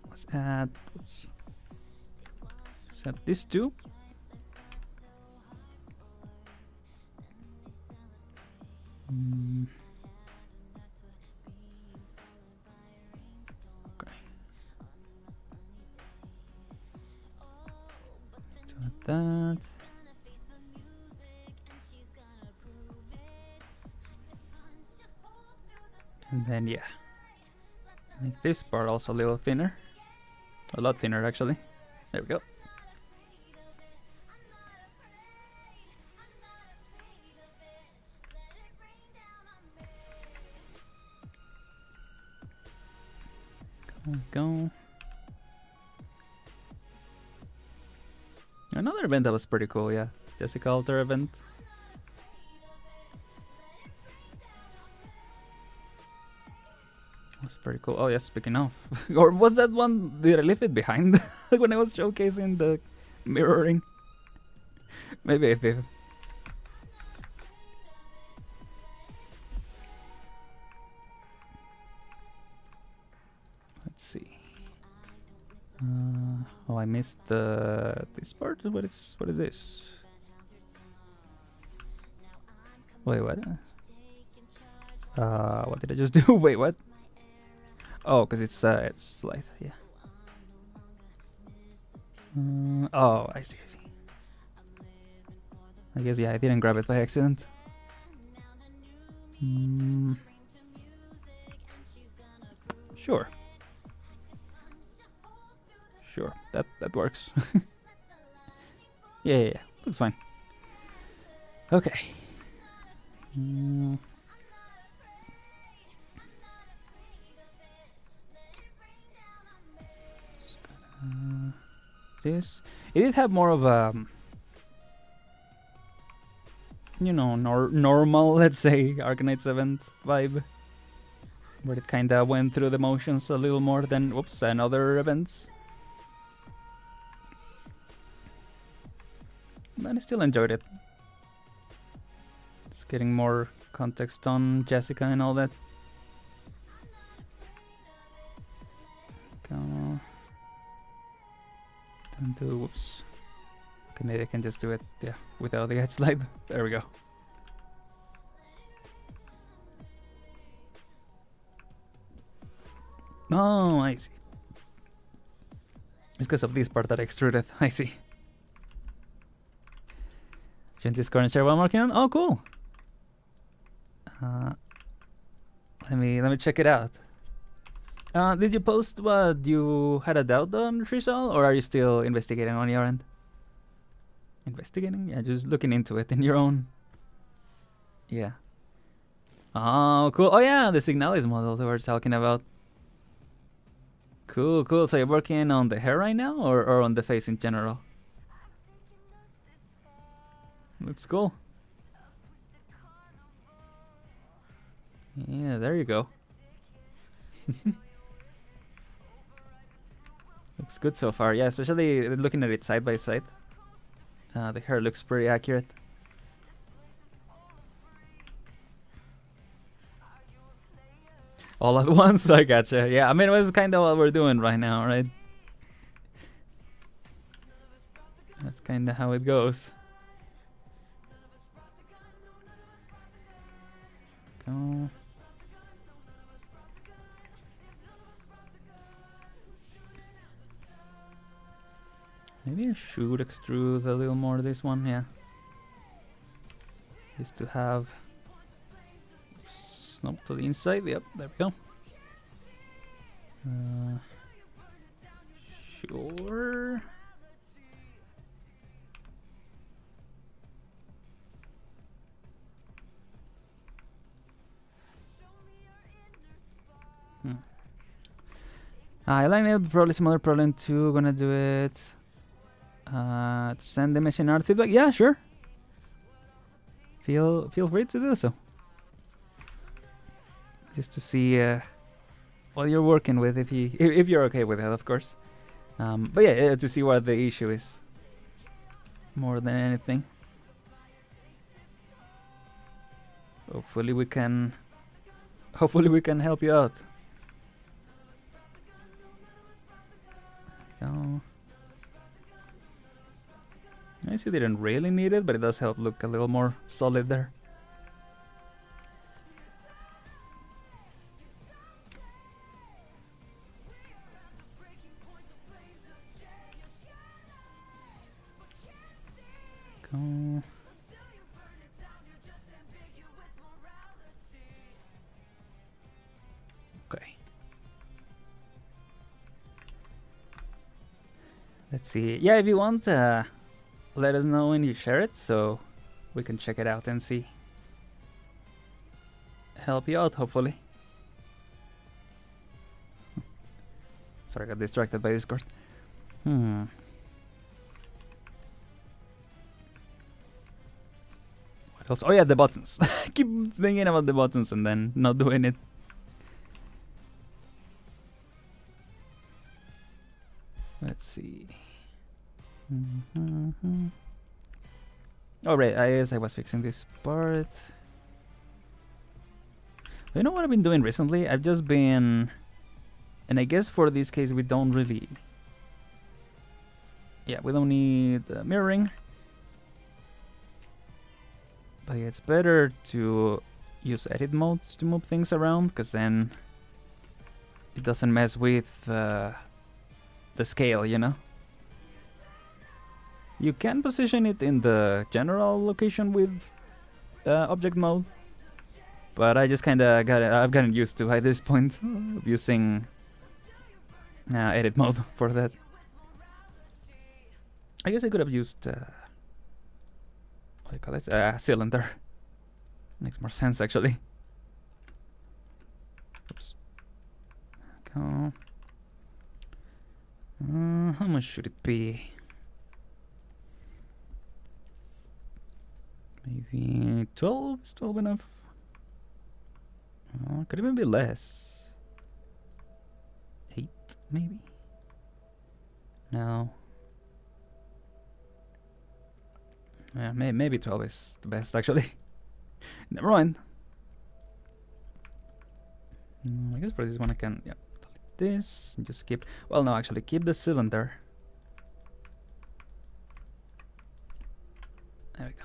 Let's add. Oops. Let's add these two. Okay. Do that. And then yeah, make this part also a little thinner. A lot thinner, actually. There we go. Go. Another event that was pretty cool, yeah. Jessica Alter event. Was pretty cool. Oh yeah, speaking of. Or was that one, did I leave it behind when I was showcasing the mirroring? Maybe I did. Let's see. Oh, I missed this part. What is this? Wait, what? What did I just do? Wait, what? Oh, because it's slide, yeah. Oh, I see. I guess, yeah, I didn't grab it by accident. Sure. Sure, that works. Yeah, looks fine. Okay. This, it did have more of a, you know, normal, let's say, Arknights event vibe, where it kinda went through the motions a little more than, whoops, and other events. I still enjoyed it. Just getting more context on Jessica and all that. Come on. Don't do, whoops. Okay, maybe I can just do it, yeah, without the head slide. There we go. Oh, I see. It's because of this part that I extruded. I see. Change this current share while I'm working on. Oh, cool. Let me check it out. Did you post what you had a doubt on, Rizal, or are you still investigating on your end? Investigating? Yeah, just looking into it in your own. Yeah. Oh, cool. Oh yeah, the Signalis model that we're talking about. Cool, cool. So you're working on the hair right now, or on the face in general? Looks cool. Yeah, there you go. Looks good so far. Yeah, especially looking at it side by side. The hair looks pretty accurate. All at once? I gotcha. Yeah, I mean, it was kind of what we're doing right now, right? That's kind of how it goes. Go. Maybe I should extrude a little more this one, yeah. Just to have... Oops, nope, to the inside, yep, there we go. Sure. I like it, probably some other problem too, gonna do it. Send the machine art feedback. Yeah, sure. Feel free to do so. Just to see what you're working with, if you're okay with it, of course. But yeah, to see what the issue is, more than anything. Hopefully we can help you out. Go. I see didn't really need it, but it does help look a little more solid there. Go. Okay. Let's see. Yeah, if you want, let us know when you share it so we can check it out and see. Help you out, hopefully. Sorry, I got distracted by Discord. What else? Oh yeah, the buttons. I keep thinking about the buttons and then not doing it. Let's see. Oh right, I guess I was fixing this part. You know what I've been doing recently? I've just been... And I guess for this case we don't really... Yeah, we don't need mirroring. But it's better to use edit modes to move things around, because then it doesn't mess with the scale, you know? You can position it in the general location with object mode, but I just kinda I've gotten used to at this point of using edit mode for that. I guess I could have used what do you call it? Cylinder. Makes more sense actually. Oops. Go. How much should it be? Maybe 12? Is 12 enough? Could even be less. 8, maybe? No. Maybe 12 is the best actually. Never mind. I guess for this one I can delete this and just keep. Well, no, actually keep the cylinder. There we go.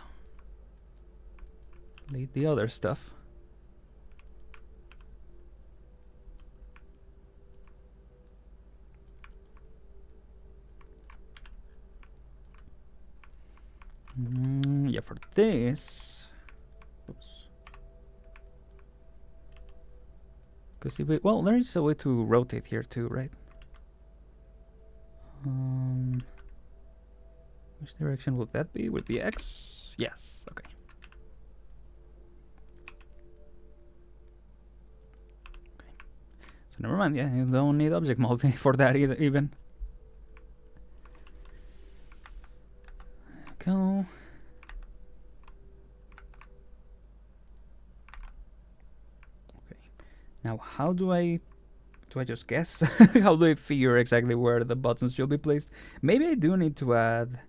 Delete the other stuff. Yeah, for this. Oops. Because if well, there is a way to rotate here too, right? Which direction would that be? Would it be X? Yes. Okay. Okay. So never mind. Yeah, you don't need object multi for that either. Even. Go. Okay. Now, how do I just guess? How do I figure exactly where the buttons should be placed? Maybe I do need to add,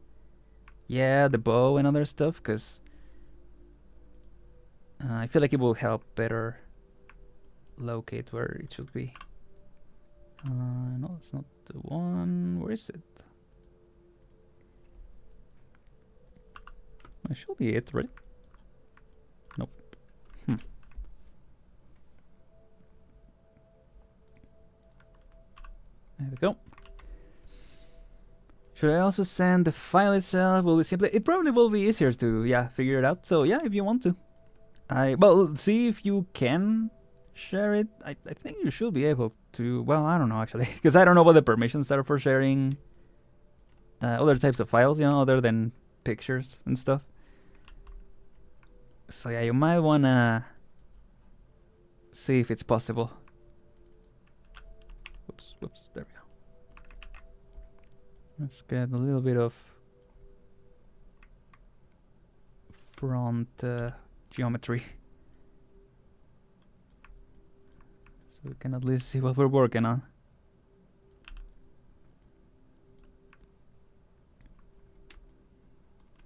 yeah, the bow and other stuff, because I feel like it will help better locate where it should be. No, it's not the one. Where is it? That should be it, right? Nope. There we go. Should I also send the file itself? Will it simply? It probably will be easier to figure it out. So yeah, if you want to, well, see if you can share it. I think you should be able to. Well, I don't know actually, because I don't know what the permissions are for sharing other types of files, other than pictures and stuff. So yeah, you might wanna see if it's possible. Whoops, there we go. Let's get a little bit of front geometry, so we can at least see what we're working on.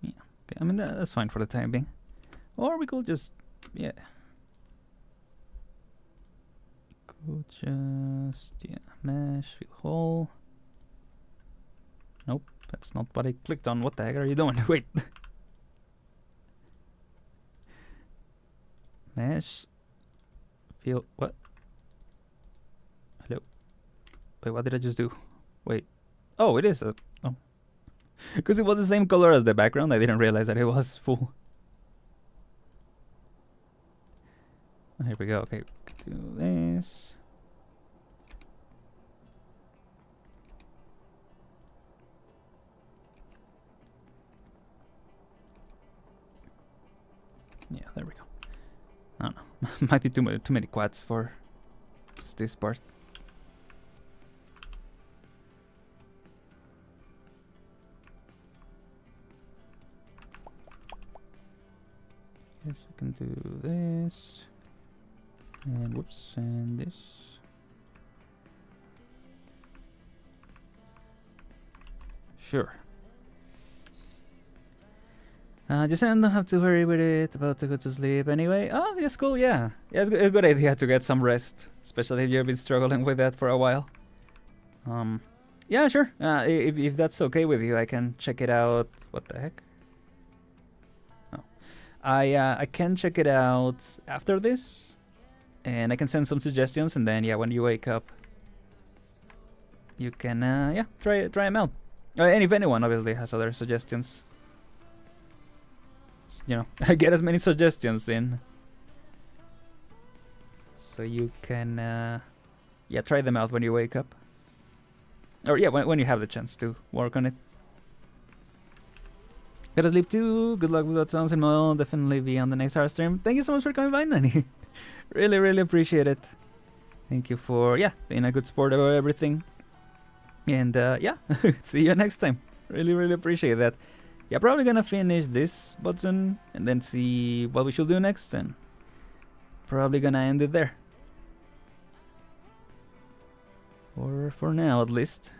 Yeah, okay. I mean that's fine for the time being. Or we could just, mesh, fill hole. Nope, that's not what I clicked on. What the heck are you doing? Wait. Mesh, fill, what? Hello? Wait, what did I just do? Wait. Oh, it is a, oh. Because it was the same color as the background, I didn't realize that it was full. Here we go. Okay, do this. Yeah, there we go. I don't know. Might be too many quads for just this part. Yes, we can do this. And whoops, and this. Sure. Just don't have to hurry with it. About to go to sleep anyway. Oh, that's cool. Yeah, it's a good idea to get some rest, especially if you've been struggling with that for a while. Yeah, sure. If that's okay with you, I can check it out. What the heck? Oh, I can check it out after this. And I can send some suggestions, and then when you wake up, you can try them out. And if anyone obviously has other suggestions, get as many suggestions in, so you can try them out when you wake up, or when you have the chance to work on it. Gotta sleep too. Good luck with what sounds, and I'll definitely be on the next hard stream. Thank you so much for coming by, Nani. Really appreciate it. Thank you for being a good sport about everything. And see you next time. Really appreciate that. Yeah, probably gonna finish this button and then see what we should do next, and probably gonna end it there. Or for now at least.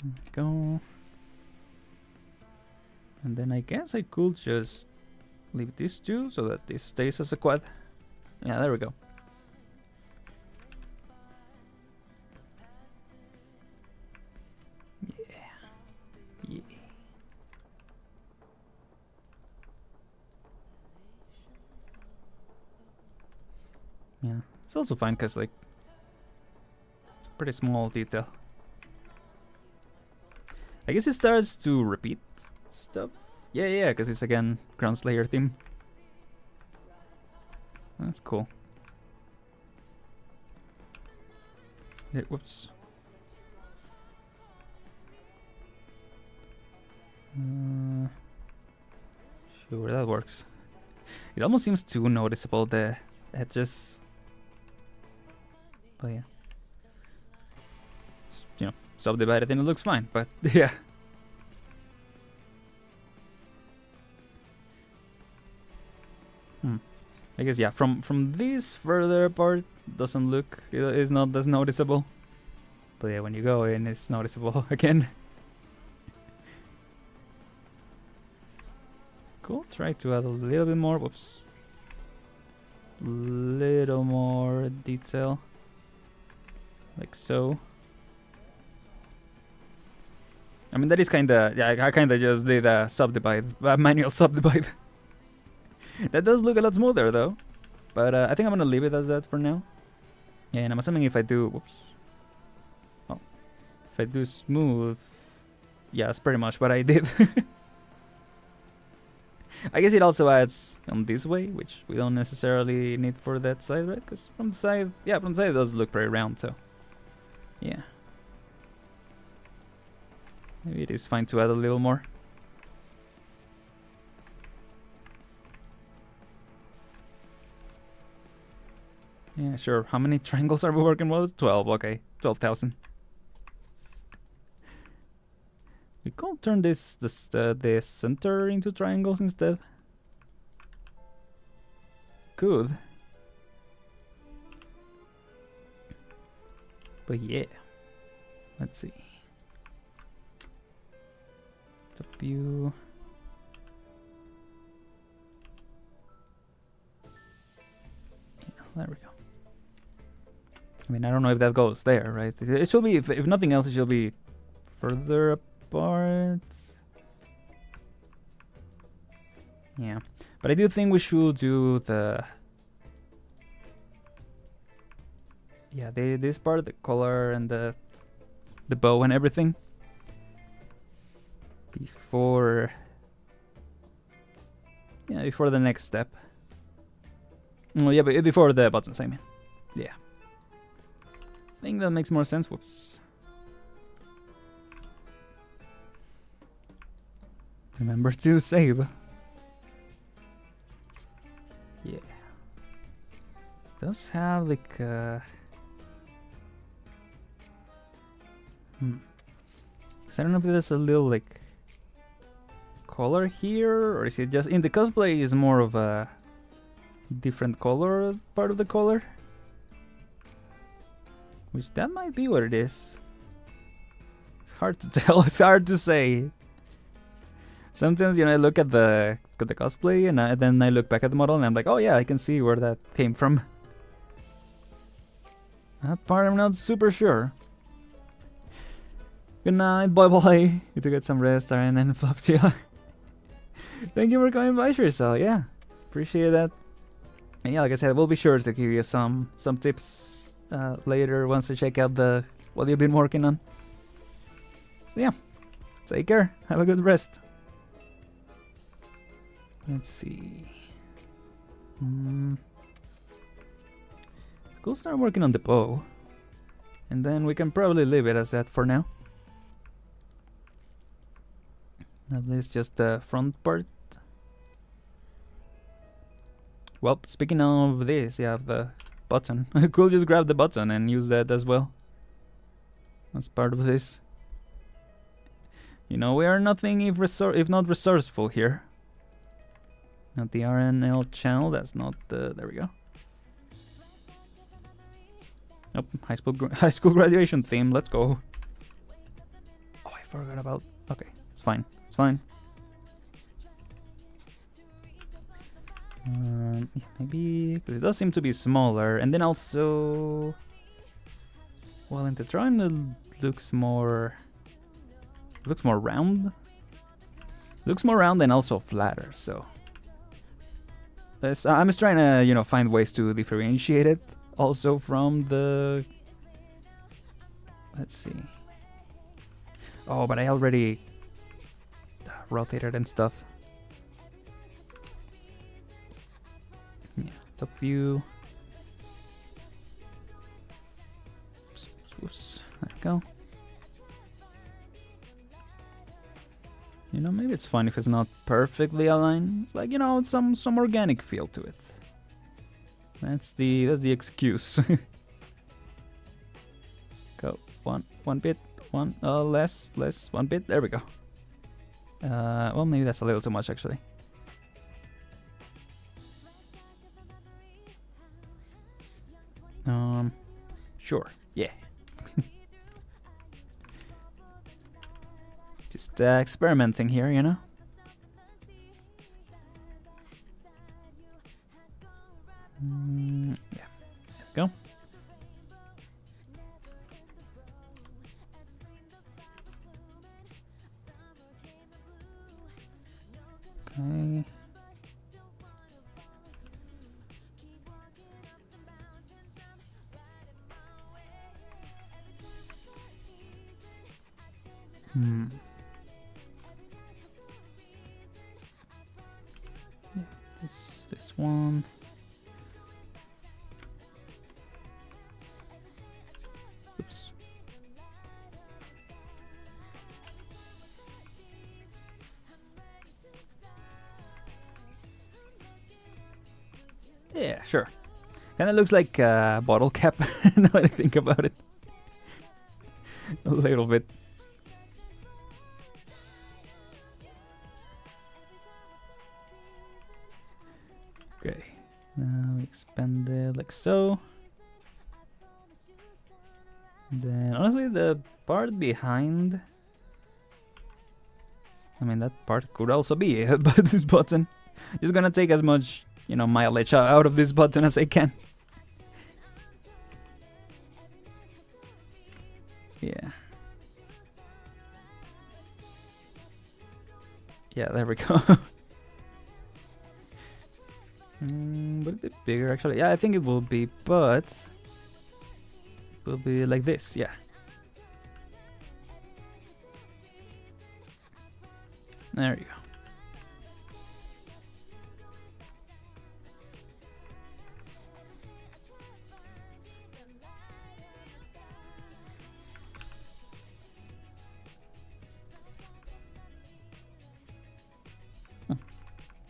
There we go. And then I guess I could just leave these two so that this stays as a quad. Yeah, there we go. Yeah. Yeah, it's also fine because like it's a pretty small detail. I guess it starts to repeat stuff. Yeah, because it's again Ground Slayer theme. That's cool. Yeah, whoops. Sure, that works. It almost seems too noticeable, the edges. But yeah. You know, subdivided and it looks fine, but yeah. I guess yeah, from this further apart doesn't look, it's not as noticeable. But yeah, when you go in, it's noticeable again. Cool, try to add a little bit more, whoops. Little more detail. Like so. I mean, that is kinda, yeah, I kinda just did a subdivide, a manual subdivide. That does look a lot smoother though. But I think I'm gonna leave it as that for now. Yeah, and I'm assuming if I do, whoops. Oh, if I do smooth, yeah, that's pretty much what I did. I guess it also adds on this way, which we don't necessarily need for that side, right? Because from the side, yeah, from the side it does look pretty round, so yeah. Maybe it is fine to add a little more. Yeah, sure. How many triangles are we working with? 12, okay. 12,000. We could turn the center into triangles instead. Could. But yeah. Let's see. Top view. Yeah, there we go. I mean, I don't know if that goes there, right? It should be, if nothing else, it should be further apart. Yeah, but I do think we should do the... Yeah, this part, the color and the bow and everything. Before... Yeah, before the next step. Oh yeah, but before the buttons, I mean. Yeah. I think that makes more sense. Whoops. Remember to save. Yeah. Does have like so I don't know if there's a little like color here, or is it just in the cosplay is more of a different color part of the color? Which that might be what it is. It's hard to tell. It's hard to say. Sometimes, you know, I look at the cosplay and then I look back at the model and I'm like, oh yeah, I can see where that came from. That part I'm not super sure. Good night, bye bye. You to get some rest, Aren and Flopchilla. Thank you for coming by, Shrisal. Yeah, appreciate that. And yeah, like I said, we'll be sure to give you some tips later once I check out what you've been working on. So yeah, take care. Have a good rest. Let's see. We'll start working on the bow, and then we can probably leave it as that for now. At least just the front part. Well, speaking of this, you have the button. I could just grab the button and use that as well. As part of this. You know, we are nothing if not resourceful here. Not the RNL channel, that's not the... There we go. Nope, high school graduation theme, let's go. Oh, I forgot about. Okay, it's fine. It's fine. Yeah, maybe because it does seem to be smaller, and then also, well, in the drawing it looks more round. Looks more round and also flatter. So I'm just trying to find ways to differentiate it also from the. Let's see. Oh, but I already rotated and stuff. Yeah, top view. Oops, there we go. Maybe it's fine if it's not perfectly aligned. It's like, some organic feel to it. That's the excuse. Go one bit, less, one bit. There we go. Well, maybe that's a little too much actually. Sure, yeah. Just experimenting here, Yeah, there we go. Okay. Yeah, this one. Oops. Yeah, sure. Kinda looks like a bottle cap now that I think about it. A little bit. Okay, now we expand it like so. And then honestly the part behind, I mean that part could also be but this button. Just gonna take as much mileage out of this button as I can. Yeah. Yeah, there we go. But a bit bigger actually. Yeah, I think it will be, but it will be like this, yeah. There you go.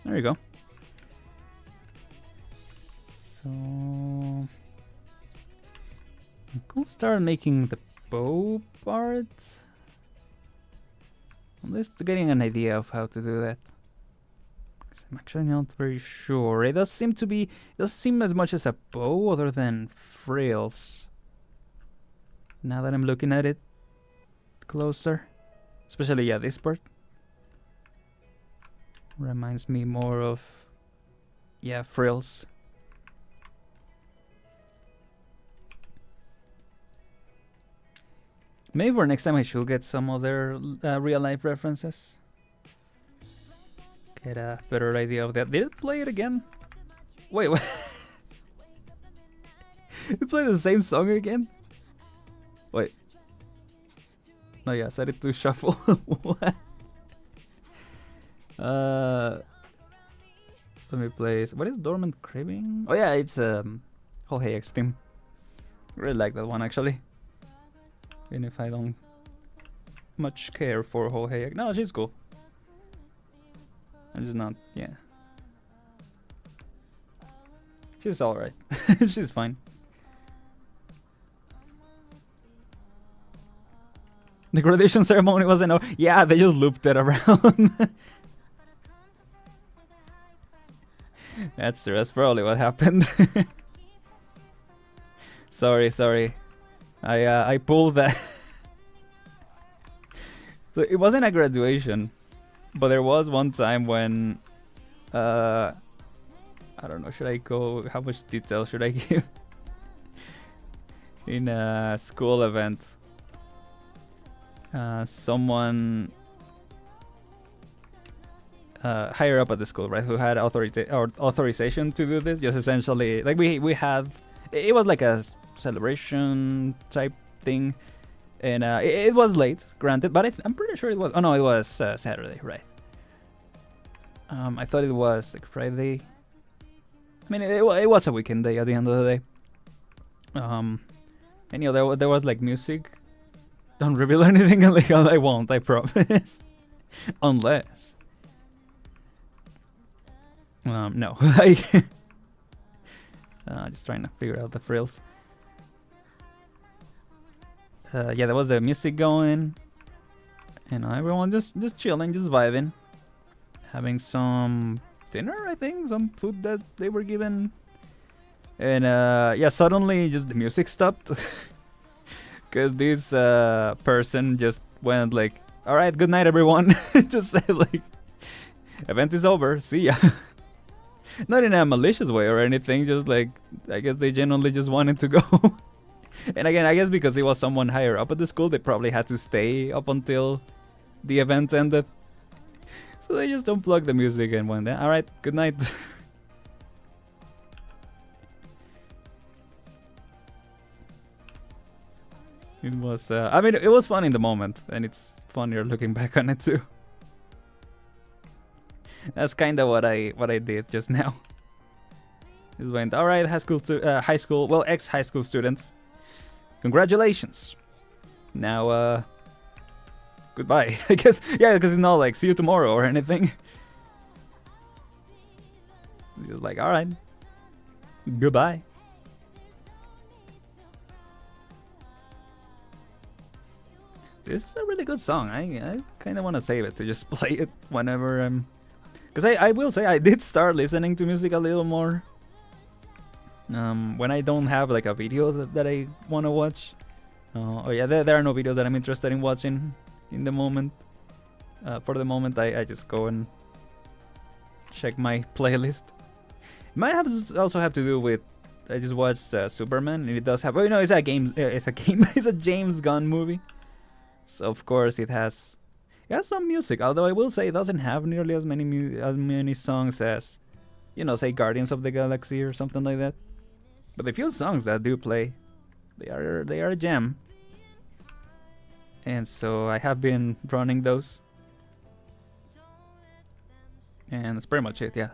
There you go. So I could start making the bow part. At least getting an idea of how to do that. I'm actually not very sure. It does seem as much as a bow other than frills. Now that I'm looking at it closer. Especially, yeah, this part. Reminds me more of, yeah, frills. Maybe for next time I should get some other real life references. Get a better idea of that. Did it play it again? Wait, what? It played the same song again? Wait. No, yeah, set it to shuffle. What? Let me play. What is Dormant Craving? Oh yeah, it's Whole Hay X theme. Really like that one actually. Even if I don't much care for Whole Hay. No, she's cool. I'm just not. Yeah, she's all right. She's fine. The graduation ceremony wasn't over. Yeah, they just looped it around. That's probably what happened. Sorry. I pulled that. So it wasn't a graduation, but there was one time when I don't know, should I go, how much detail should I give? In a school event, someone higher up at the school, right, who had authorization to do this, just essentially, like we had, it was like a celebration type thing, and it was late, granted, but I'm pretty sure it was, oh no, it was Saturday, right? I thought it was like Friday. I mean, it was a weekend day at the end of the day. And you know, there was like music. Don't reveal anything illegal, I won't, I promise. Unless. No. Just trying to figure out the frills. Yeah, there was the music going. And everyone just chilling, just vibing. Having some dinner, I think, some food that they were given. And yeah, suddenly just the music stopped. Because this person just went like, alright, good night everyone. Just said like, event is over, see ya. Not in a malicious way or anything, just like, I guess they genuinely just wanted to go. And again, I guess because it was someone higher up at the school, they probably had to stay up until the event ended. So they just unplugged the music and went, alright, good night. It was, I mean, it was fun in the moment, and it's funnier looking back on it too. That's kind of what I did just now. Just went, all right, high school, well, ex-high school students, congratulations. Now, goodbye. I guess, yeah, because it's not like see you tomorrow or anything. Just like, all right, goodbye. This is a really good song. I kind of want to save it to just play it whenever I'm... Because I will say I did start listening to music a little more. When I don't have like a video that I want to watch. Oh yeah, there are no videos that I'm interested in watching in the moment. For the moment, I just go and check my playlist. It might also have to do with... I just watched Superman, and it does have... Oh, you know, it's a game. It's a James Gunn movie. So of course it has some music, although I will say it doesn't have nearly as many songs as, you know, say Guardians of the Galaxy or something like that. But the few songs that do play, they are a gem. And so I have been running those. And that's pretty much it, yeah.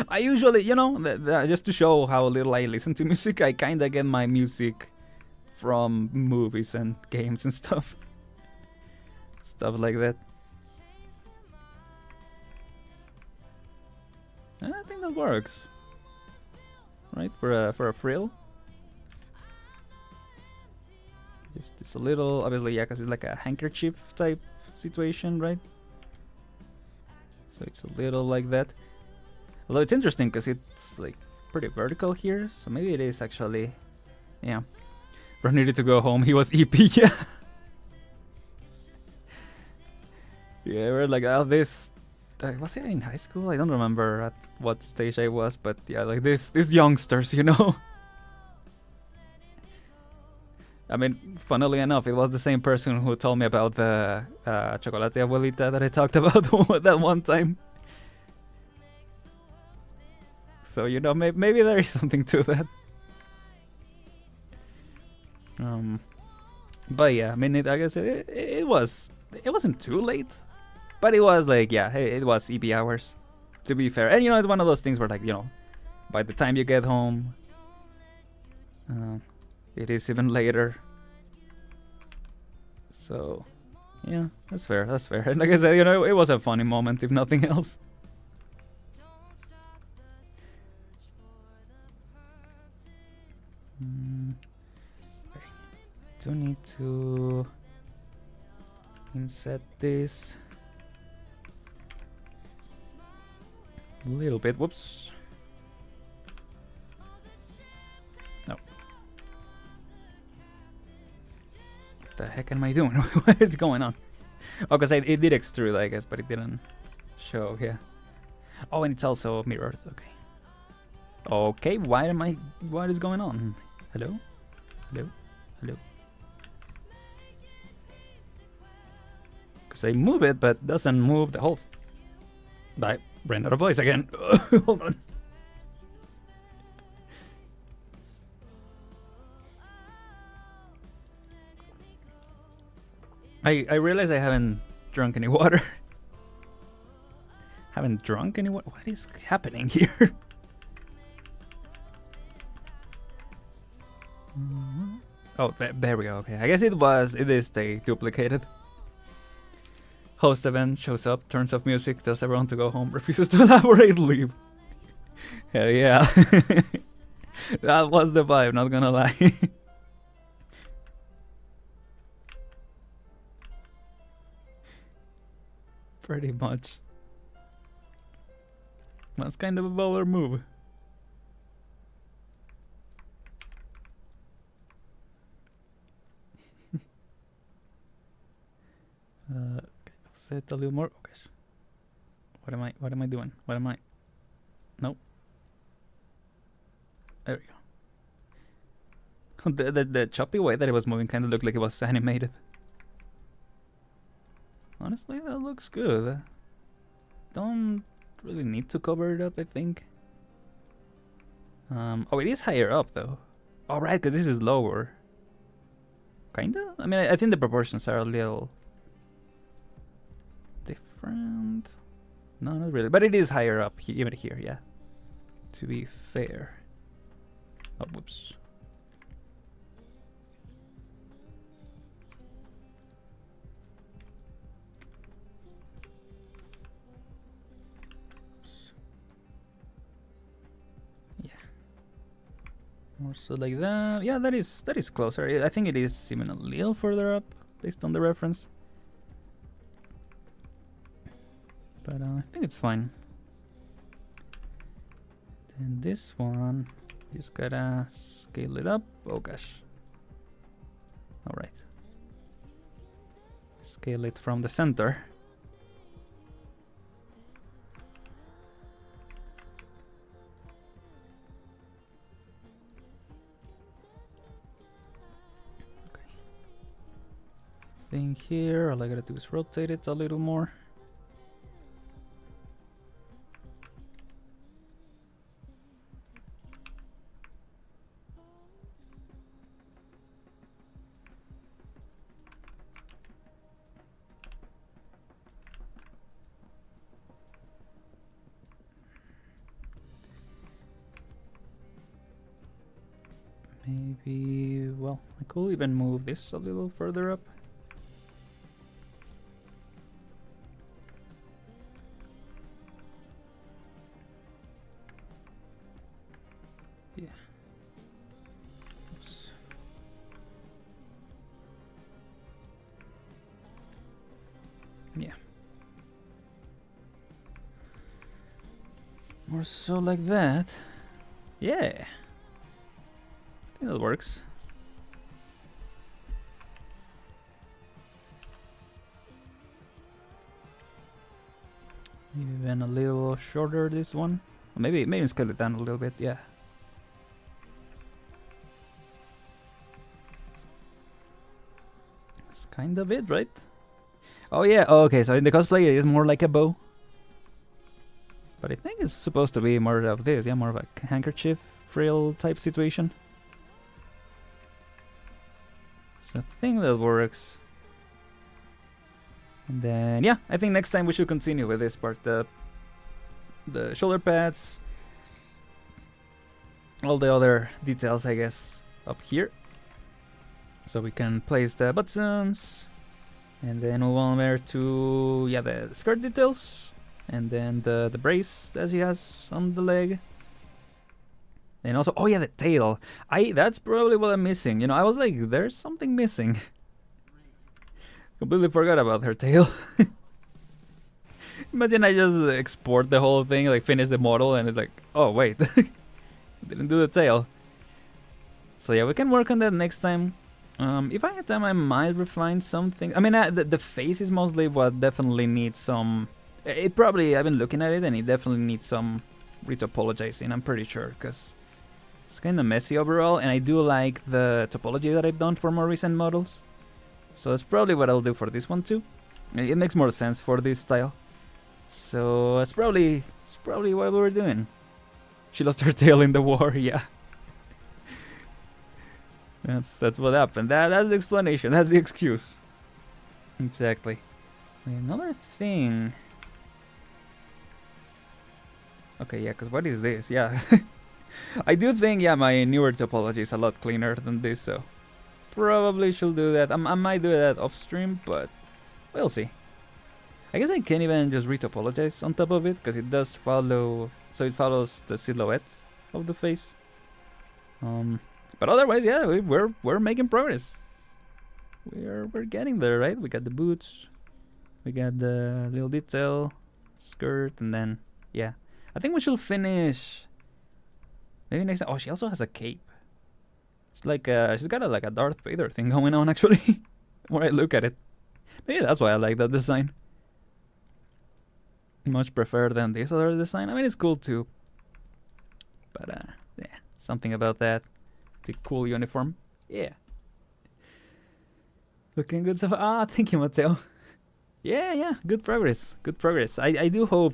I usually, you know, just to show how little I listen to music, I kinda get my music from movies and games and stuff. Stuff like that. I think that works, right? For a frill. Just a little, obviously, yeah, because it's like a handkerchief type situation, right? So it's a little like that. Although it's interesting because it's like pretty vertical here, so maybe it is actually, yeah. Bro needed to go home. He was EP, yeah. Yeah, we're like, oh, this... was it in high school? I don't remember at what stage I was, but yeah, like these youngsters, you know? I mean, funnily enough, it was the same person who told me about the Chocolate Abuelita that I talked about that one time. So, you know, maybe there is something to that. But yeah, I mean, I guess it wasn't too late. But it was like, yeah, it was EP hours, to be fair. And, you know, it's one of those things where, like, you know, by the time you get home, it is even later. So, yeah, that's fair, that's fair. And like I said, you know, it was a funny moment, if nothing else. I do need to inset this a little bit. Whoops. No. What the heck am I doing? What is going on? Oh, because it did extrude, I guess, but it didn't show, yeah. Oh, and it's also mirrored, okay. Okay, what is going on? Hello? Hello? Hello? Because I move it, but doesn't move the whole... I ran out of voice again. Hold on. I realize I haven't drunk any water. Haven't drunk any water? What is happening here? Oh, there we go. Okay, I guess it is they duplicated. Host event shows up, turns off music, tells everyone to go home, refuses to elaborate, leave. Hell yeah. That was the vibe, not gonna lie. Pretty much. That's kind of a baller move. Okay, set a little more. Okay. What am I doing? What am I? Nope. There we go. The choppy way that it was moving kind of looked like it was animated. Honestly, that looks good. Don't really need to cover it up, I think. Oh, it is higher up though. Oh, right, because this is lower. Kinda? I mean, I think the proportions are a little different. No, not really. But it is higher up, even here, yeah. To be fair. Oh, whoops. More so like that. Yeah, that is closer. I think it is even a little further up based on the reference. But I think it's fine. Then this one, just gotta scale it up. Oh gosh. Alright. Scale it from the center. Thing here, all I gotta do is rotate it a little more. Maybe, well, I could even move this a little further up. Yeah. Oops. Yeah. More so like that. Yeah. I think that works. Even a little shorter this one. Maybe scale it down a little bit, yeah. That's kind of it, right? Oh yeah, oh, okay, so in the cosplay it is more like a bow. But I think it's supposed to be more of this, yeah, more of a handkerchief frill type situation. So I think that works. And then, yeah, I think next time we should continue with this part. The shoulder pads, all the other details, I guess, up here. So we can place the buttons. And then move on there to, yeah, the skirt details. And then the brace that she has on the leg. And also, oh yeah, the tail. That's probably what I'm missing. You know, I was like, there's something missing. Completely forgot about her tail. Imagine I just export the whole thing, like finish the model, and it's like, oh wait, didn't do the tail. So yeah, we can work on that next time. If I had time, I might refine something. I mean, the face is mostly what definitely needs some. It probably, I've been looking at it, and it definitely needs some retopologizing. I'm pretty sure, because it's kind of messy overall, and I do like the topology that I've done for more recent models. So that's probably what I'll do for this one too. It makes more sense for this style. So it's probably what we were doing. She lost her tail in the war, yeah. That's what happened. That's the explanation. That's the excuse. Exactly. Another thing. Okay, yeah, because what is this? Yeah. I do think, yeah, my newer topology is a lot cleaner than this, so probably should do that. I might do that off stream, but we'll see. I guess I can't even just retopologize on top of it, because it does follow, so it follows the silhouette of the face. But otherwise, yeah, we're making progress. We're getting there, right? We got the boots, we got the little detail, skirt, and then yeah, I think we should finish. Maybe next time. Oh, she also has a cape. It's like she's got like a Darth Vader thing going on actually. When I look at it, maybe that's why I like that design. Much prefer than this other design. I mean, it's cool too, but yeah, something about that. The cool uniform. Yeah. Looking good so far. Thank you, Mateo. Yeah, good progress. Good progress. I do hope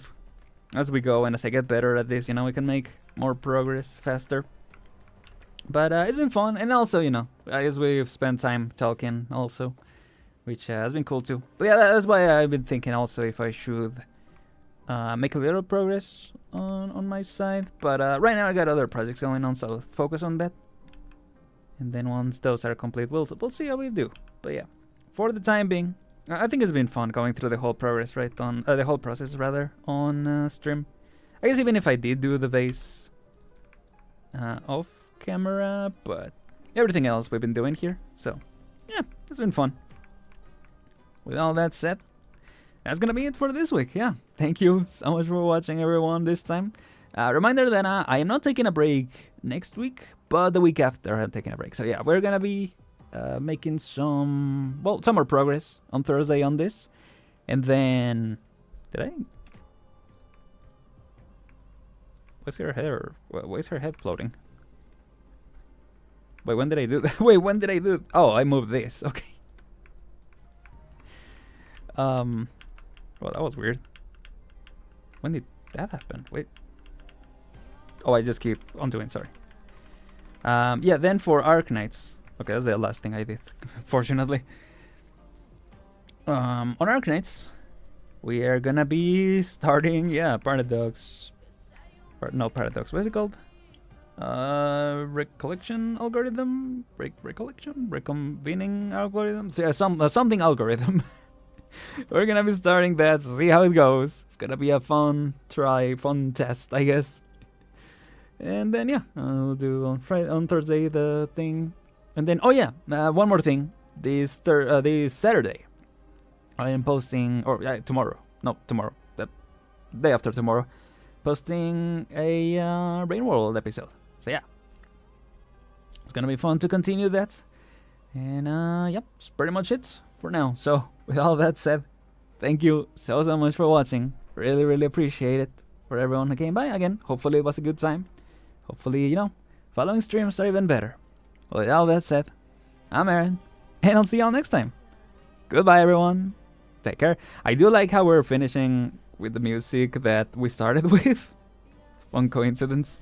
as we go and as I get better at this, we can make more progress faster. But it's been fun, and also, I guess we've spent time talking also, which has been cool too. But yeah, that's why I've been thinking also if I should make a little progress on my side. But right now I got other projects going on, so I'll focus on that. And then once those are complete, we'll see how we do. But yeah, for the time being, I think it's been fun going through the whole progress, right? On the whole process rather on stream. I guess even if I did do the base off camera, but everything else we've been doing here. So yeah, it's been fun. With all that said, that's gonna be it for this week. Yeah, thank you so much for watching, everyone. This time, reminder that I am not taking a break next week, but the week after I'm taking a break. So yeah, we're gonna be making some more progress on Thursday on this, and then what's her hair? Why is her head floating? Wait, when did I do that? Wait, when did I do? Oh, I moved this. Okay. Well, that was weird. When did that happen? Wait. Oh, I just keep undoing. Sorry. Yeah, then for Arknights. Okay, that's the last thing I did, fortunately. On Arknights, we are gonna be starting, Paradox. No, Paradox. What is it called? Recollection algorithm? Recollection? Reconvening algorithm? So, yeah, something algorithm. We're gonna be starting that, see how it goes. It's gonna be a fun test, I guess. And then yeah, I'll do on Thursday the thing, and then one more thing. This Saturday, I am posting, or tomorrow, the day after tomorrow, posting a Rain World episode. So yeah, it's gonna be fun to continue that. And yep, that's pretty much it for now. So with all that said, thank you so much for watching. Really appreciate it for everyone who came by again. Hopefully it was a good time. Hopefully, following streams are even better. With all that said, I'm Aren, and I'll see y'all next time. Goodbye, everyone. Take care. I do like how we're finishing with the music that we started with. One coincidence.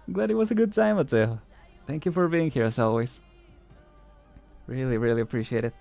I'm glad it was a good time, Mateo. Thank you for being here as always. Really appreciate it.